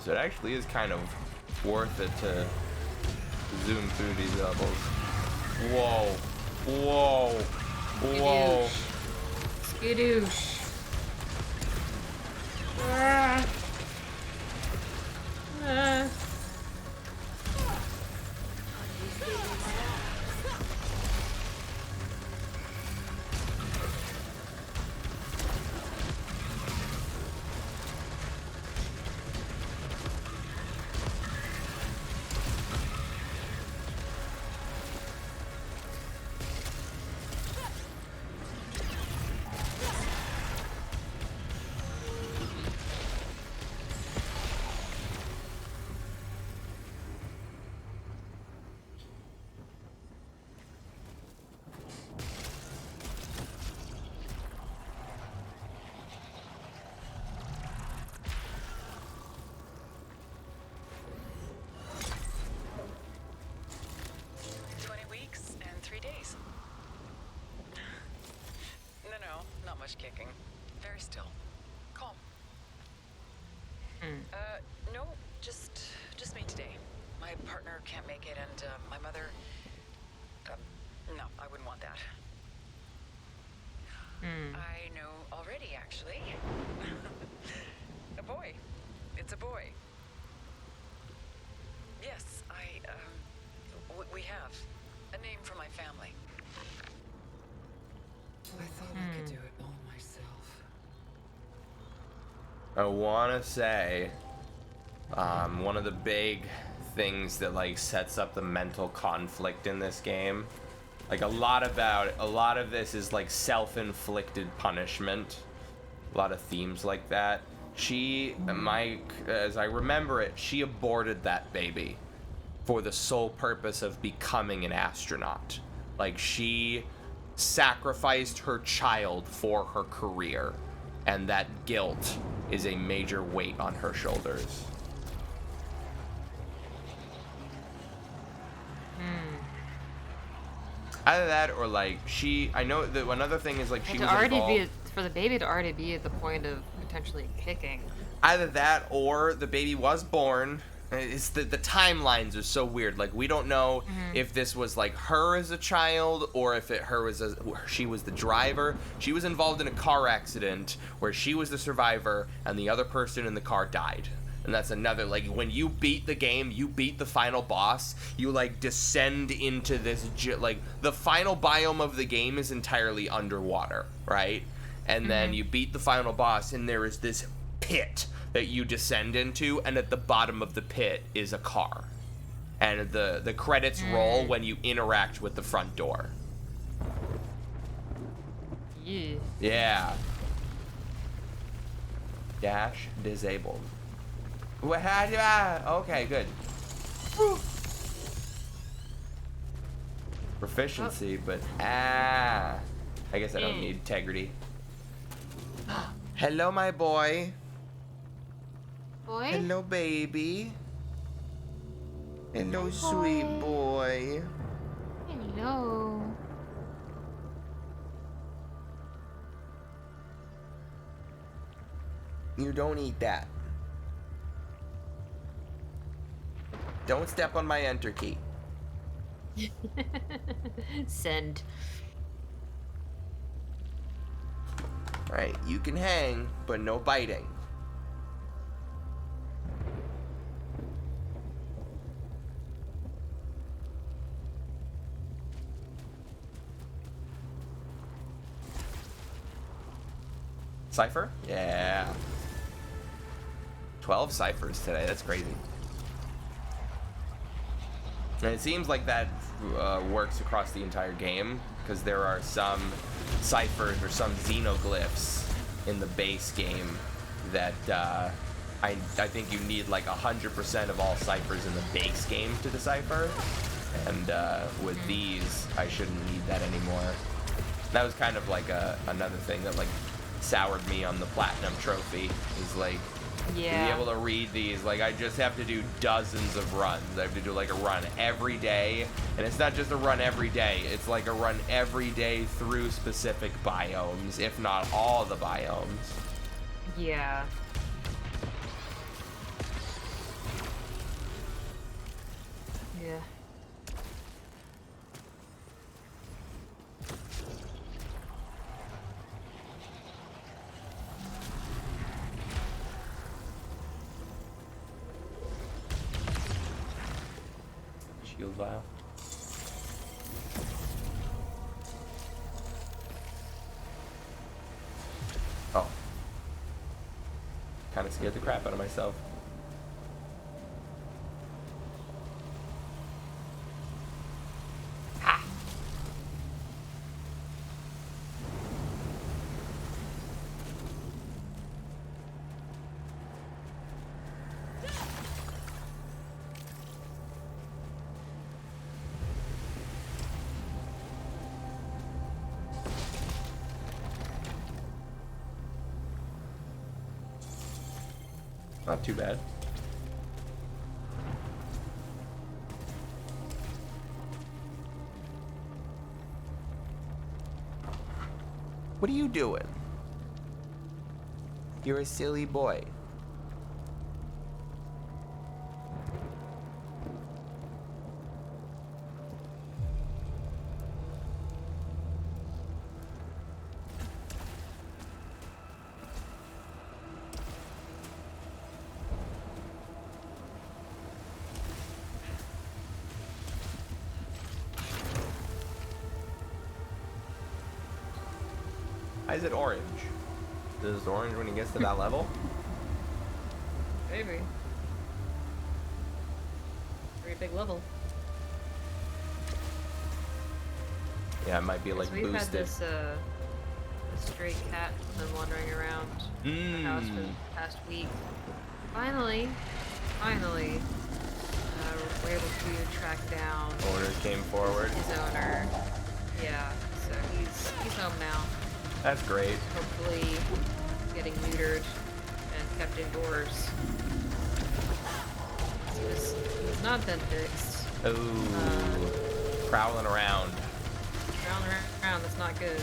So it actually is kind of worth it to zoom through these levels. Whoa. Whoa. Whoa. Skadoosh. Ah. Ah. Kicking. Very still. Calm. No, just me today. My partner can't make it, and my mother. No, I wouldn't want that. I know already, actually. A boy. It's a boy. Yes, we have a name for my family. I thought I could do it all myself. I want to say, one of the big things that like sets up the mental conflict in this game, like a lot of this is like self-inflicted punishment. A lot of themes like that. As I remember it, she aborted that baby for the sole purpose of becoming an astronaut. Like she sacrificed her child for her career, and that guilt is a major weight on her shoulders. Either that or like I know that another thing is like she was involved. For the baby to already be at the point of potentially kicking. Either that or the baby was born. It's the timelines are so weird. Like we don't know if this was like her as a child or if she was the driver. She was involved in a car accident where she was the survivor and the other person in the car died. And that's another, like, when you beat the game, you beat the final boss, you, like, descend into this, like, the final biome of the game is entirely underwater, right? And then you beat the final boss, and there is this pit that you descend into, and at the bottom of the pit is a car. And the credits roll when you interact with the front door. Yeah. Dash disabled. Okay, good. Proficiency, but I guess I don't need integrity. Hello, my boy. Boy? Hello, baby. Hello, sweet boy. Hello. You don't eat that. Don't step on my enter key. Send. Alright, you can hang, but no biting. Cypher? Yeah. 12 ciphers today. That's crazy. And it seems like that works across the entire game, because there are some ciphers or some xenoglyphs in the base game that I think you need like 100% of all ciphers in the base game to decipher. And with these, I shouldn't need that anymore. That was kind of like another thing that like soured me on the platinum trophy, is like, Yeah. to be able to read these, like I just have to do dozens of runs. I have to do like a run every day, and it's not just a run every day, it's like a run every day through specific biomes, if not all the biomes. Yeah. Yeah. Shield vial. Oh. Kind of scared the crap out of myself. Ha! Not too bad. What are you doing? You're a silly boy. Why is it orange? Is it orange when he gets to that level? Maybe. Pretty big level. Yeah, it might be like So we've had boosted. this stray cat been wandering around the house for the past week. Finally, we're able to track down Owner came forward. his owner. Yeah, so he's home now. That's great. Hopefully getting neutered and kept indoors. He was not been fixed. Ooh. Prowling around. Around, that's not good.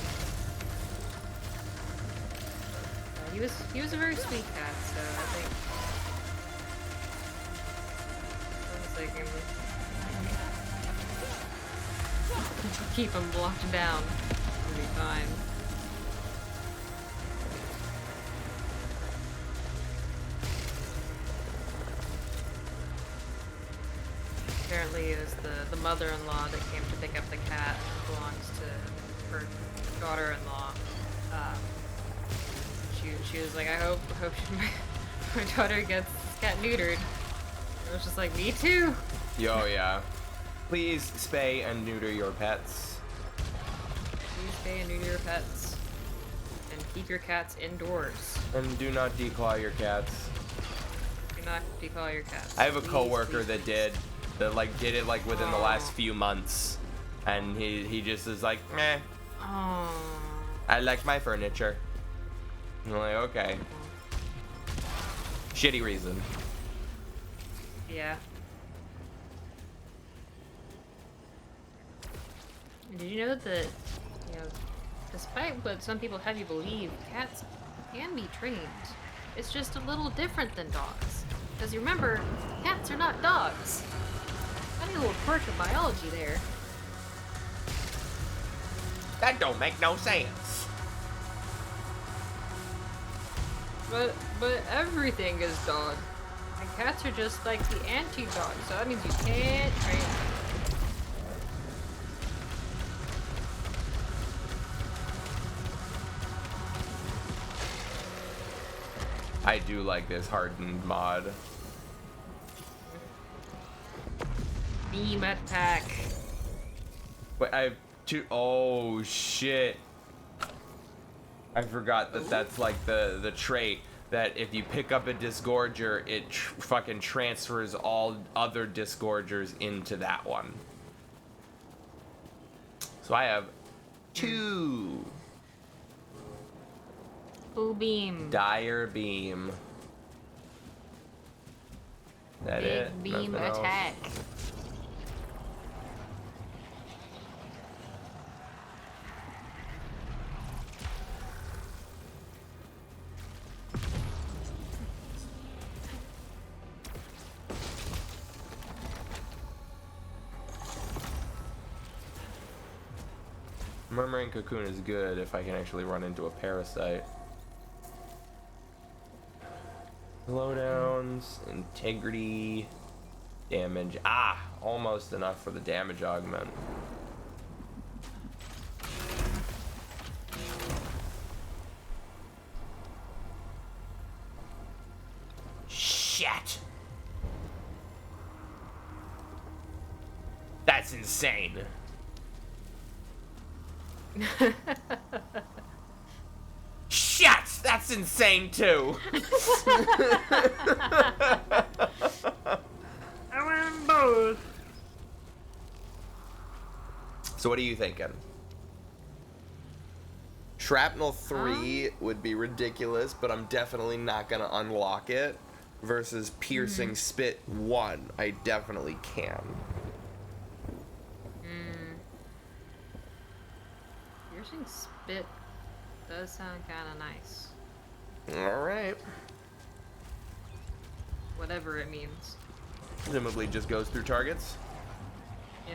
He was a very sweet cat, so I think. One second. Keep him blocked down. We'll be fine. Apparently it was the mother-in-law that came to pick up the cat. It belongs to her daughter-in-law. She was like, I hope my daughter gets this cat neutered. I was just like, me too. Yo, yeah. Please spay and neuter your pets. Please spay and neuter your pets. And keep your cats indoors. And do not declaw your cats. Do not declaw your cats. I have a Please, coworker please, that please. did it like within the last few months. And he just is like, meh, Oh. I like my furniture. I'm like, okay. Shitty reason. Yeah. Did you know that, despite what some people have you believe, cats can be trained. It's just a little different than dogs. Because you remember, cats are not dogs. Funny little quirk of biology there. That don't make no sense. But everything is dog. And cats are just like the anti-dog, so that means you can't train them. I do like this hardened mod. Beam attack. Wait, I have two. Oh shit! I forgot that that's like the trait that if you pick up a disgorger, it fucking transfers all other disgorgers into that one. So I have two. Full beam. Dire beam. That Big it? beam Nothing else? attack. Murmuring Cocoon is good if I can actually run into a parasite. Slowdowns, integrity, damage. Ah, almost enough for the damage augment. Shit. That's insane. Shit! That's insane too! I want both. So what are you thinking? Shrapnel 3 would be ridiculous, but I'm definitely not gonna unlock it. Versus Piercing Spit 1, I definitely can. Piercing spit does sound kind of nice. Alright. Whatever it means. Presumably just goes through targets. Yeah.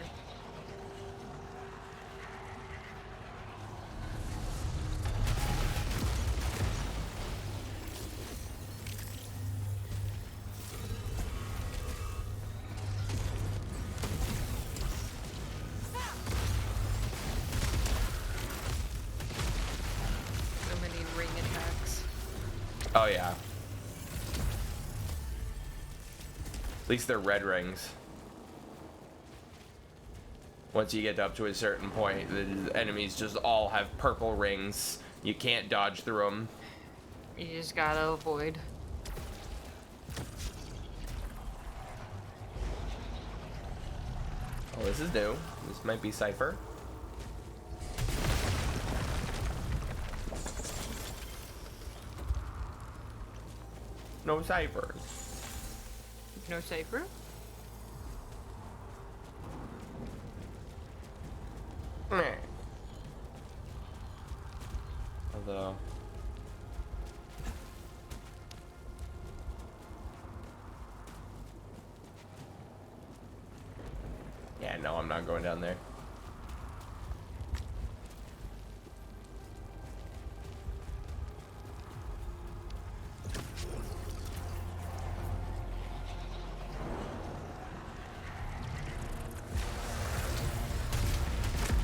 So many ring attacks. Oh yeah. At least they're red rings. Once you get up to a certain point, the enemies just all have purple rings. You can't dodge through them. You just gotta avoid. Oh, this is new. This might be Cypher. No Cypher. No safer? Meh. Although. Yeah, no, I'm not going down there.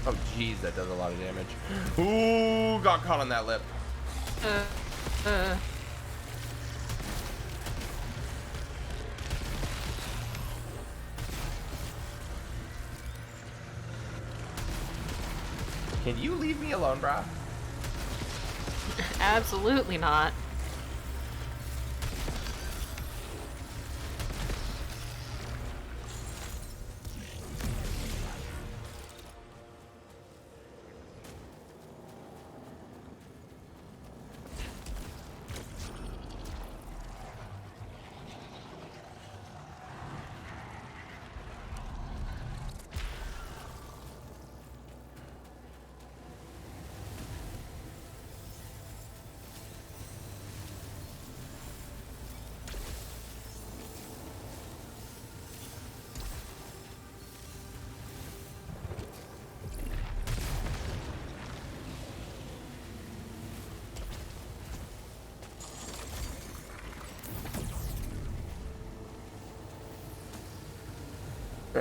Oh, jeez, that does a lot of damage. Ooh, got caught on that lip. Can you leave me alone, brah? Absolutely not.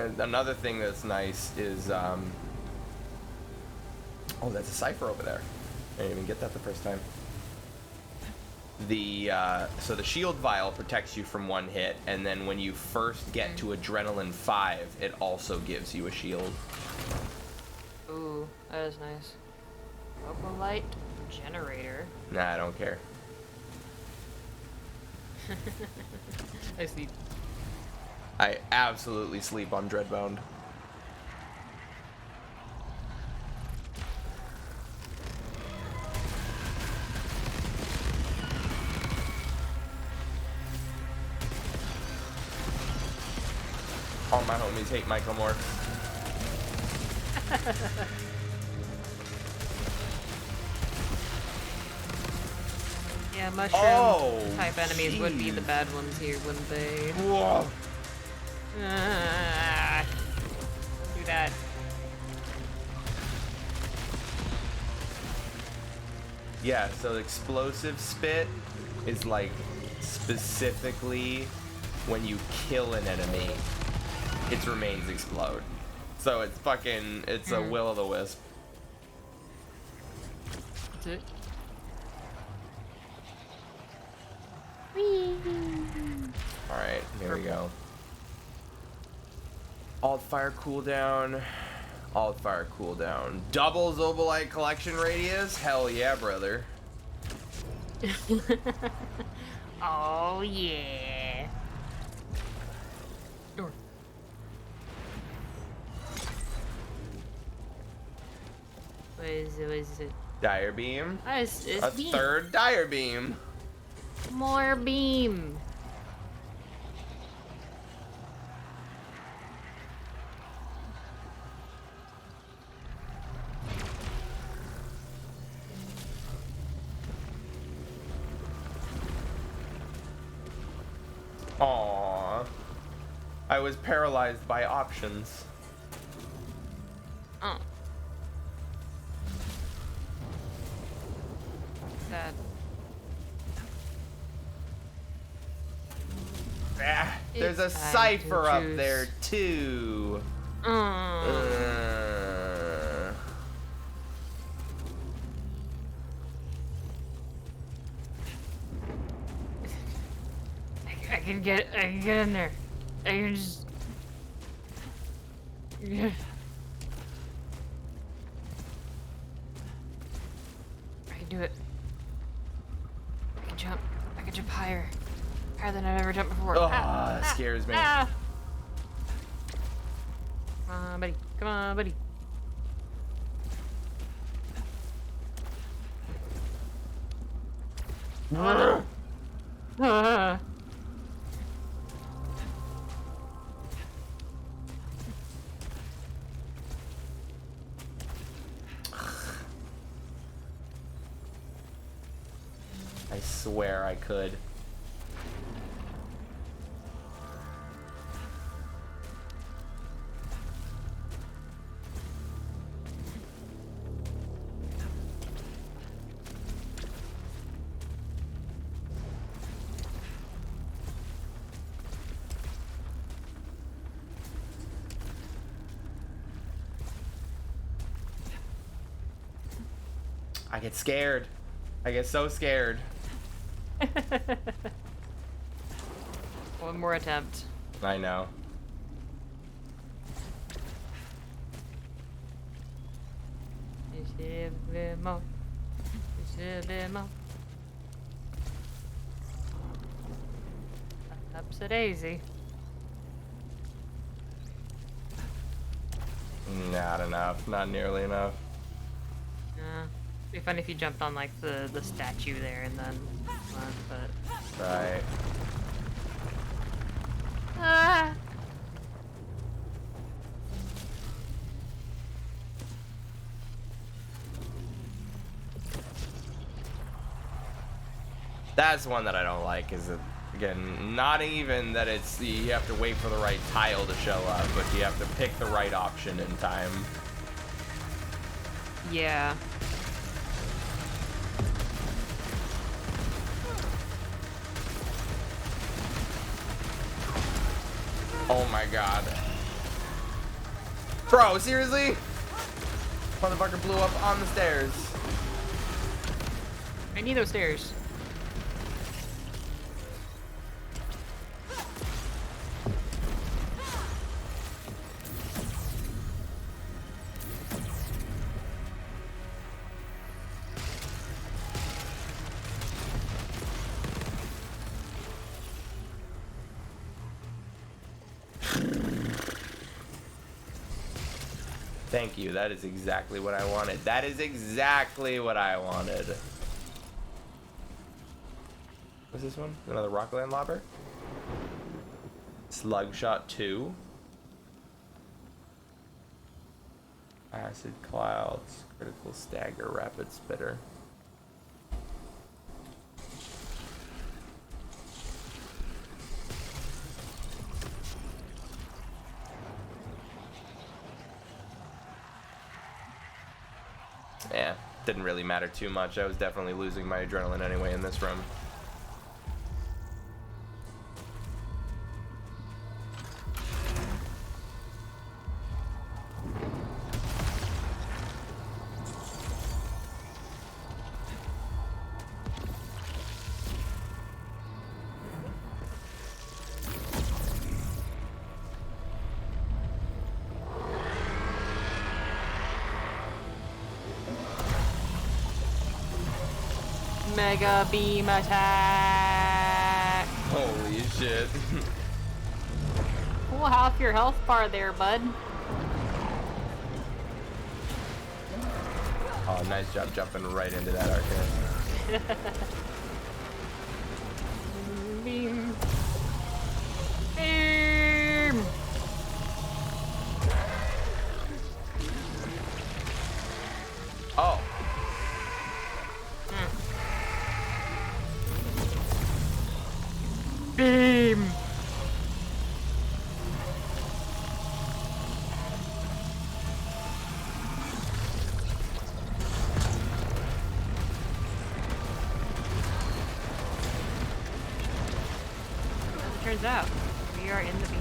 And another thing that's nice is, oh, that's a cipher over there. I didn't even get that the first time. So the shield vial protects you from one hit, and then when you first get to Adrenaline 5, it also gives you a shield. Ooh, that is nice. Opalite generator. Nah, I don't care. I see. I absolutely sleep on Dreadbound. All my homies hate Mycomorph. Yeah, mushroom type enemies would be the bad ones here, wouldn't they? Whoa. Don't do that. Yeah, so explosive spit is like specifically when you kill an enemy, its remains explode. So it's fucking, it's a will-o'-the-wisp. That's it. Alright, here we go. Alt-fire cooldown. Alt-fire cooldown. Double Zobolite collection radius? Hell yeah, brother. Oh yeah. Door. What is it? What is it? Dire beam. It's A beam. third dire beam. More beam. Aww. I was paralyzed by options. Oh. Sad. Ah, there's a It's time cipher to up choose. there too. I can get in there. I can just. Yeah. I can do it. I can jump. I can jump higher. Higher than I've ever jumped before. Oh, that scares me. Ah. Come on, buddy. Come on, buddy. Ah. I swear I could. I get scared. I get so scared. One more attempt. I know. Just a bit more. Just a bit more. Up's a daisy. Not enough. Not nearly enough. It'd be fun if you jumped on like the statue there and then but Right. ah. That's one that I don't like, is that, again, not even that it's, you have to wait for the right tile to show up, but you have to pick the right option in time. Yeah. Oh my god. Bro, seriously? Motherfucker blew up on the stairs. I need those stairs. Thank you. That is exactly what I wanted. That is exactly what I wanted. What's this one? Another Rockland Lobber? Slugshot 2. Acid Clouds. Critical Stagger. Rapid Spitter. Yeah, didn't really matter too much. I was definitely losing my adrenaline anyway in this room. Mega beam attack. Holy shit. Cool half your health bar there, bud. Oh, nice job jumping right into that arcade. Beam. Beam. Oh. Beam. Turns out we are in the beam.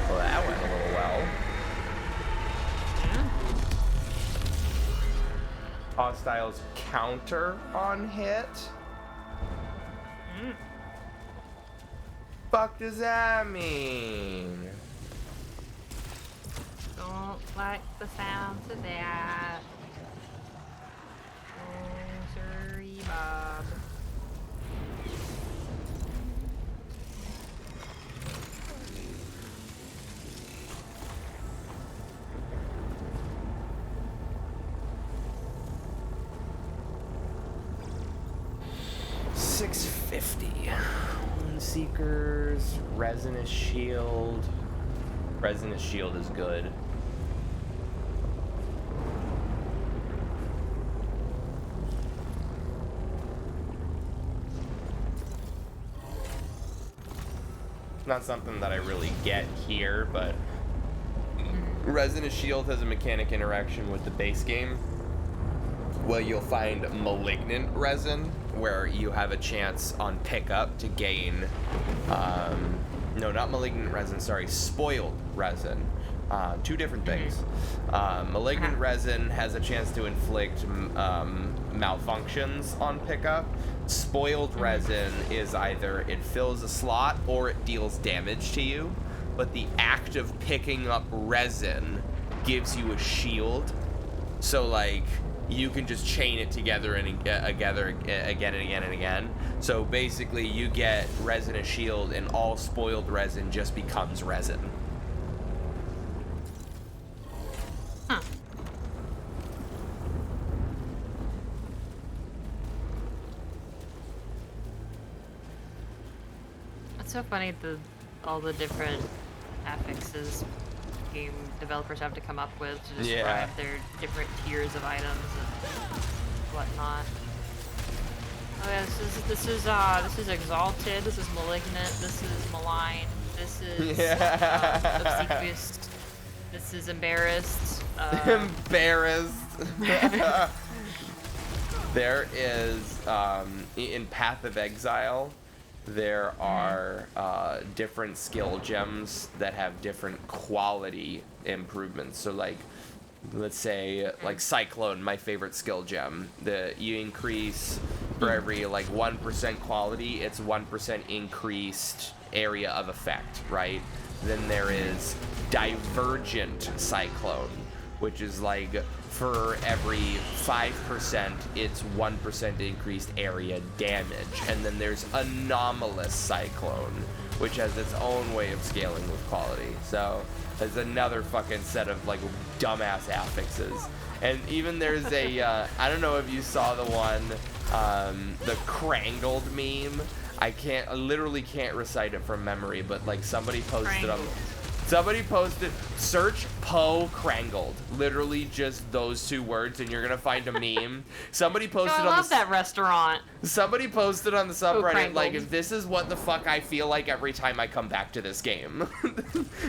Well, that went a little well. Hostiles counter on hit. Fuck does that mean? Don't like the sounds of that. Oh, sorry, Bob. $650. Seekers, Resinous Shield. Resinous Shield is good. Not something that I really get here, but Resinous Shield has a mechanic interaction with the base game. Well, you'll find Malignant Resin, where you have a chance on pickup to gain, no, not Malignant Resin, sorry, Spoiled Resin. Two different things. Malignant Resin has a chance to inflict malfunctions on pickup. Spoiled Resin is either it fills a slot or it deals damage to you, but the act of picking up resin gives you a shield. So, like, you can just chain it together and together again and again and again. So basically you get resin as shield and all spoiled resin just becomes resin. Huh. It's so funny all the different affixes game developers have to come up with to describe their different tiers of items and whatnot. Oh yeah, this is exalted, this is malignant, this is malign, This is Yeah. obsequious. This is embarrassed. Embarrassed. There is, in Path of Exile, there are different skill gems that have different quality improvements. So, like, let's say, like Cyclone, my favorite skill gem. You increase for every, like, 1% quality, it's 1% increased area of effect, right? Then there is Divergent Cyclone, which is like for every 5%, it's 1% increased area damage. And then there's Anomalous Cyclone, which has its own way of scaling with quality. So there's another fucking set of like dumbass affixes. And even there's a, I don't know if you saw the one, the Crangled meme. I literally can't recite it from memory, but like somebody posted search Poe Crangled, literally just those two words, and you're gonna find a meme. Somebody posted I love that restaurant. Somebody posted on the subreddit, like, Crangled. this is what the fuck I feel like every time I come back to this game.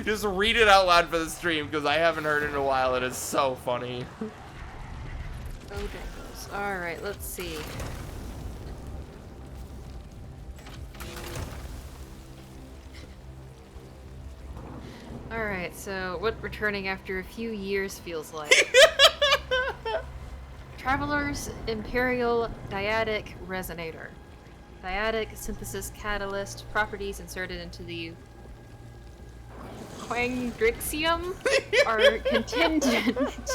Just read it out loud for the stream, because I haven't heard it in a while. It is so funny. Oh, dangles. Alright, let's see. Alright, so what returning after a few years feels like. Traveler's Imperial Dyadic Resonator. Dyadic synthesis catalyst properties inserted into the Quangdrixium are contingent.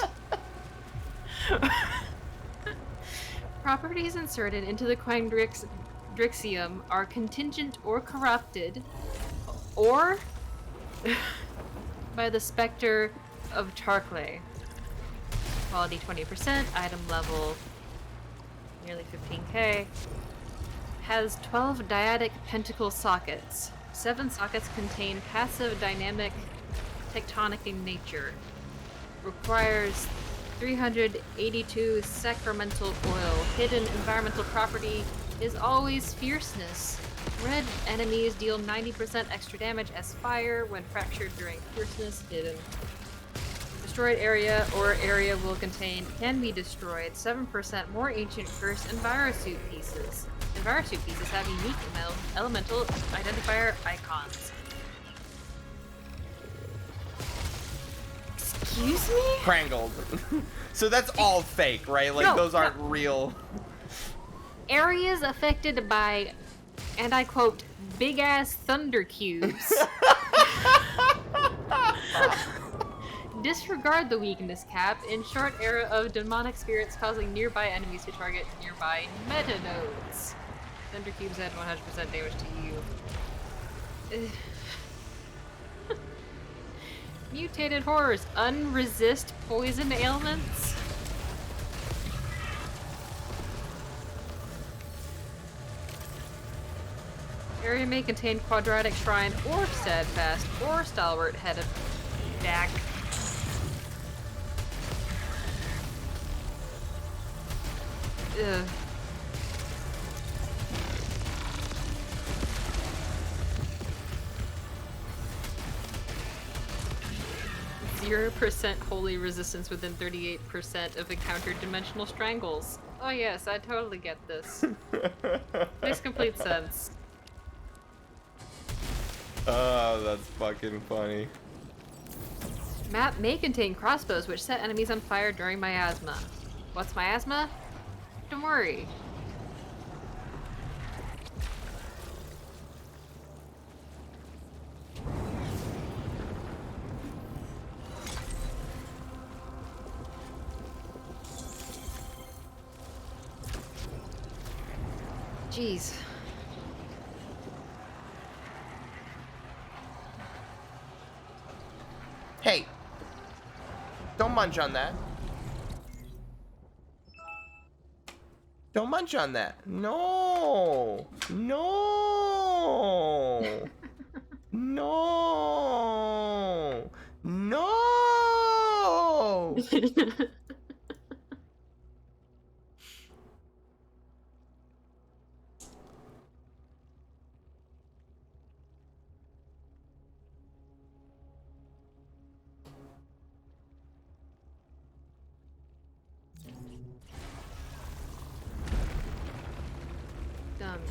Properties inserted into the Quangdrixium are contingent or corrupted, or by the Spectre of Tarkley. Quality 20%, item level nearly 15k. Has 12 dyadic pentacle sockets. 7 sockets contain passive dynamic tectonic in nature. Requires 382 sacramental oil. Hidden environmental property is always fierceness. Red enemies deal 90% extra damage as fire when fractured during fierceness hidden. Destroyed area or area can be destroyed. 7% more ancient curse Envirosuit pieces. Envirosuit pieces have unique elemental identifier icons. Excuse me? Crangled. So that's all fake, right? Like, those aren't real. Areas affected by, and I quote, big-ass thunder cubes. Disregard the weakness cap in short era of demonic spirits causing nearby enemies to target nearby metanodes. Thunder cubes add 100% damage to you. Mutated horrors. Unresist poison ailments. Area may contain quadratic shrine or steadfast or stalwart head of Dak. Ugh. 0% holy resistance within 38% of encountered dimensional strangles. Oh yes, I totally get this. Makes complete sense. Oh, that's fucking funny. Map may contain crossbows which set enemies on fire during miasma. What's miasma? Don't worry. Jeez. Hey, don't munch on that. Don't munch on that. No. No. No. No.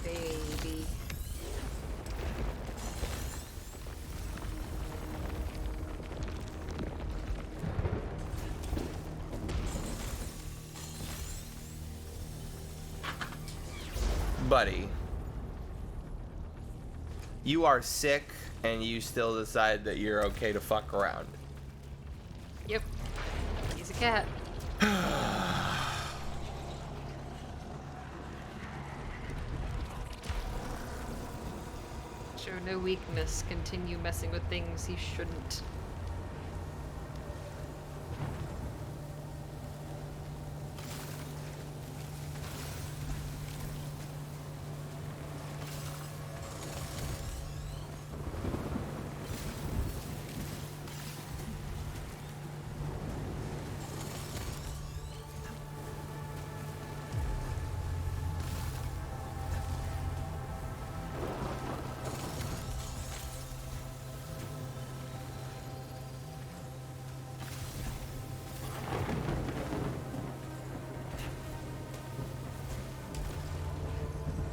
Baby. Buddy, you are sick and you still decide that you're okay to fuck around. Yep. He's a cat. Show no weakness. Continue messing with things he shouldn't.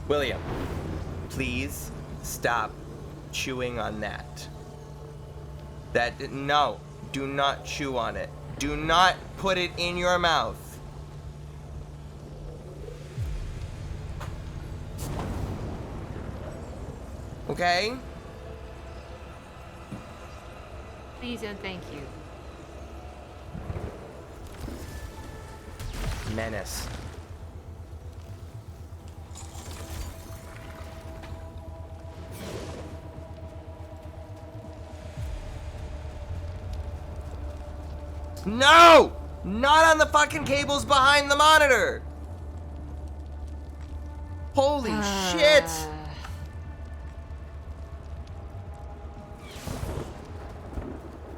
William, please stop chewing on that. No, do not chew on it. Do not put it in your mouth. Okay? Please and thank you. Menace. No! Not on the fucking cables behind the monitor! Holy shit!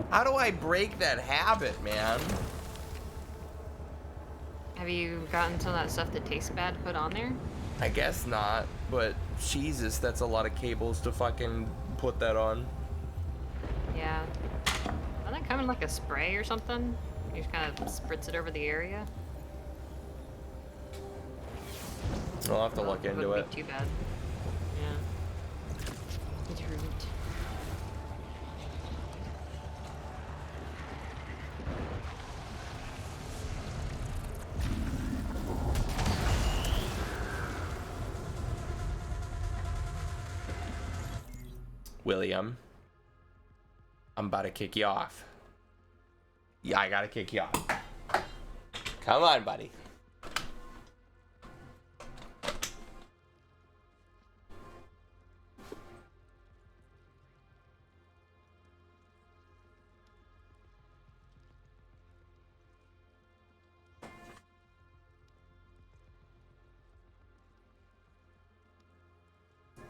How do I break that habit, man? Have you gotten some of that stuff that tastes bad put on there? I guess not, but Jesus, that's a lot of cables to fucking put that on. Yeah. Doesn't that come in like a spray or something? You just kind of spritz it over the area? I'll have to look into it. Wouldn't be too bad. Yeah. Deterrent. William, I'm about to kick you off. Yeah, I gotta kick you off. Come on, buddy.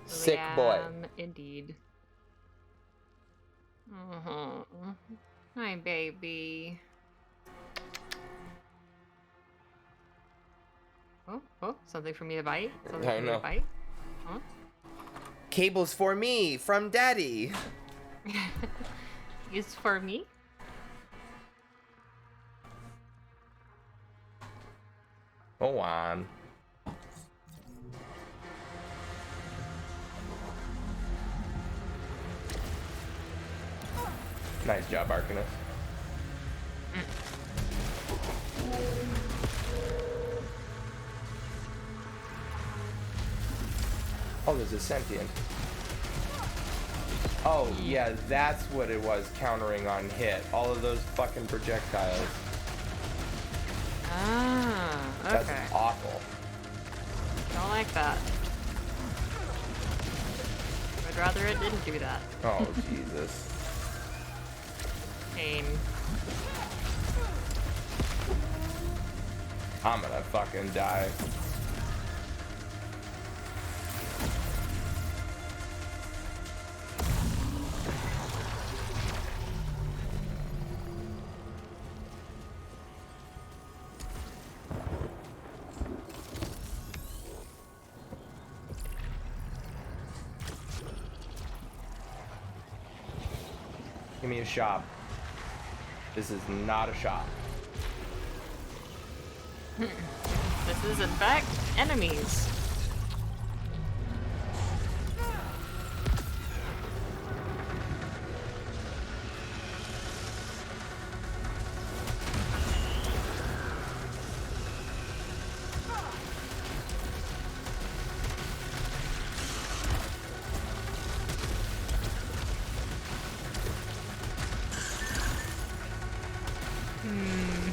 Sick boy. Indeed. Hi, baby. Oh, something for me to bite? Something I for me know. to bite? Huh? Cables for me from Daddy. It's for me? Go on. Nice job, Arcanus. Oh, there's a sentient. Oh, yeah, that's what it was, countering on hit. All of those fucking projectiles. Ah, okay. That's awful. Don't like that. I'd rather it didn't do that. Oh, Jesus. Pain. I'm gonna fucking die. Give me a shop. This is not a shop. This is, in fact, enemies.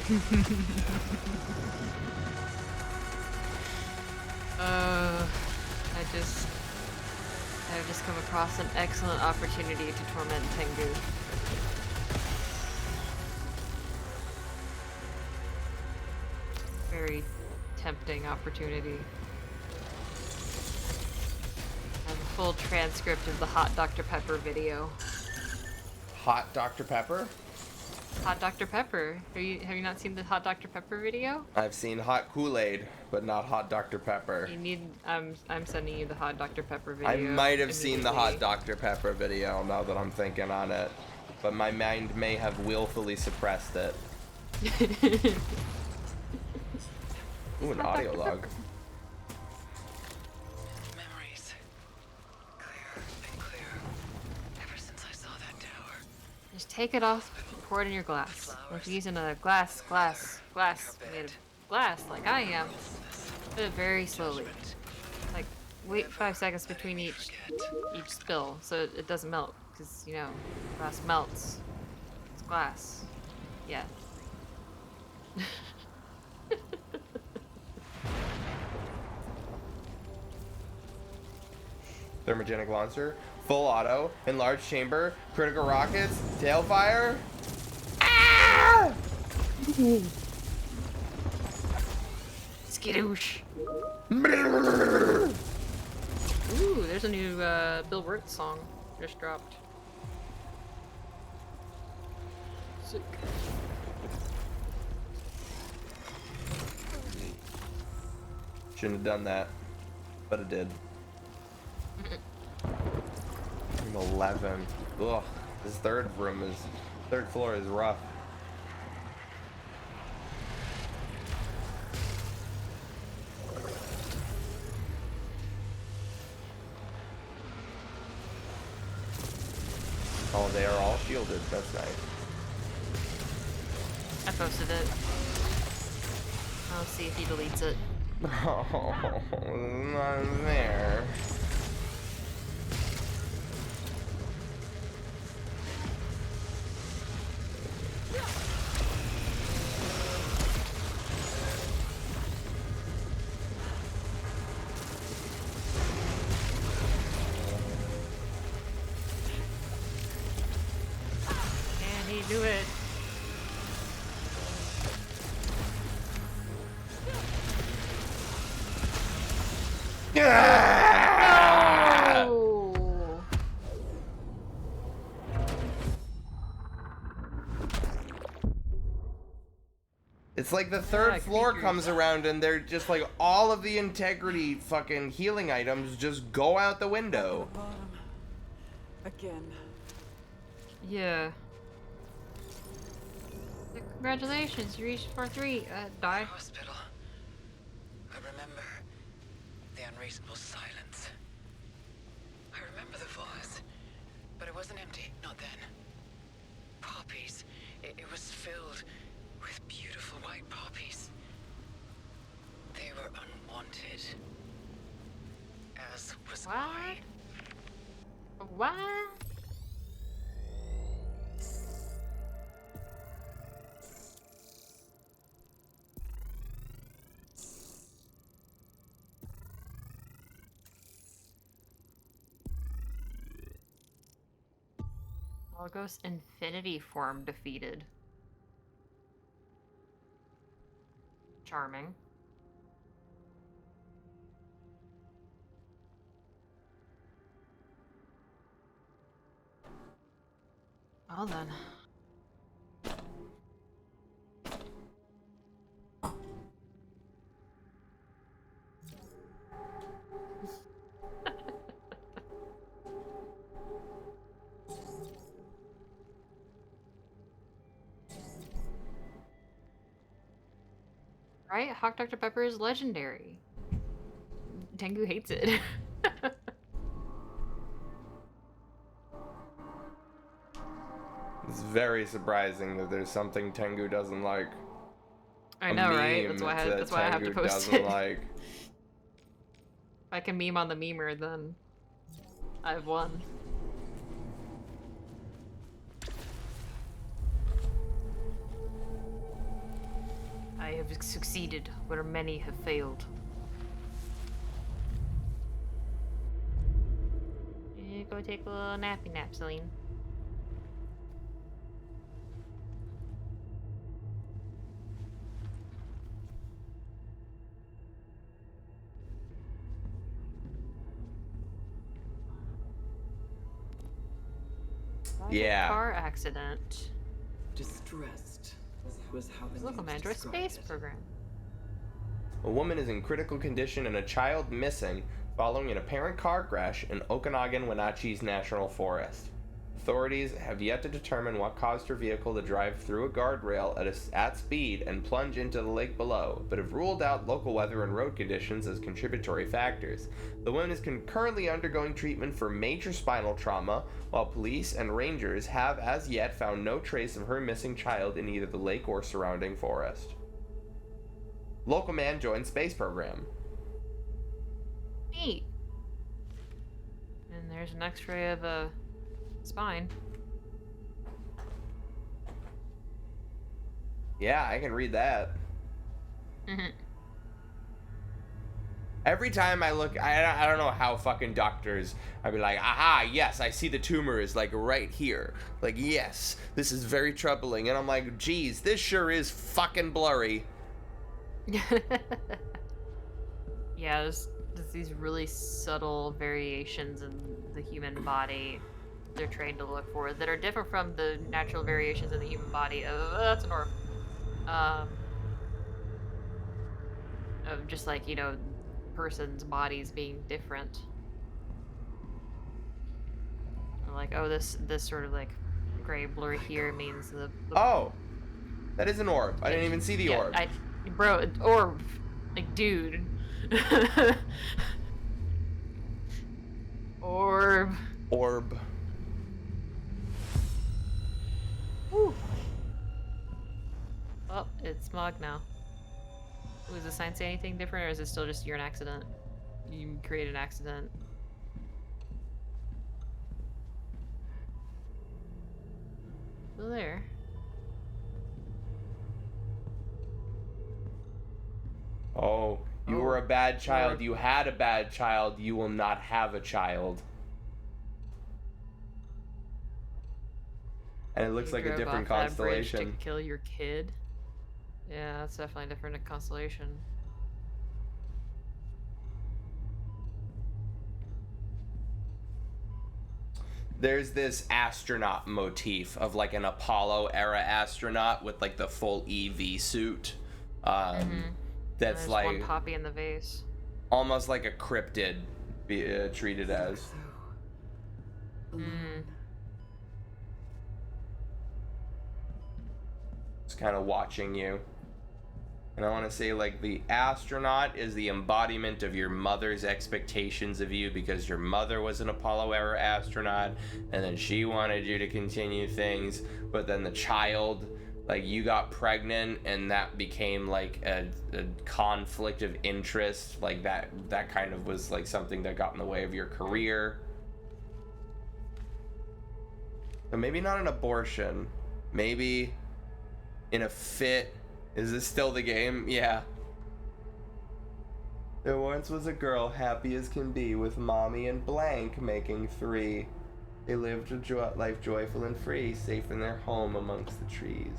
I've just come across an excellent opportunity to torment Tengu. Very tempting opportunity. I have a full transcript of the Hot Dr. Pepper video. Hot Dr. Pepper? Hot Dr. Pepper. Have you not seen the Hot Dr. Pepper video? I've seen hot Kool-Aid, but not hot Dr. Pepper. You need. I'm sending you the Hot Dr. Pepper video. I might have seen the hot immediately. Dr. Pepper video now that I'm thinking on it, but my mind may have willfully suppressed it. Ooh, an Hot audio Dr. log. Pepper. Memories. Clear and clear. Ever since I saw that tower. Just take it off, pour it in your glass. If you're using a glass made of glass like I am, do it very slowly. Like, wait 5 seconds between each spill so it doesn't melt, because, you know, glass melts. It's glass. Yeah. Thermogenic launcher, full auto, enlarged chamber, critical rockets, tailfire. Ah! Skidoosh. Ooh, there's a new Bill Wirtz song just dropped. Sick. Shouldn't have done that, but it did. I'm 11. Ugh, this third floor is rough. Oh, they are all shielded. That's nice. I posted it. I'll see if he deletes it. Oh, it's not there. Can he do it? Oh! It's like the third I floor figured. comes around and they're just like all of the integrity fucking healing items just go out the window. Bottom. Again. Yeah. Congratulations, you reached floor 3. Die. Hospital. I remember the unreasonable silence. I remember the vase, but it wasn't empty, not then. Poppies. It was filled with beautiful white poppies. They were unwanted. As was I. What? Logos Infinity form defeated. Charming. Well then. Right? Hot Dr. Pepper is legendary. Tengu hates it. It's very surprising that there's something Tengu doesn't like. I know, right? Meme That's why that I have to Tengu post doesn't it. like. If I can meme on the memer, then I've won. have succeeded where many have failed. Go take a little nappy nap, Celine. Yeah. Car accident. Distressed was how the Local news Mandra described space it. program. A woman is in critical condition and a child missing following an apparent car crash in Okanagan, Wenatchee's National Forest. Authorities have yet to determine what caused her vehicle to drive through a guardrail at speed and plunge into the lake below, but have ruled out local weather and road conditions as contributory factors. The woman is currently undergoing treatment for major spinal trauma, while police and rangers have as yet found no trace of her missing child in either the lake or surrounding forest. Local man joins space program. Neat. And there's an x-ray of a spine. Yeah, I can read that. Mhm. Every time I look, I don't know how fucking doctors, I'd be like, aha, yes, I see the tumor is like right here. Like, yes, this is very troubling. And I'm like, geez, this sure is fucking blurry. Yeah, there's these really subtle variations in the human body they're trained to look for that are different from the natural variations in the human body. That's an orb. Of just like, you know, person's bodies being different. Like, oh, this sort of like gray blur here means the Oh, that is an orb. I didn't even see the yeah, orb. Bro, orb. Like, dude. Orb. Orb. Woo. Oh, it's smog now. Does the sign say anything different, or is it still just you're an accident? You create an accident. Still there. Oh, you were a bad child. Orb. You had a bad child. You will not have a child. And it looks You like a drove different off that bridge constellation. to kill your kid. Yeah, that's definitely a different constellation. There's this astronaut motif of like an Apollo era astronaut with like the full EV suit. That's There's like one poppy in the vase. almost like a cryptid treated as. It's kind of watching you. And I want to say, like, the astronaut is the embodiment of your mother's expectations of you because your mother was an Apollo era astronaut and then she wanted you to continue things, but then the child, like, you got pregnant and that became like a conflict of interest, like that kind of was like something that got in the way of your career. But maybe not an abortion, maybe in a fit. Is this still the game? Yeah. There once was a girl happy as can be with mommy and blank making 3. They lived a life joyful and free, safe in their home amongst the trees.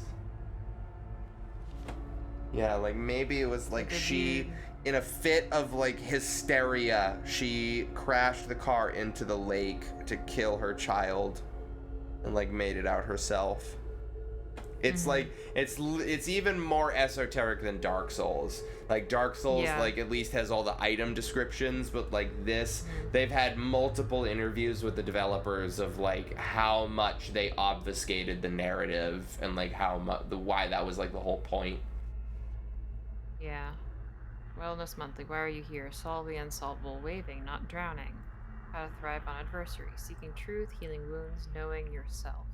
Yeah, like maybe it was like she, in a fit of like hysteria, she crashed the car into the lake to kill her child and like made it out herself. It's like it's even more esoteric than Dark Souls. Like Dark Souls, like at least has all the item descriptions, but like this, they've had multiple interviews with the developers of like how much they obfuscated the narrative and like how much why that was like the whole point. Yeah. Wellness Monthly. Why are you here? Solve the unsolvable. Waving, not drowning. How to thrive on adversity. Seeking truth, healing wounds, knowing yourself.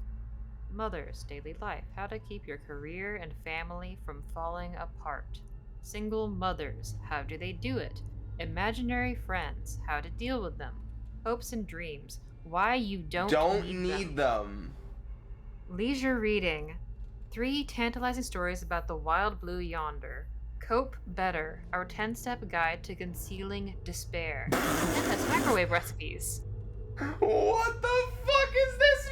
Mother's daily life. How to keep your career and family from falling apart. Single mothers. How do they do it? Imaginary friends. How to deal with them. Hopes and dreams. Why you don't need them. Leisure reading. 3 tantalizing stories about the wild blue yonder. Cope better. Our 10-step guide to concealing despair. And has microwave recipes. What the fuck is this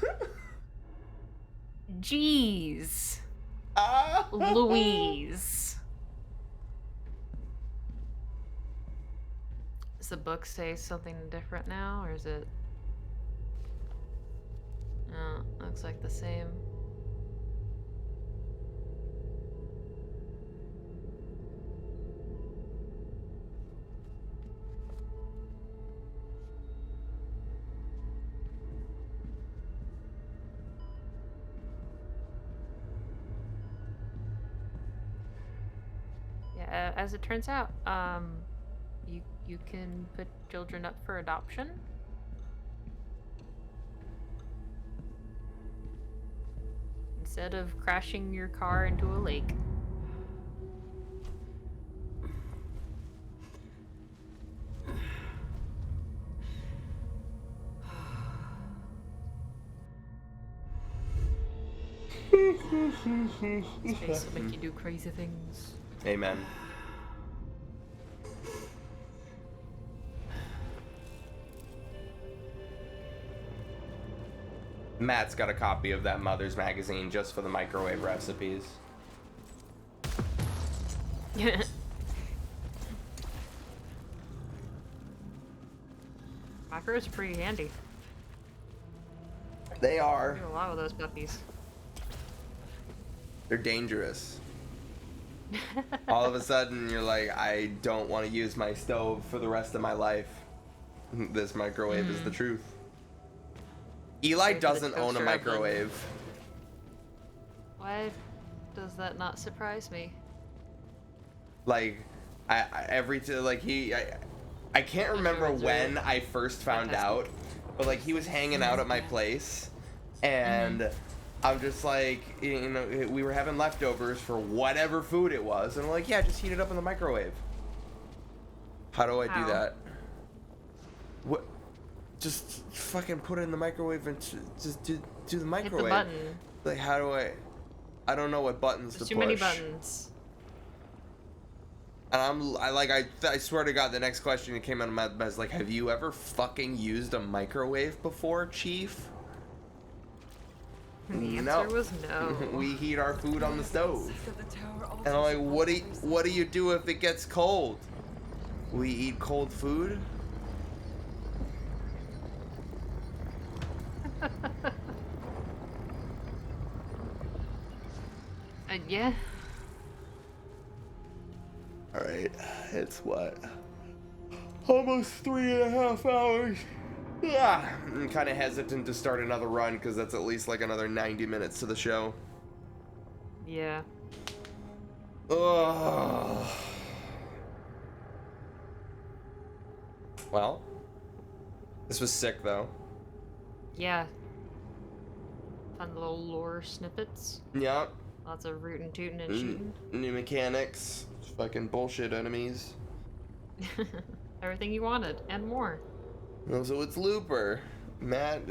magazine? Jeez. Ah. Louise. Does the book say something different now, or is it... No, looks like the same. Yeah, as it turns out, you can put children up for adoption. Instead of crashing your car into a lake. Space will make you do crazy things. Amen. Matt's got a copy of that Mother's magazine just for the microwave recipes. Micros are pretty handy. They are. Do a lot with those puppies. They're dangerous. All of a sudden, you're like, I don't want to use my stove for the rest of my life. This microwave is the truth. Eli doesn't own a microwave. Why does that not surprise me? Like, I can't remember when I first found out, but like he was hanging out at my place, and I'm just like, you know, we were having leftovers for whatever food it was, and I'm like, yeah, just heat it up in the microwave. How do I do that? What? Just fucking put it in the microwave and just do the microwave. Hit the button. Like, how do I don't know what buttons to push. Too many buttons. And I swear to God, the next question that came out of my mouth was like, have you ever fucking used a microwave before, Chief? The answer was no. We heat our food on the stove. That the tower And I'm like, alters what do you do if it gets cold? We eat cold food? Yeah. Alright, it's what? Almost 3.5 hours. Yeah, I'm kind of hesitant to start another run because that's at least like another 90 minutes to the show. Yeah. Ugh. Well, this was sick though. Yeah. Fun little lore snippets. Yep. Lots of rootin' tootin' and shooting. New mechanics. Fucking bullshit enemies. Everything you wanted and more. So it's Looper. Matt,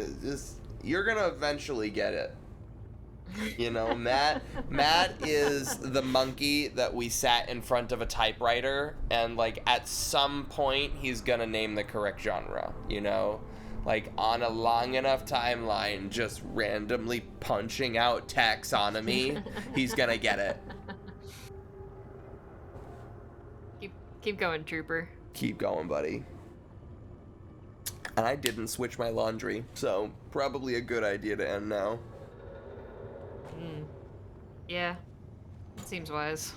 you're gonna eventually get it. You know, Matt is the monkey that we sat in front of a typewriter, and like at some point he's gonna name the correct genre, you know? Like on a long enough timeline, just randomly punching out taxonomy, he's gonna get it. Keep going, Trooper. Keep going, buddy. And I didn't switch my laundry, so probably a good idea to end now. Yeah. Seems wise.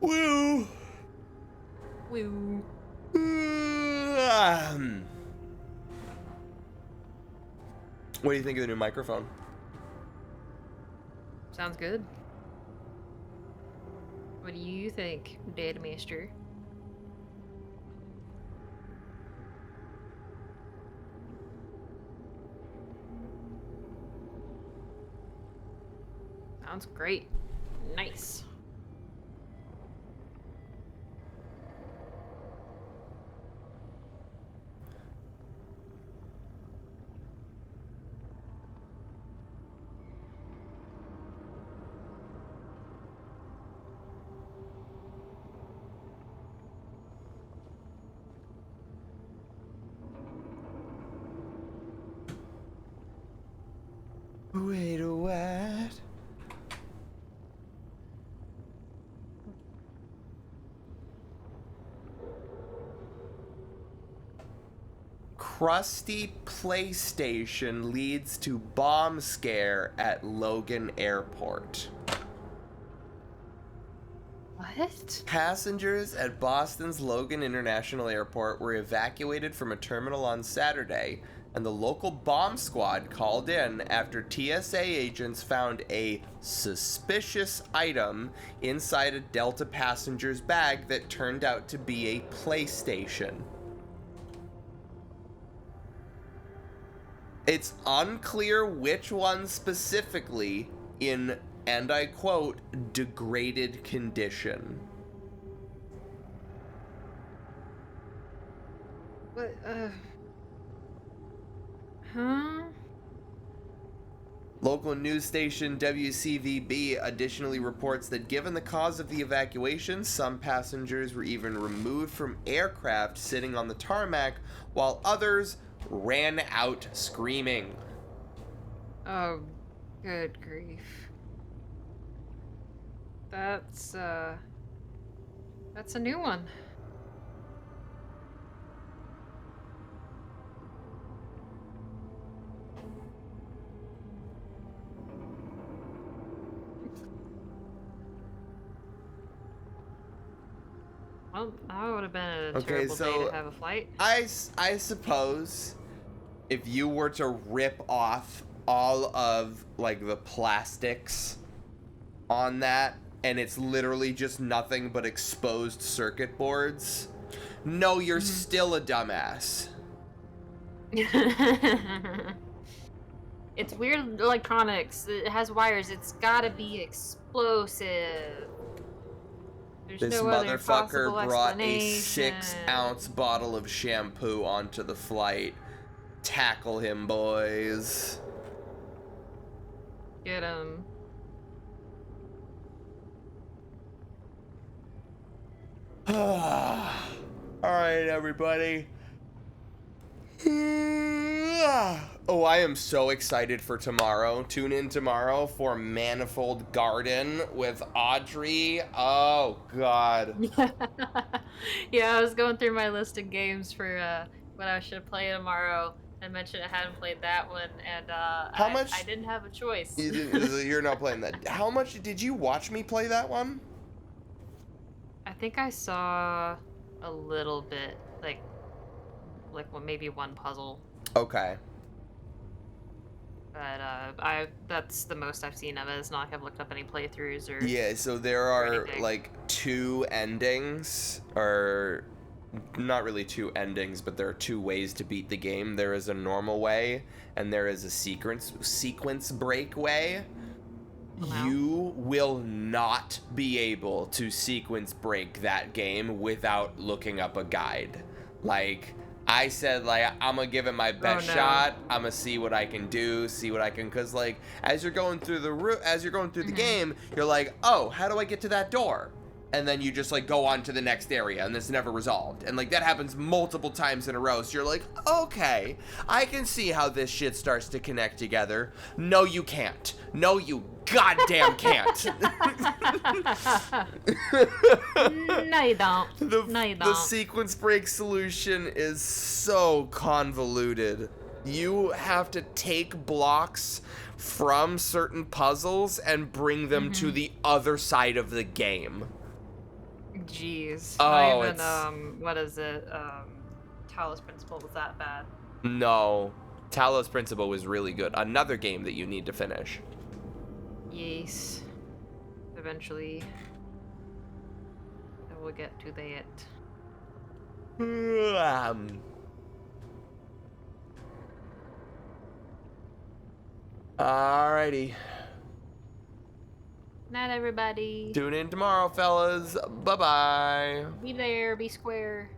Woo! Woo. What do you think of the new microphone? Sounds good. What do you think, Data Master? Sounds great. Nice. Wait, what? Crusty PlayStation leads to bomb scare at Logan Airport. What? Passengers at Boston's Logan International Airport were evacuated from a terminal on Saturday, and the local bomb squad called in after TSA agents found a suspicious item inside a Delta passenger's bag that turned out to be a PlayStation. It's unclear which one specifically in, and I quote, degraded condition. What, huh? Local news station WCVB additionally reports that given the cause of the evacuation, some passengers were even removed from aircraft sitting on the tarmac, while others ran out screaming. Oh, good grief. That's a new one. Well, that would have been a terrible day to have a flight. I suppose if you were to rip off all of like the plastics on that and it's literally just nothing but exposed circuit boards, no, you're still a dumbass. It's weird electronics. It has wires. It's gotta be explosive. There's This no other motherfucker possible brought a explanation. 6-ounce bottle of shampoo onto the flight. Tackle him, boys. Get him. All right, everybody. Oh, I am so excited for tomorrow. Tune in tomorrow for Manifold Garden with Audrey. Oh, God. Yeah, I was going through my list of games for what I should play tomorrow. I mentioned I hadn't played that one, and I didn't have a choice. You're not playing that. How much did you watch me play that one? I think I saw a little bit, like maybe one puzzle. Okay. But that's the most I've seen of it. It's not like I've looked up any playthroughs or Yeah, so there are anything. like 2 endings, or not really 2 endings, but there are 2 ways to beat the game. There is a normal way, and there is a sequence break way. Wow. You will not be able to sequence break that game without looking up a guide. Like, I said, like, I'm gonna give it my best shot. I'm gonna see what I can do, cause like as you're going through the game, you're like, oh, how do I get to that door? And then you just like go on to the next area, and it's never resolved. And like that happens multiple times in a row. So you're like, okay, I can see how this shit starts to connect together. No, you can't. No, you goddamn can't. No, you don't. No, you The don't. sequence break solution is so convoluted. You have to take blocks from certain puzzles and bring them to the other side of the game. Jeez. Oh, Not even, what is it? Talos Principle was that bad. No. Talos Principle was really good. Another game that you need to finish. Yes. Eventually, I will get to that. Alrighty. Night, everybody. Tune in tomorrow, fellas. Bye-bye. Be there. Be square.